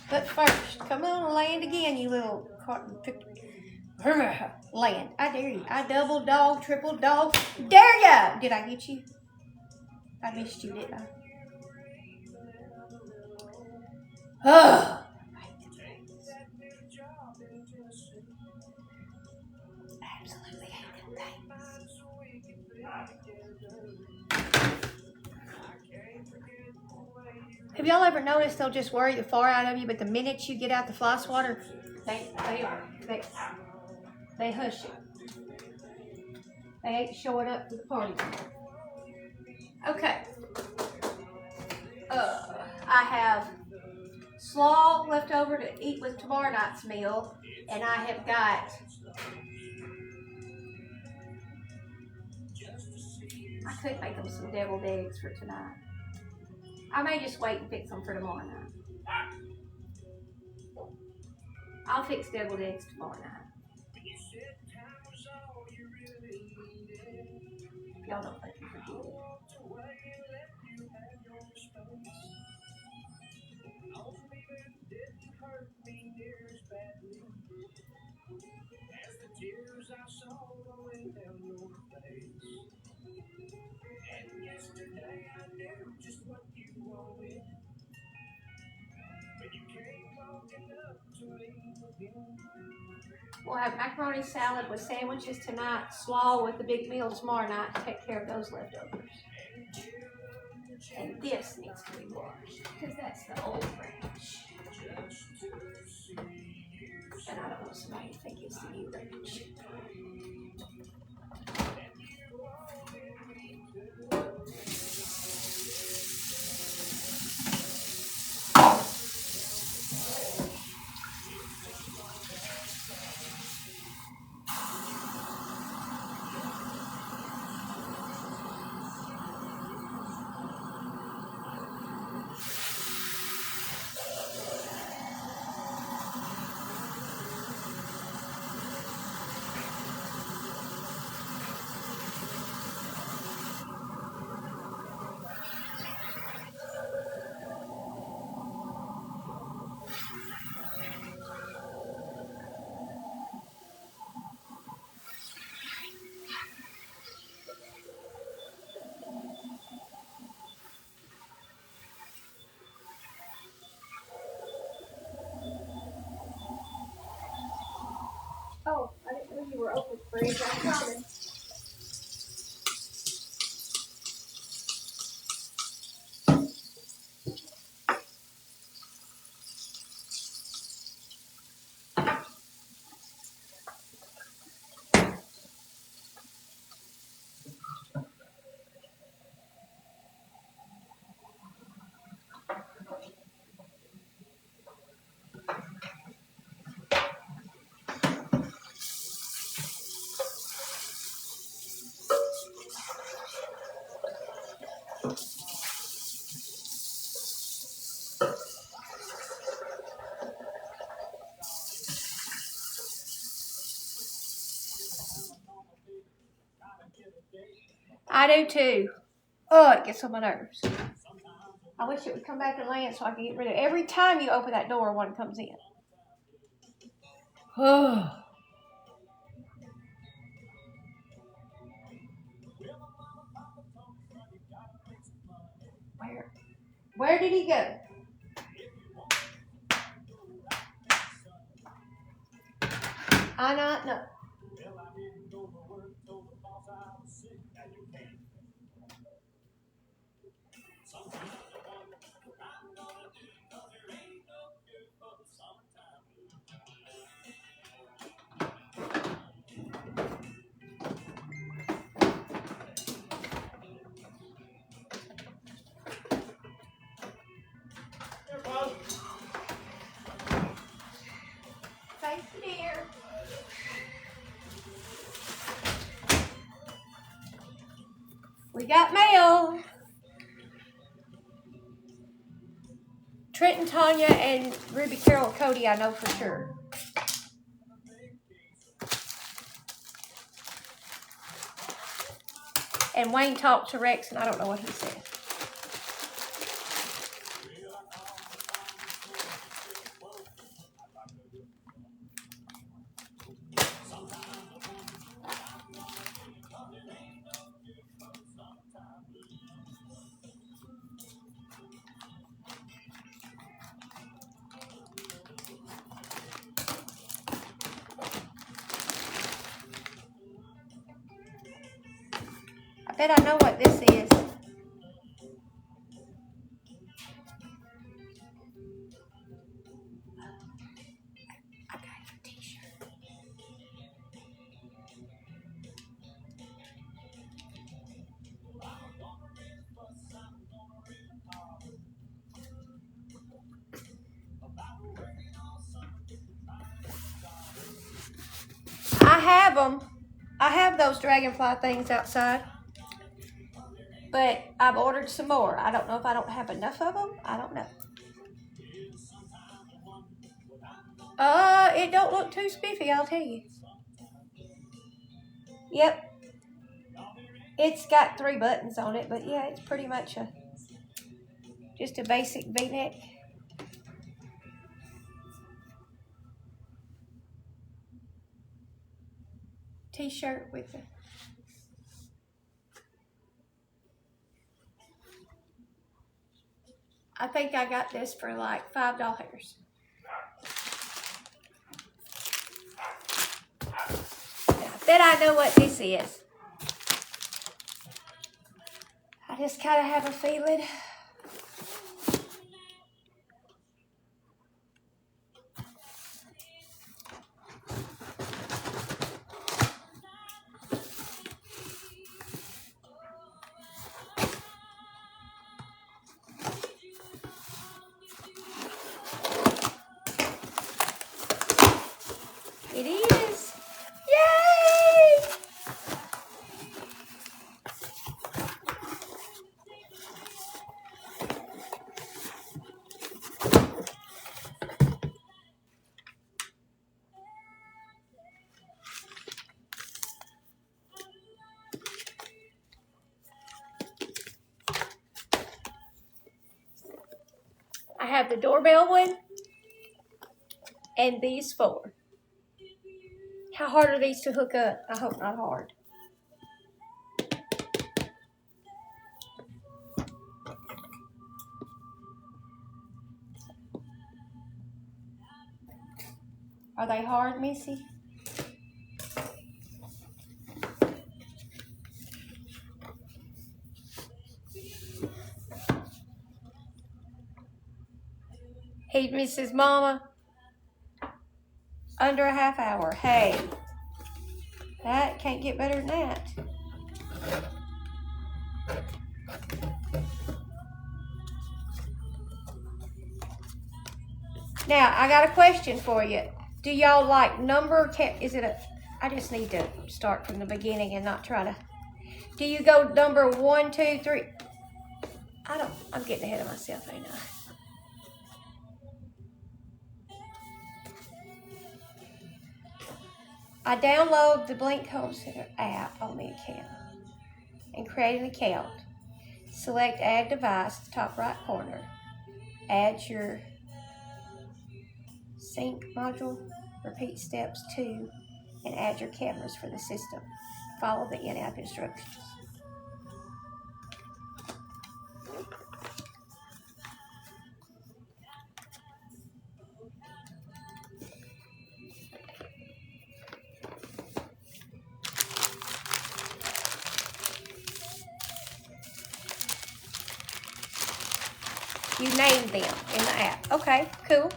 But first, come on, land again, you little cotton picker. Land. I dare you. I double dog, triple dog. Dare ya! Did I get you? I missed you, didn't I? Oh. Absolutely hate them things. Have y'all ever noticed they'll just worry the far out of you, but the minute you get out the fly swatter, they hush it. They ain't showing up to the party. Okay. I have slaw left over to eat with tomorrow night's meal, and I have got I could make them some deviled eggs for tonight. I may just wait and fix them for tomorrow night. I'll fix deviled eggs tomorrow night. Y'all don't let me forget it. We'll have macaroni salad with sandwiches tonight, slaw with the big meal tomorrow night to take care of those leftovers. And this needs to be washed because that's the old ranch. And I don't want somebody to think it's the new ranch. Oh, I didn't know you were open for it. I'm coming. I do too. Oh, it gets on my nerves. I wish it would come back and land so I can get rid of it. Every time you open that door, one comes in. Oh. Where did he go? I not know. Thank you, dear. We got mail. Trenton, Tanya, and Ruby, Carol, and Cody, I know for sure. And Wayne talked to Rex, and I don't know what he said. I bet I know what this is. I got a t-shirt. I have them. I have those dragonfly things outside. But I've ordered some more. I don't know if I don't have enough of them. I don't know. It don't look too spiffy, I'll tell you. Yep. It's got 3 buttons on it, but yeah, it's pretty much just a basic V-neck. T-shirt with it. I think I got this for like $5. I bet I know what this is. I just kind of have a feeling. It is. Yay! I have the doorbell one and these 4. How hard are these to hook up? I hope not hard. Are they hard, Missy? He misses Mama. Under a half hour. Hey, that can't get better than that. Now, I got a question for you. Do y'all like number? Is it a? I just need to start from the beginning and not try to. Do you go number 1, 2, 3? I don't. I'm getting ahead of myself, ain't I? I download the Blink Home Center app on the account. and create an account. Select Add Device, top right corner. Add your sync module, repeat steps 2, and add your cameras for the system. Follow the in-app instructions. You named them in the app. Okay, cool.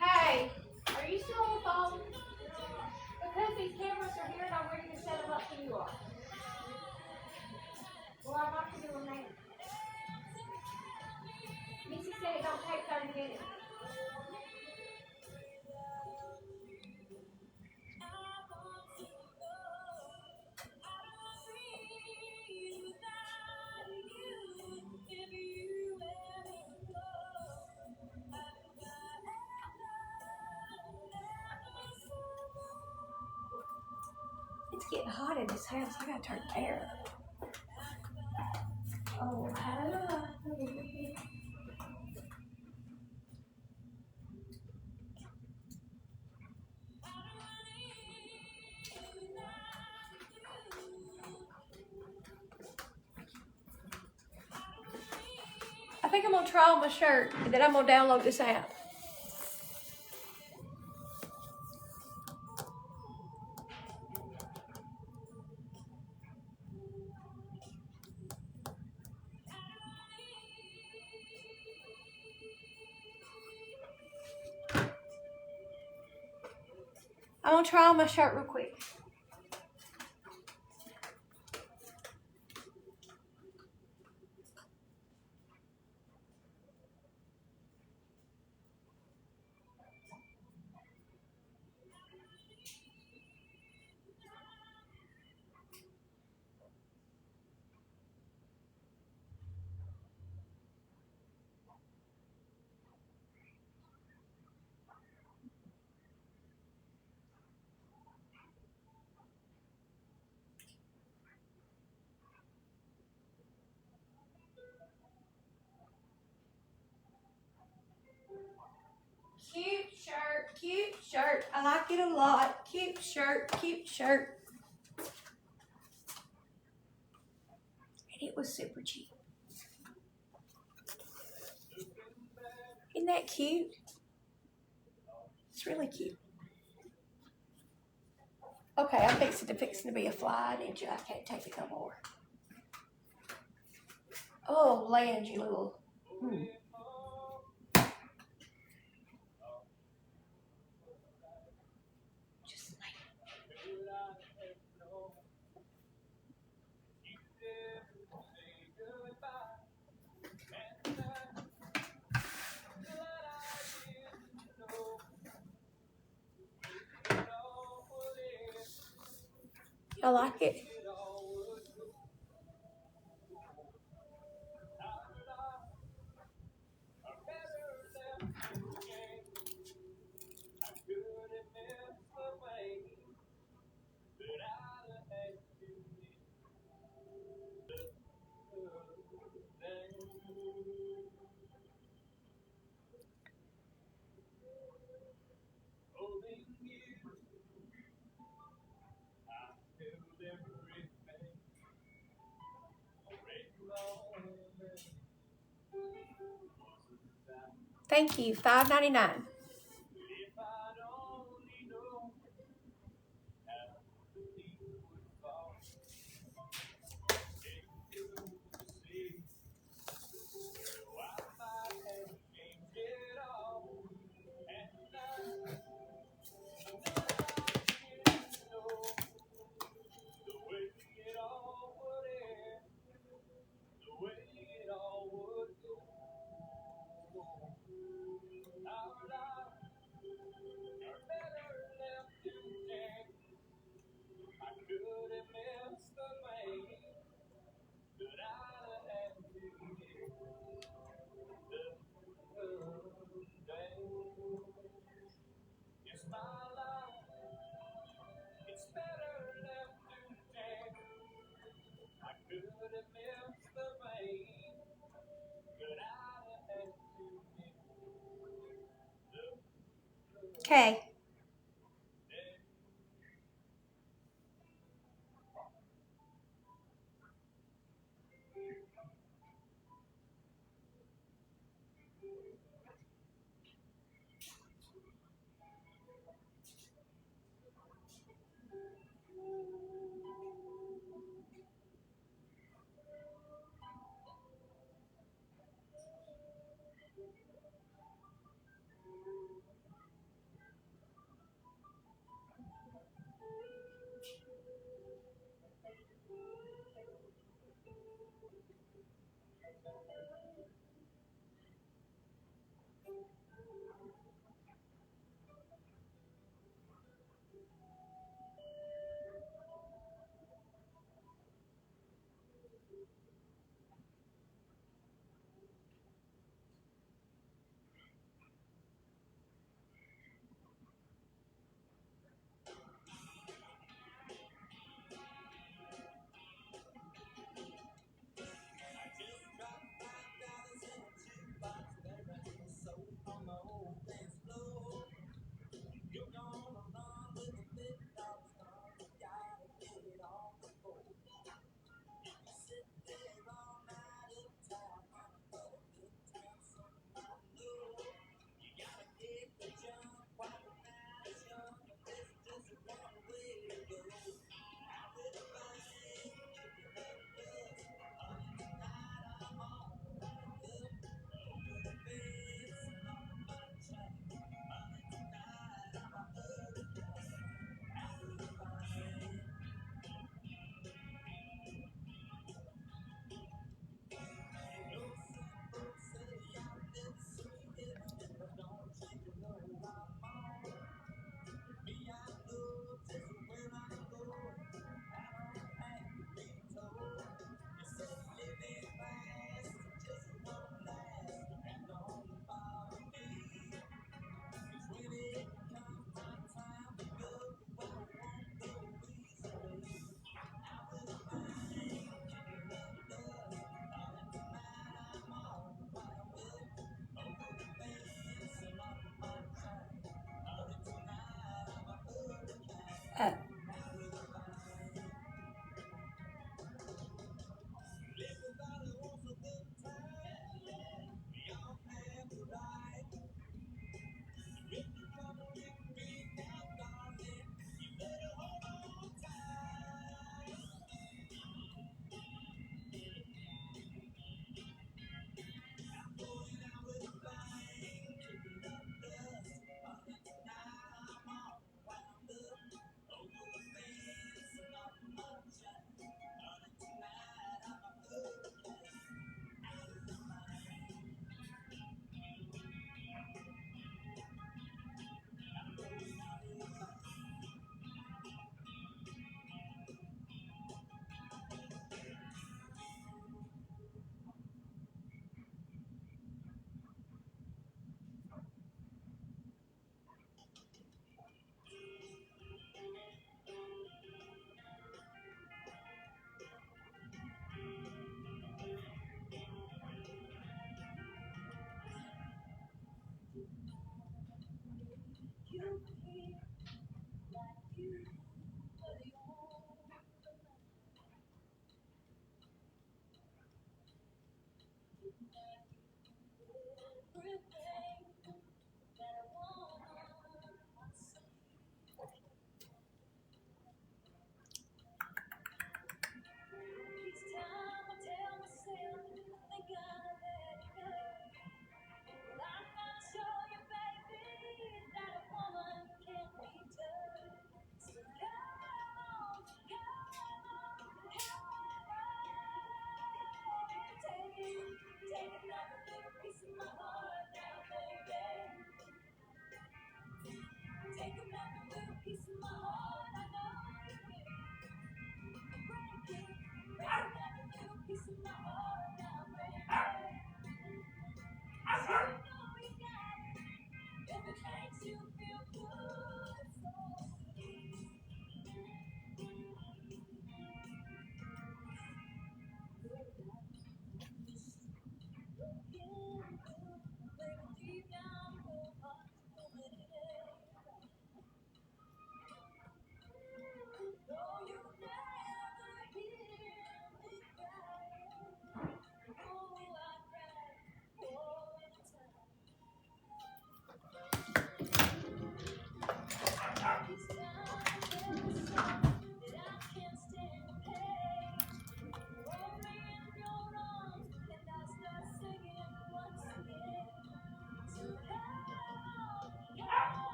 Hey, are you still on the phone? Because these cameras are here and I'm ready to set them up for you all. Well, I'm not going to do them now. Missy said it don't take 30 minutes. It's getting hot in this house. I gotta turn the air up. Oh, hello. I think I'm gonna try on my shirt and then I'm gonna download this app. I'm gonna try on my shirt real quick. Cute shirt, cute shirt. I like it a lot. Cute shirt, cute shirt. And it was super cheap. Isn't that cute? It's really cute. Okay, I'm fixing to be a fly ninja. I can't take it no more. Oh, land, you little. Just land. Y'all like it? Thank you. $5.99. Okay. Uh,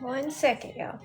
1 second, y'all.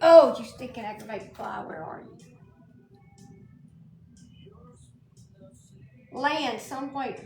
Oh, you stinking aggravated fly, where are you? Land somewhere.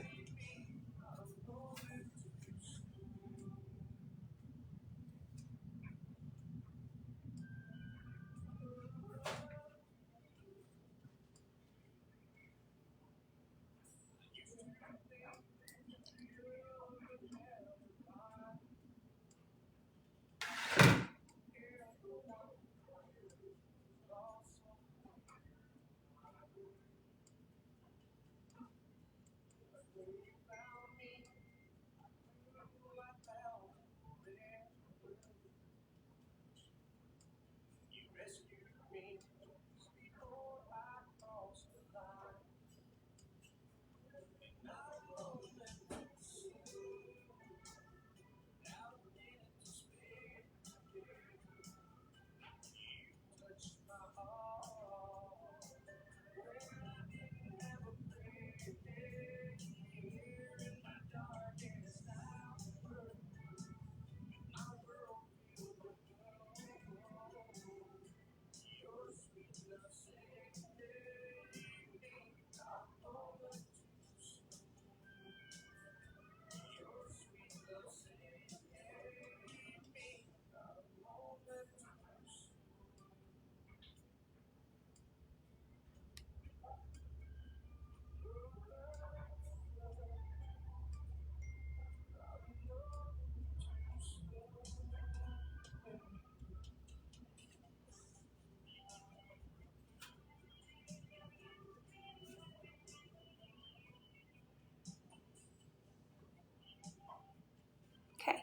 Okay.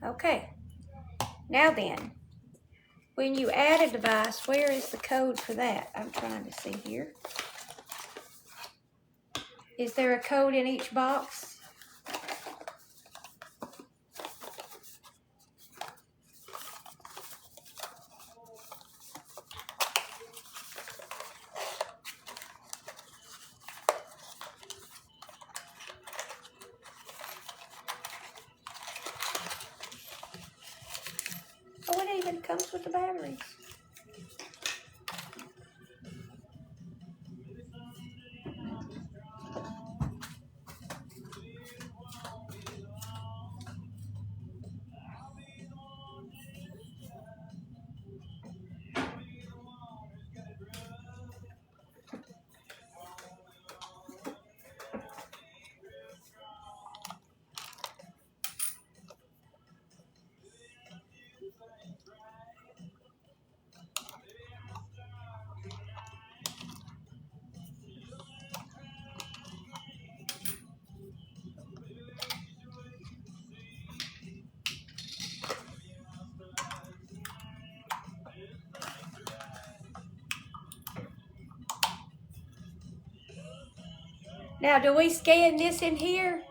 Okay. Now then, when you add a device, where is the code for that? I'm trying to see here. Is there a code in each box? Oh, it even comes with the batteries. Now, do we scan this in here?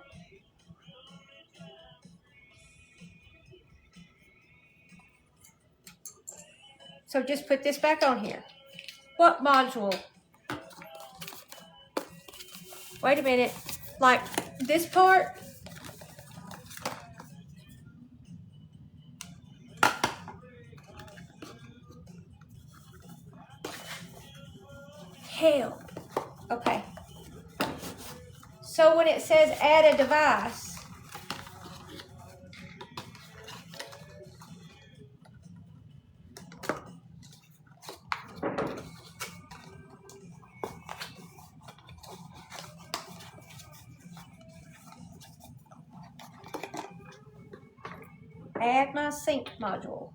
So just put this back on here. What module? Wait a minute. Like this part? Hell. Okay. So when it says add a device, add my sync module.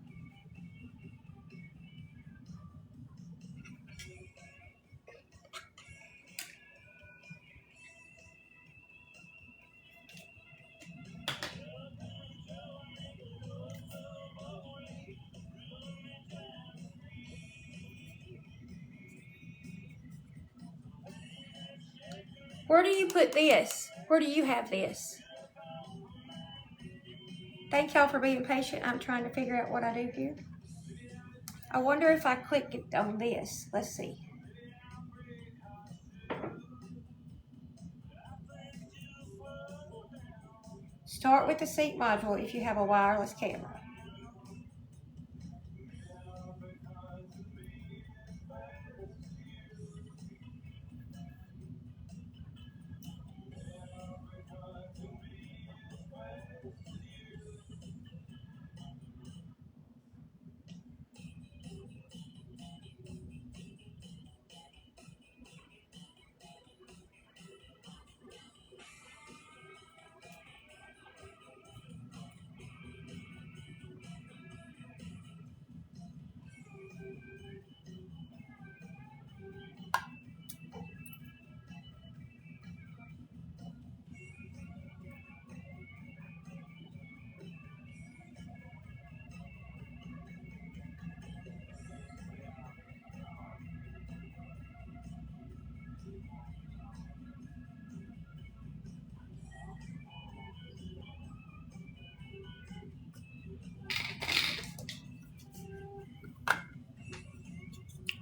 Where do you put this? Where do you have this? Thank y'all for being patient. I'm trying to figure out what I do here. I wonder if I click it on this. Let's see. Start with the sync module if you have a wireless camera.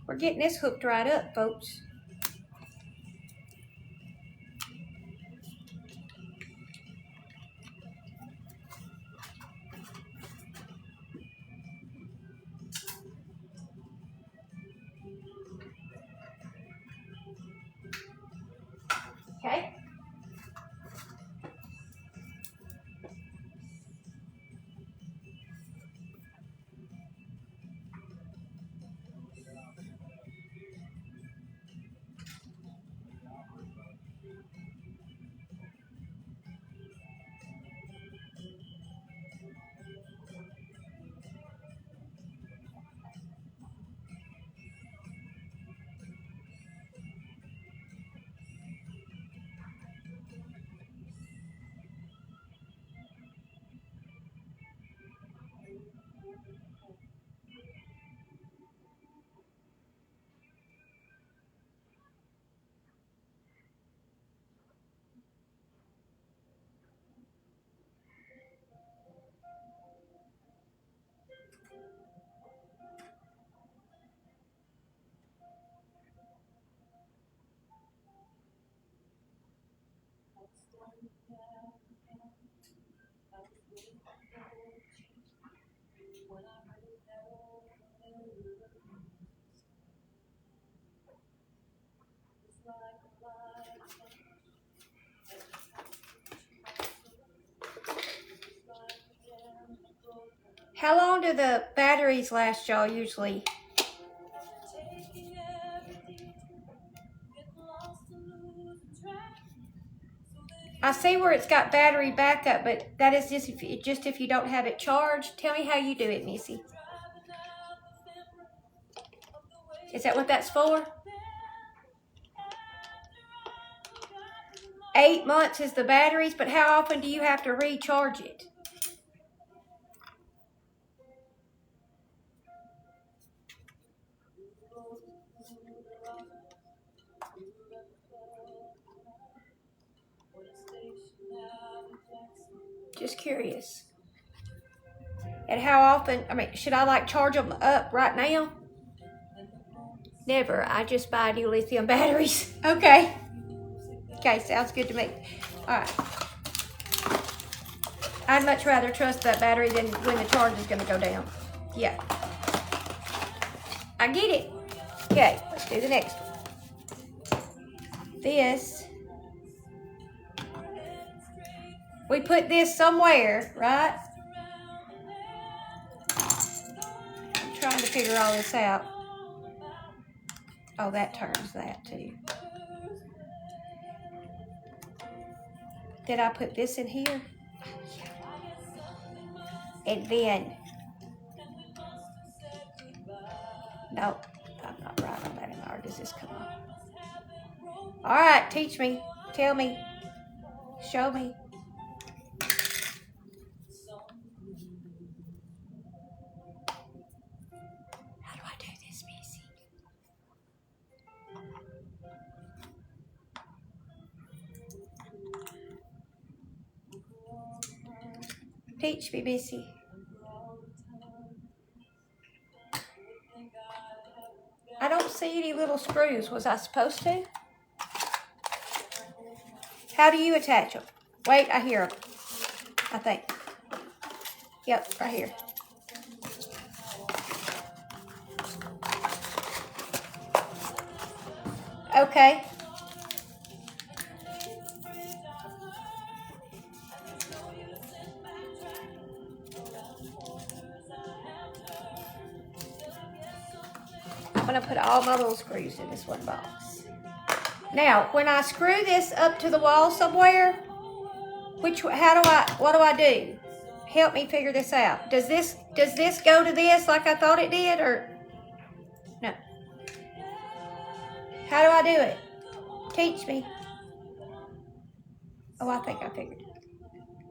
We're getting this hooked right up, folks. Okay. How long do the batteries last y'all usually? I see where it's got battery backup, but that is just if you don't have it charged. Tell me how you do it, Missy. Is that what that's for? 8 months is the batteries, but how often do you have to recharge it? Just curious. And how often, I mean, should I like charge them up right now? Never. I just buy new lithium batteries. Okay. Okay, sounds good to me. All right. I'd much rather trust that battery than when the charge is going to go down. Yeah. I get it. Okay, let's do the next one. This. We put this somewhere, right? I'm trying to figure all this out. Oh, that turns that too. Did I put this in here? And then, nope, I'm not right on that anymore. Does this come on? All right, teach me, tell me, show me. How do I do this, Missy? Teach me, Missy. I don't see any little screws. Was I supposed to? How do you attach them? Wait, I hear them. I think. Yep, right here. Okay. I'm going to put all my little screws in this one box. Now, when I screw this up to the wall somewhere, what do I do? Help me figure this out. Does this go to this like I thought it did, or no? How do I do it? Teach me. Oh, I think I figured it.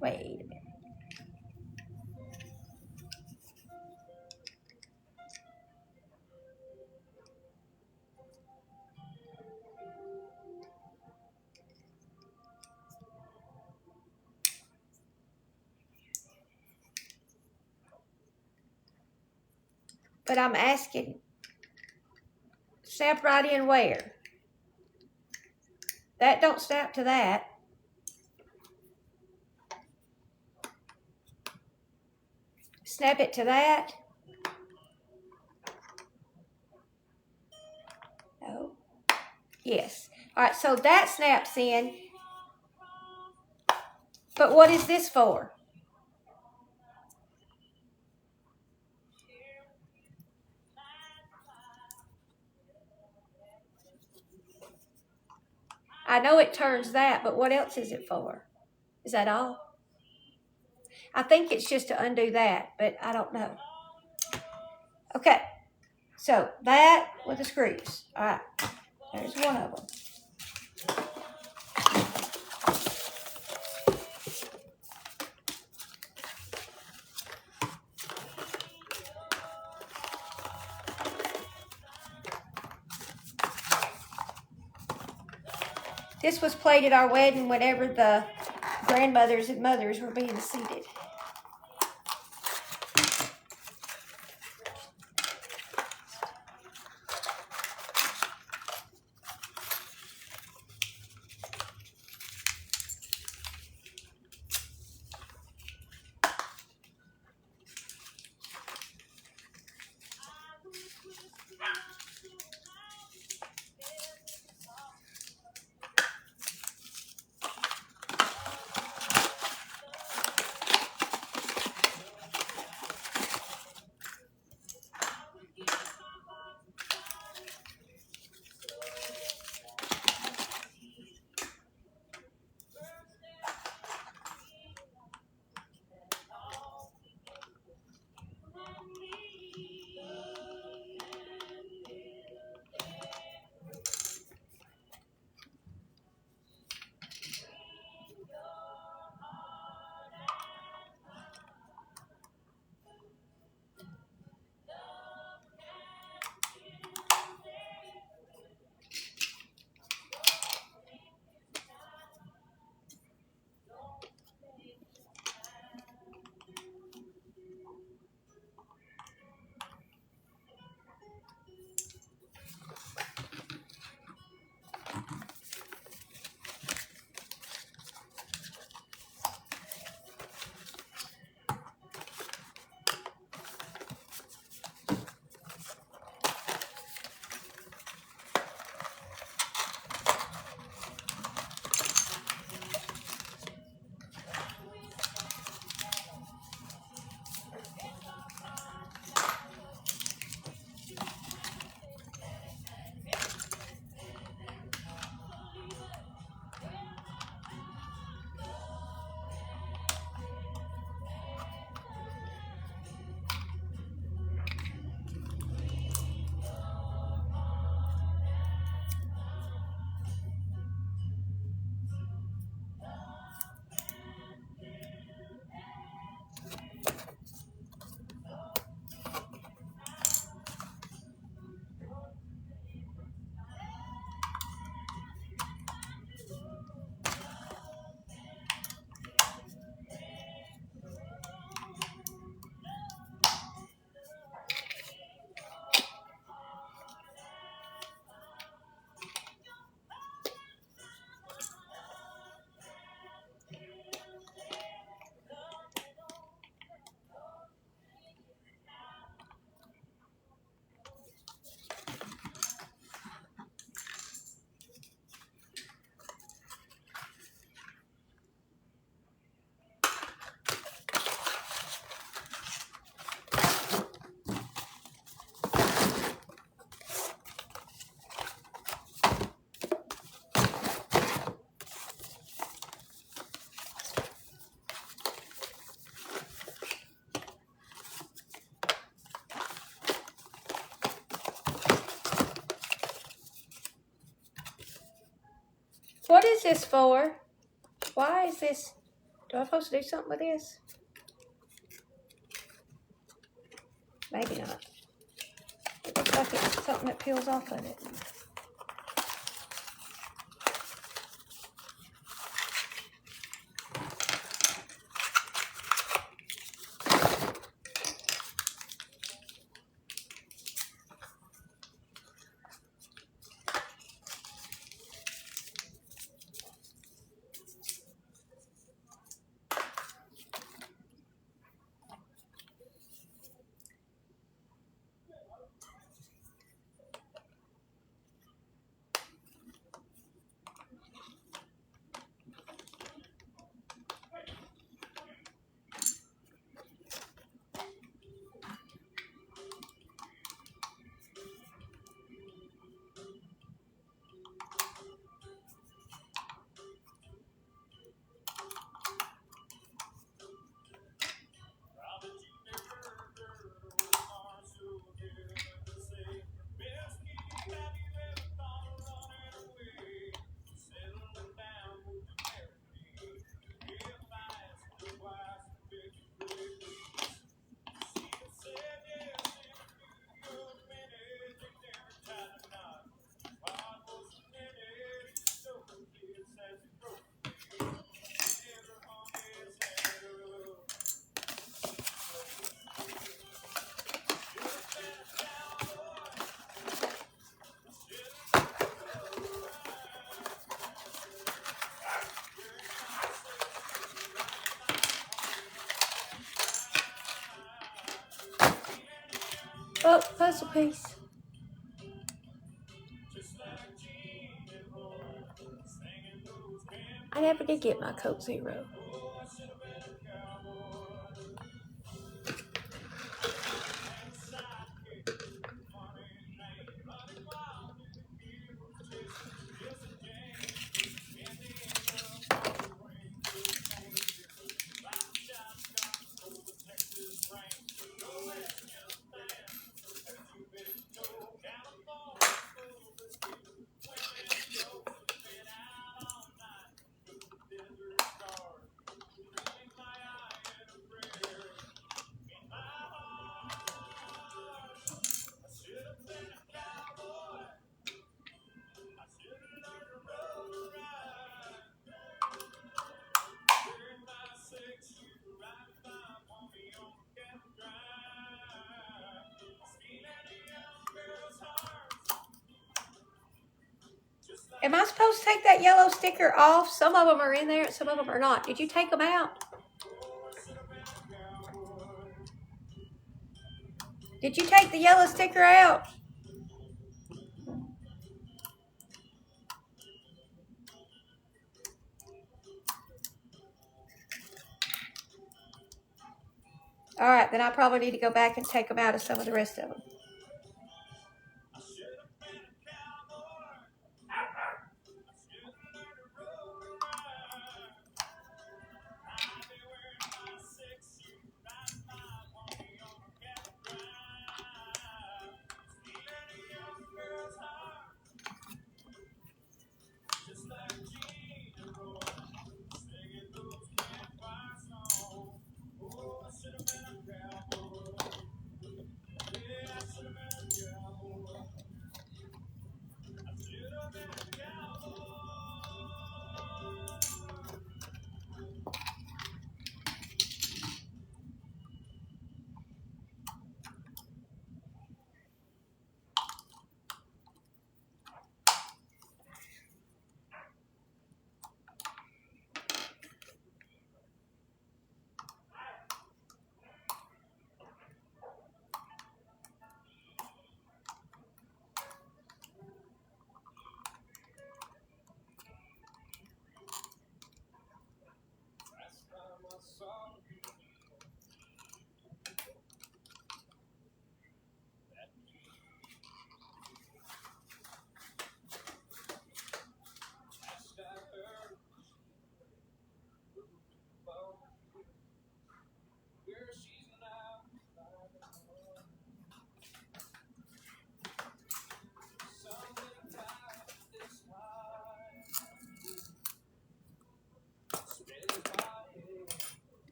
Wait a minute. But I'm asking, snap right in where? That don't snap to that. Snap it to that. No. Yes. All right, so that snaps in. But what is this for? I know it turns that, but what else is it for? Is that all? I think it's just to undo that, but I don't know. Okay, so that with the screws. All right, there's one of them. This was played at our wedding whenever the grandmothers and mothers were being seated. What is this for? Why is this? Do I supposed to do something with this? Maybe not. It looks like it's something that peels off of it. Oh, puzzle piece. I never did get my Coke Zero. Am I supposed to take that yellow sticker off? Some of them are in there, some of them are not. Did you take them out? Did you take the yellow sticker out? All right, then I probably need to go back and take them out of some of the rest of them.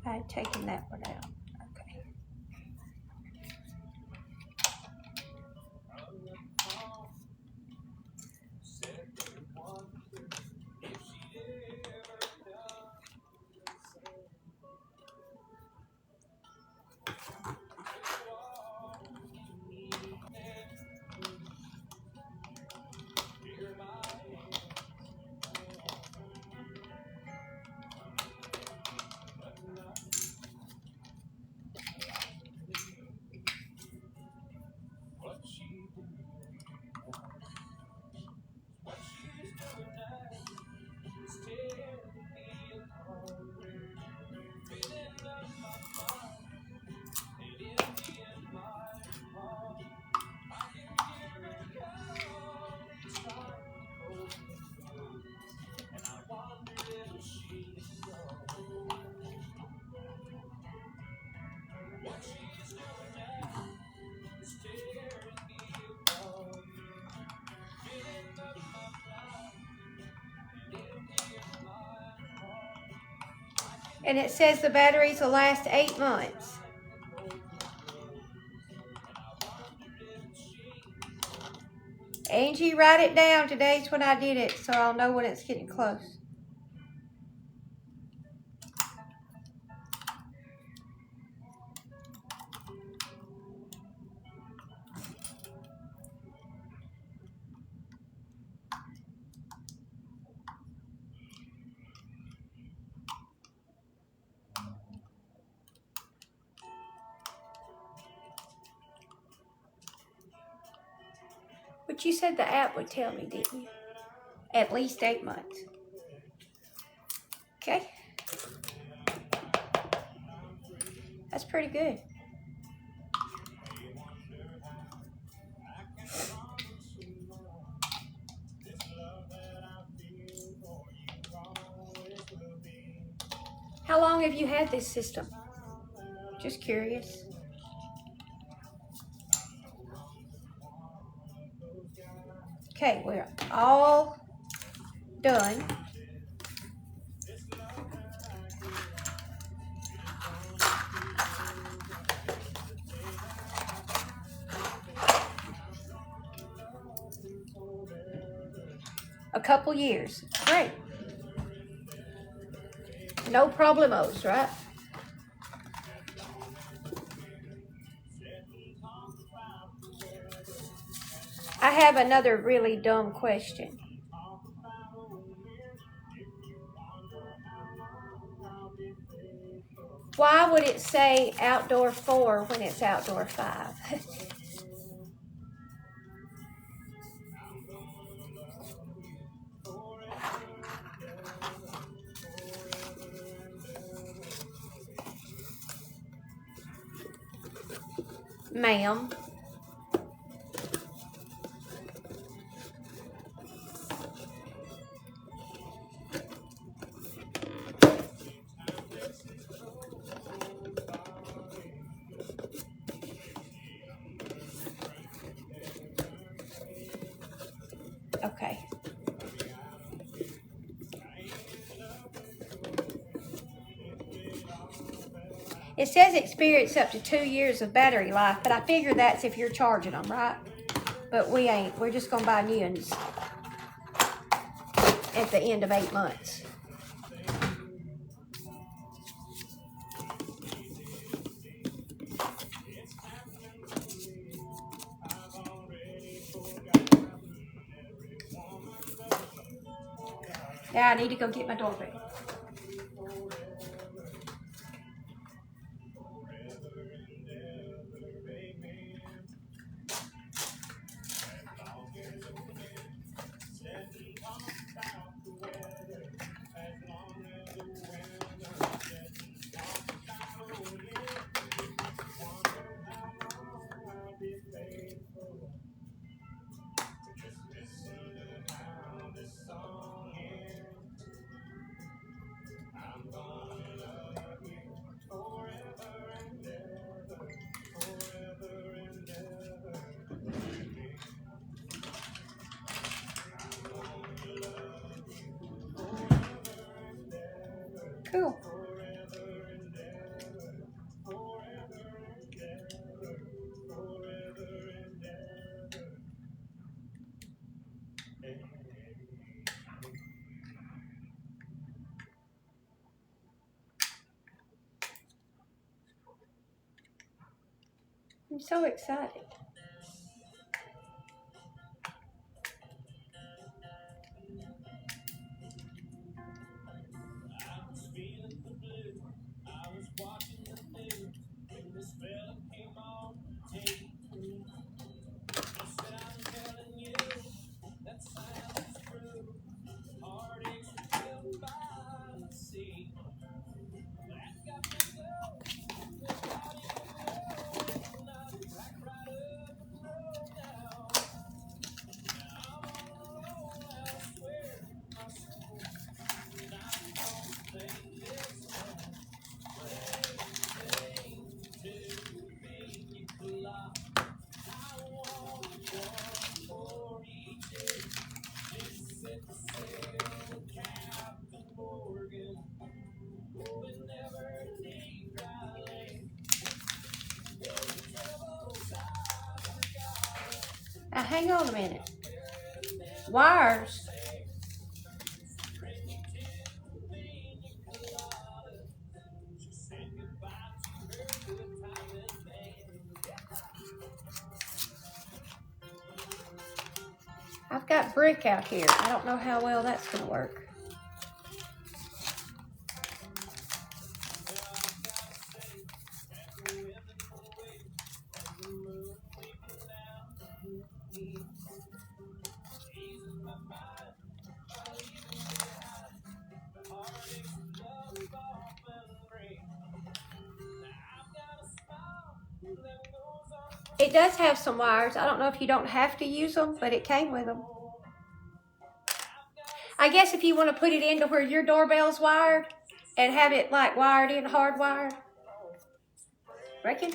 I had taken that one out. Okay. And it says the batteries will last 8 months. Angie, write it down. Today's when I did it, so I'll know when it's getting close. But you said the app would tell me, didn't you? At least 8 months. Okay. That's pretty good. How long have you had this system? Just curious. Okay, we're all done. A couple years. Great. No problemos, right? I have another really dumb question. Why would it say outdoor 4 when it's outdoor 5? Ma'am. Okay. It says experience up to 2 years of battery life, but I figure that's if you're charging them, right? But we ain't. We're just going to buy new ones at the end of 8 months. Yeah, I need to go get my doorbell. Cool. I'm so excited. Now, hang on a minute. Wires. I've got brick out here. I don't know how well that's going to work. It does have some wires. I don't know if you don't have to use them, but it came with them. I guess if you want to put it into where your doorbell's wired and have it like wired in, hardwired. Reckon?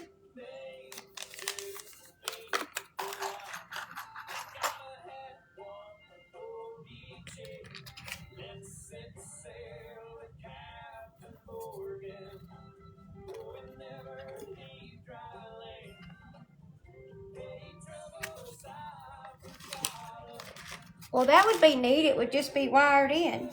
Well, that would be neat. It would just be wired in.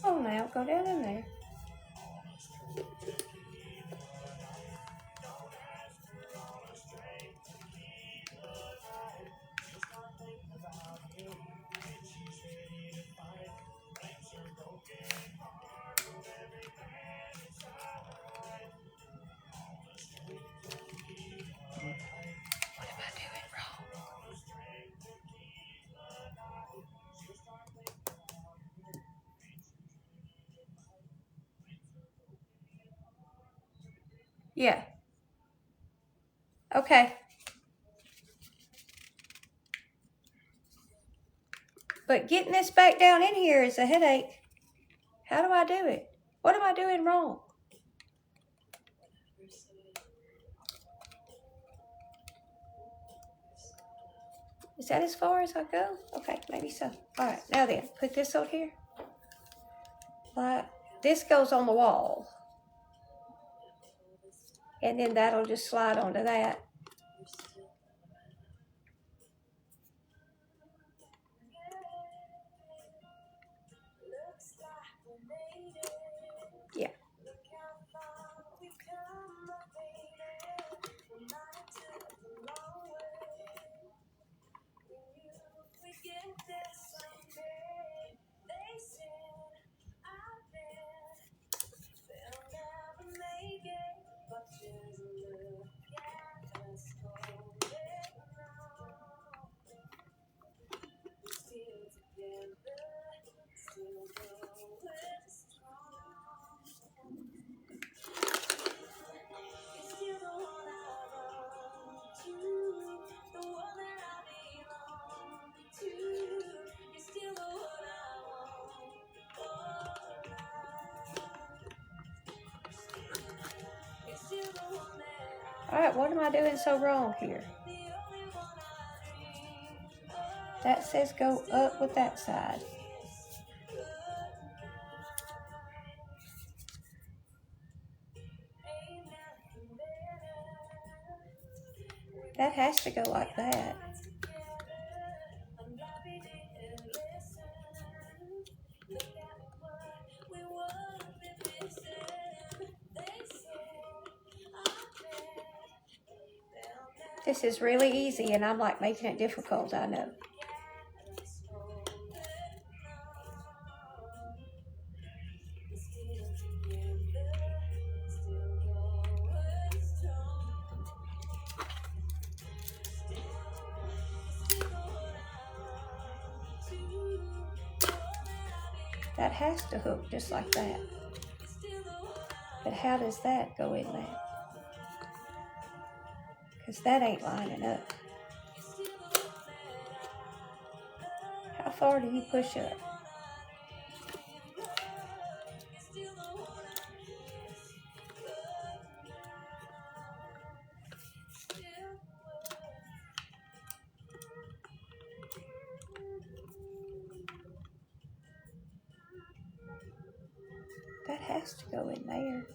Oh, now go down in there. What am I doing wrong? Yeah. Okay. But getting this back down in here is a headache. How do I do it? What am I doing wrong? Is that as far as I go? Okay, maybe so. All right, now then, put this on here. Like, this goes on the wall. And then that'll just slide onto that. Yeah. All right, what am I doing so wrong here? That says go up with that side. That has to go like that. This is really easy, and I'm like making it difficult, I know. That has to hook just like that. But how does that go in there? Because that ain't lining up. How far do you push up? That has to go in there.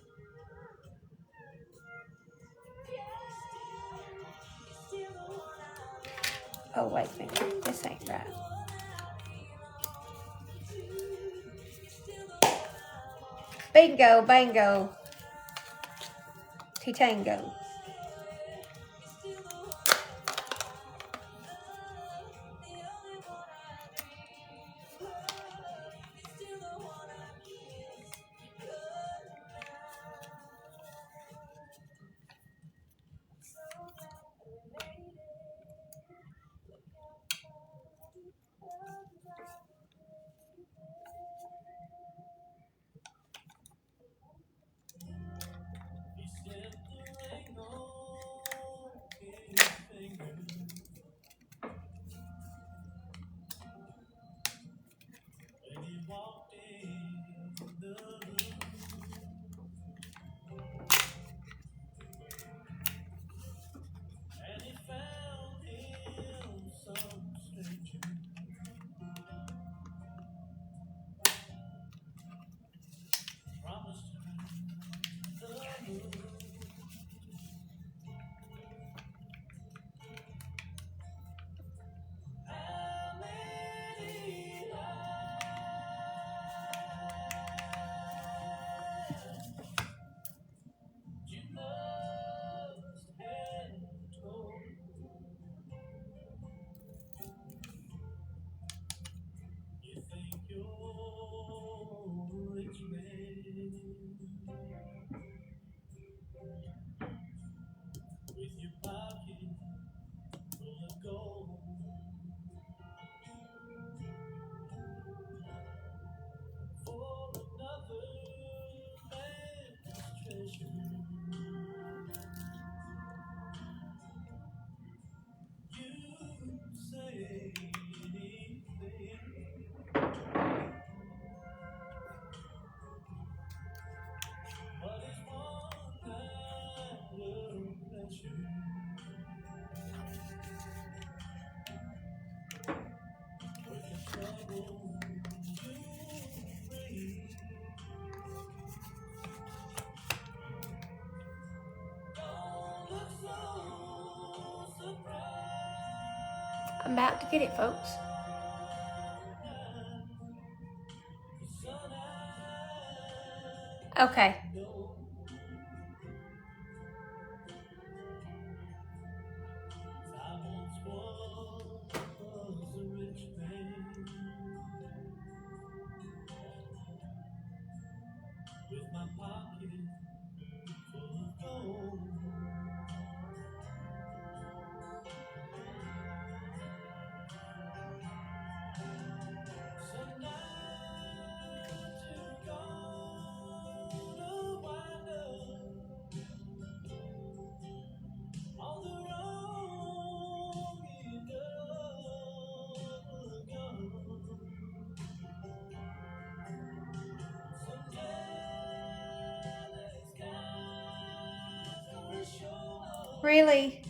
Oh, wait a minute. This ain't right. Bingo, bango. T-tango. I'm about to get it, folks. Okay. Really?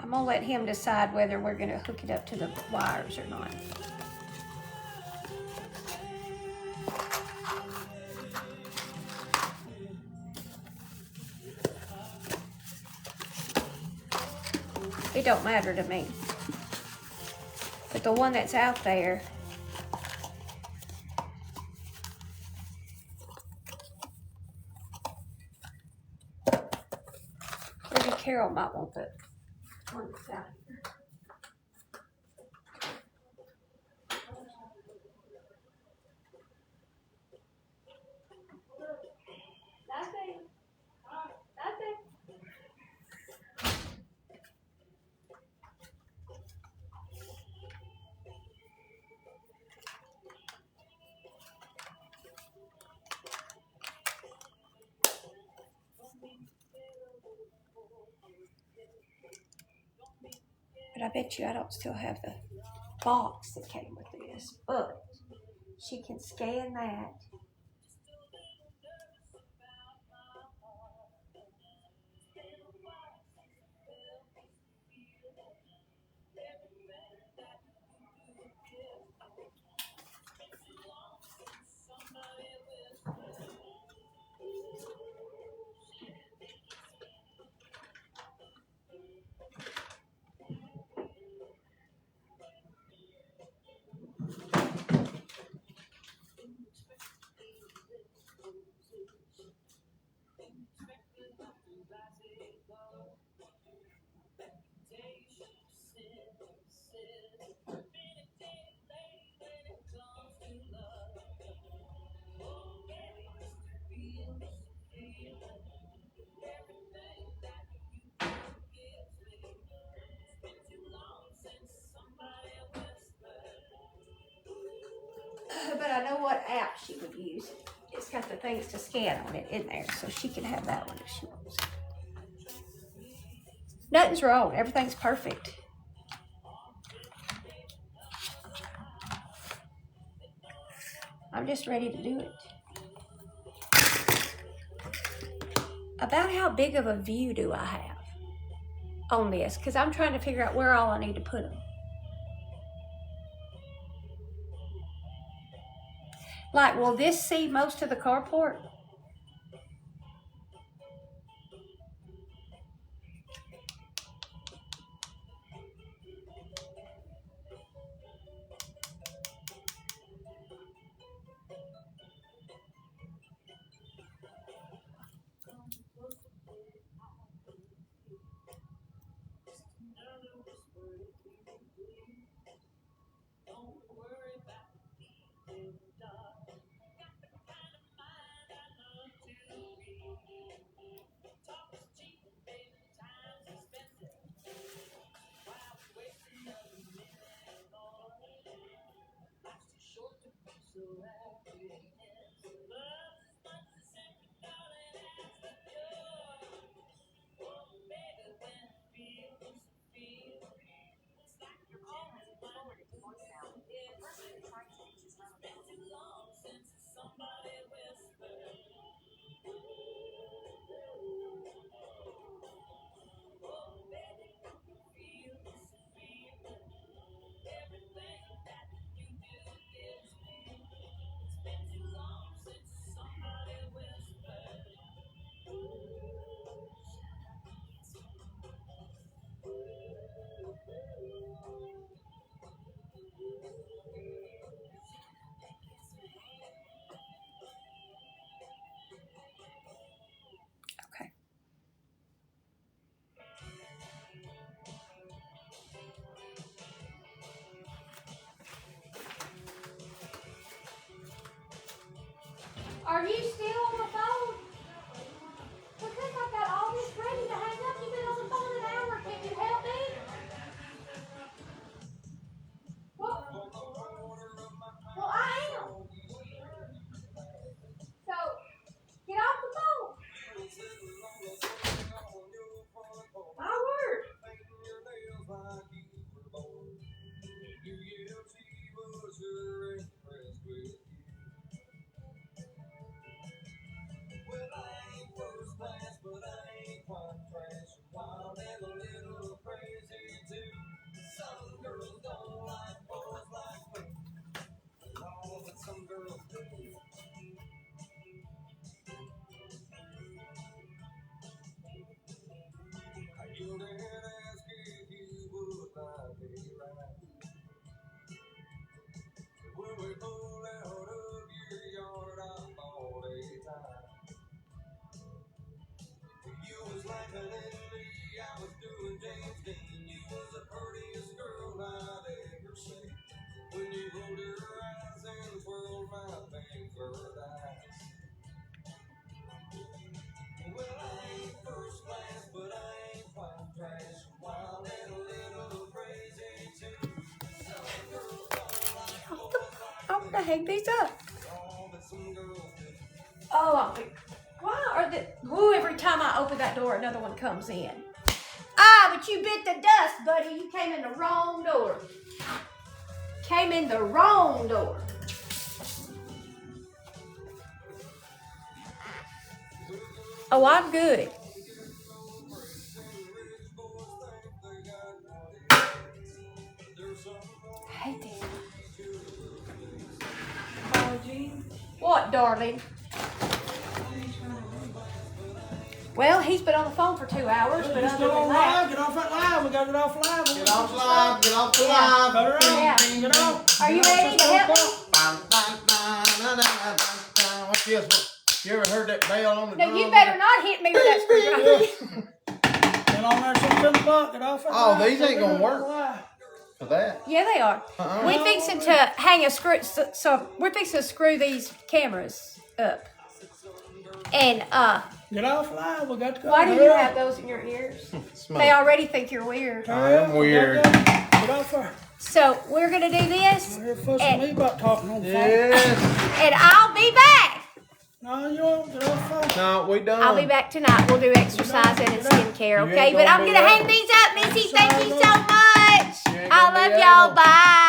I'm gonna let him decide whether we're gonna hook it up to the wires or not. It don't matter to me. But the one that's out there, maybe Carol might want the one that's out here. That's it. That's it. But I bet you I don't still have the box that came with this. But she can scan that. app she would use. It's got the things to scan on it in there, so she can have that one if she wants. Nothing's wrong. Everything's perfect. I'm just ready to do it. About how big of a view do I have on this? Because I'm trying to figure out where all I need to put them. Like, will this see most of the carport? Okay. Are you still on the phone? Because I've got all this ready to hang up. You've been on the phone an hour. Can you help me? Well, I am. So, get off the phone. My word. I want to hang these up. Oh, why are the... Woo, every time I open that door, another one comes in. Ah, but you bit the dust, buddy. You came in the wrong door. Came in the wrong door. Oh, I'm good. I hate this. What, darling? Well, he's been on the phone for 2 hours, but other than that... Get off that live. We gotta get off live. Get off live. Get off the live. Yeah. Get off. Are you ready to help me? What's this? You ever heard that bell on the No, drum? you better not hit me with that screwdriver. Get on there, 6 in the buck. Get off that live. Oh, these ain't gonna work for that. Yeah, they are. We're fixing to hang a screw, so we're fixing to screw these cameras up. And Get off live. We got to go. Why do you have those in your ears? Smoke. They already think you're weird. I am weird. Get off her. So we're gonna do this, You're fussing me about talking on the phone. Yes. and I'll be back. No, you won't. Get off her. No, we done. I'll be back tonight. We'll do exercising and skincare, You okay? ain't But gonna I'm be gonna up. hang these up, Missy. Thank you so much. You ain't I gonna be love y'all. able. Bye.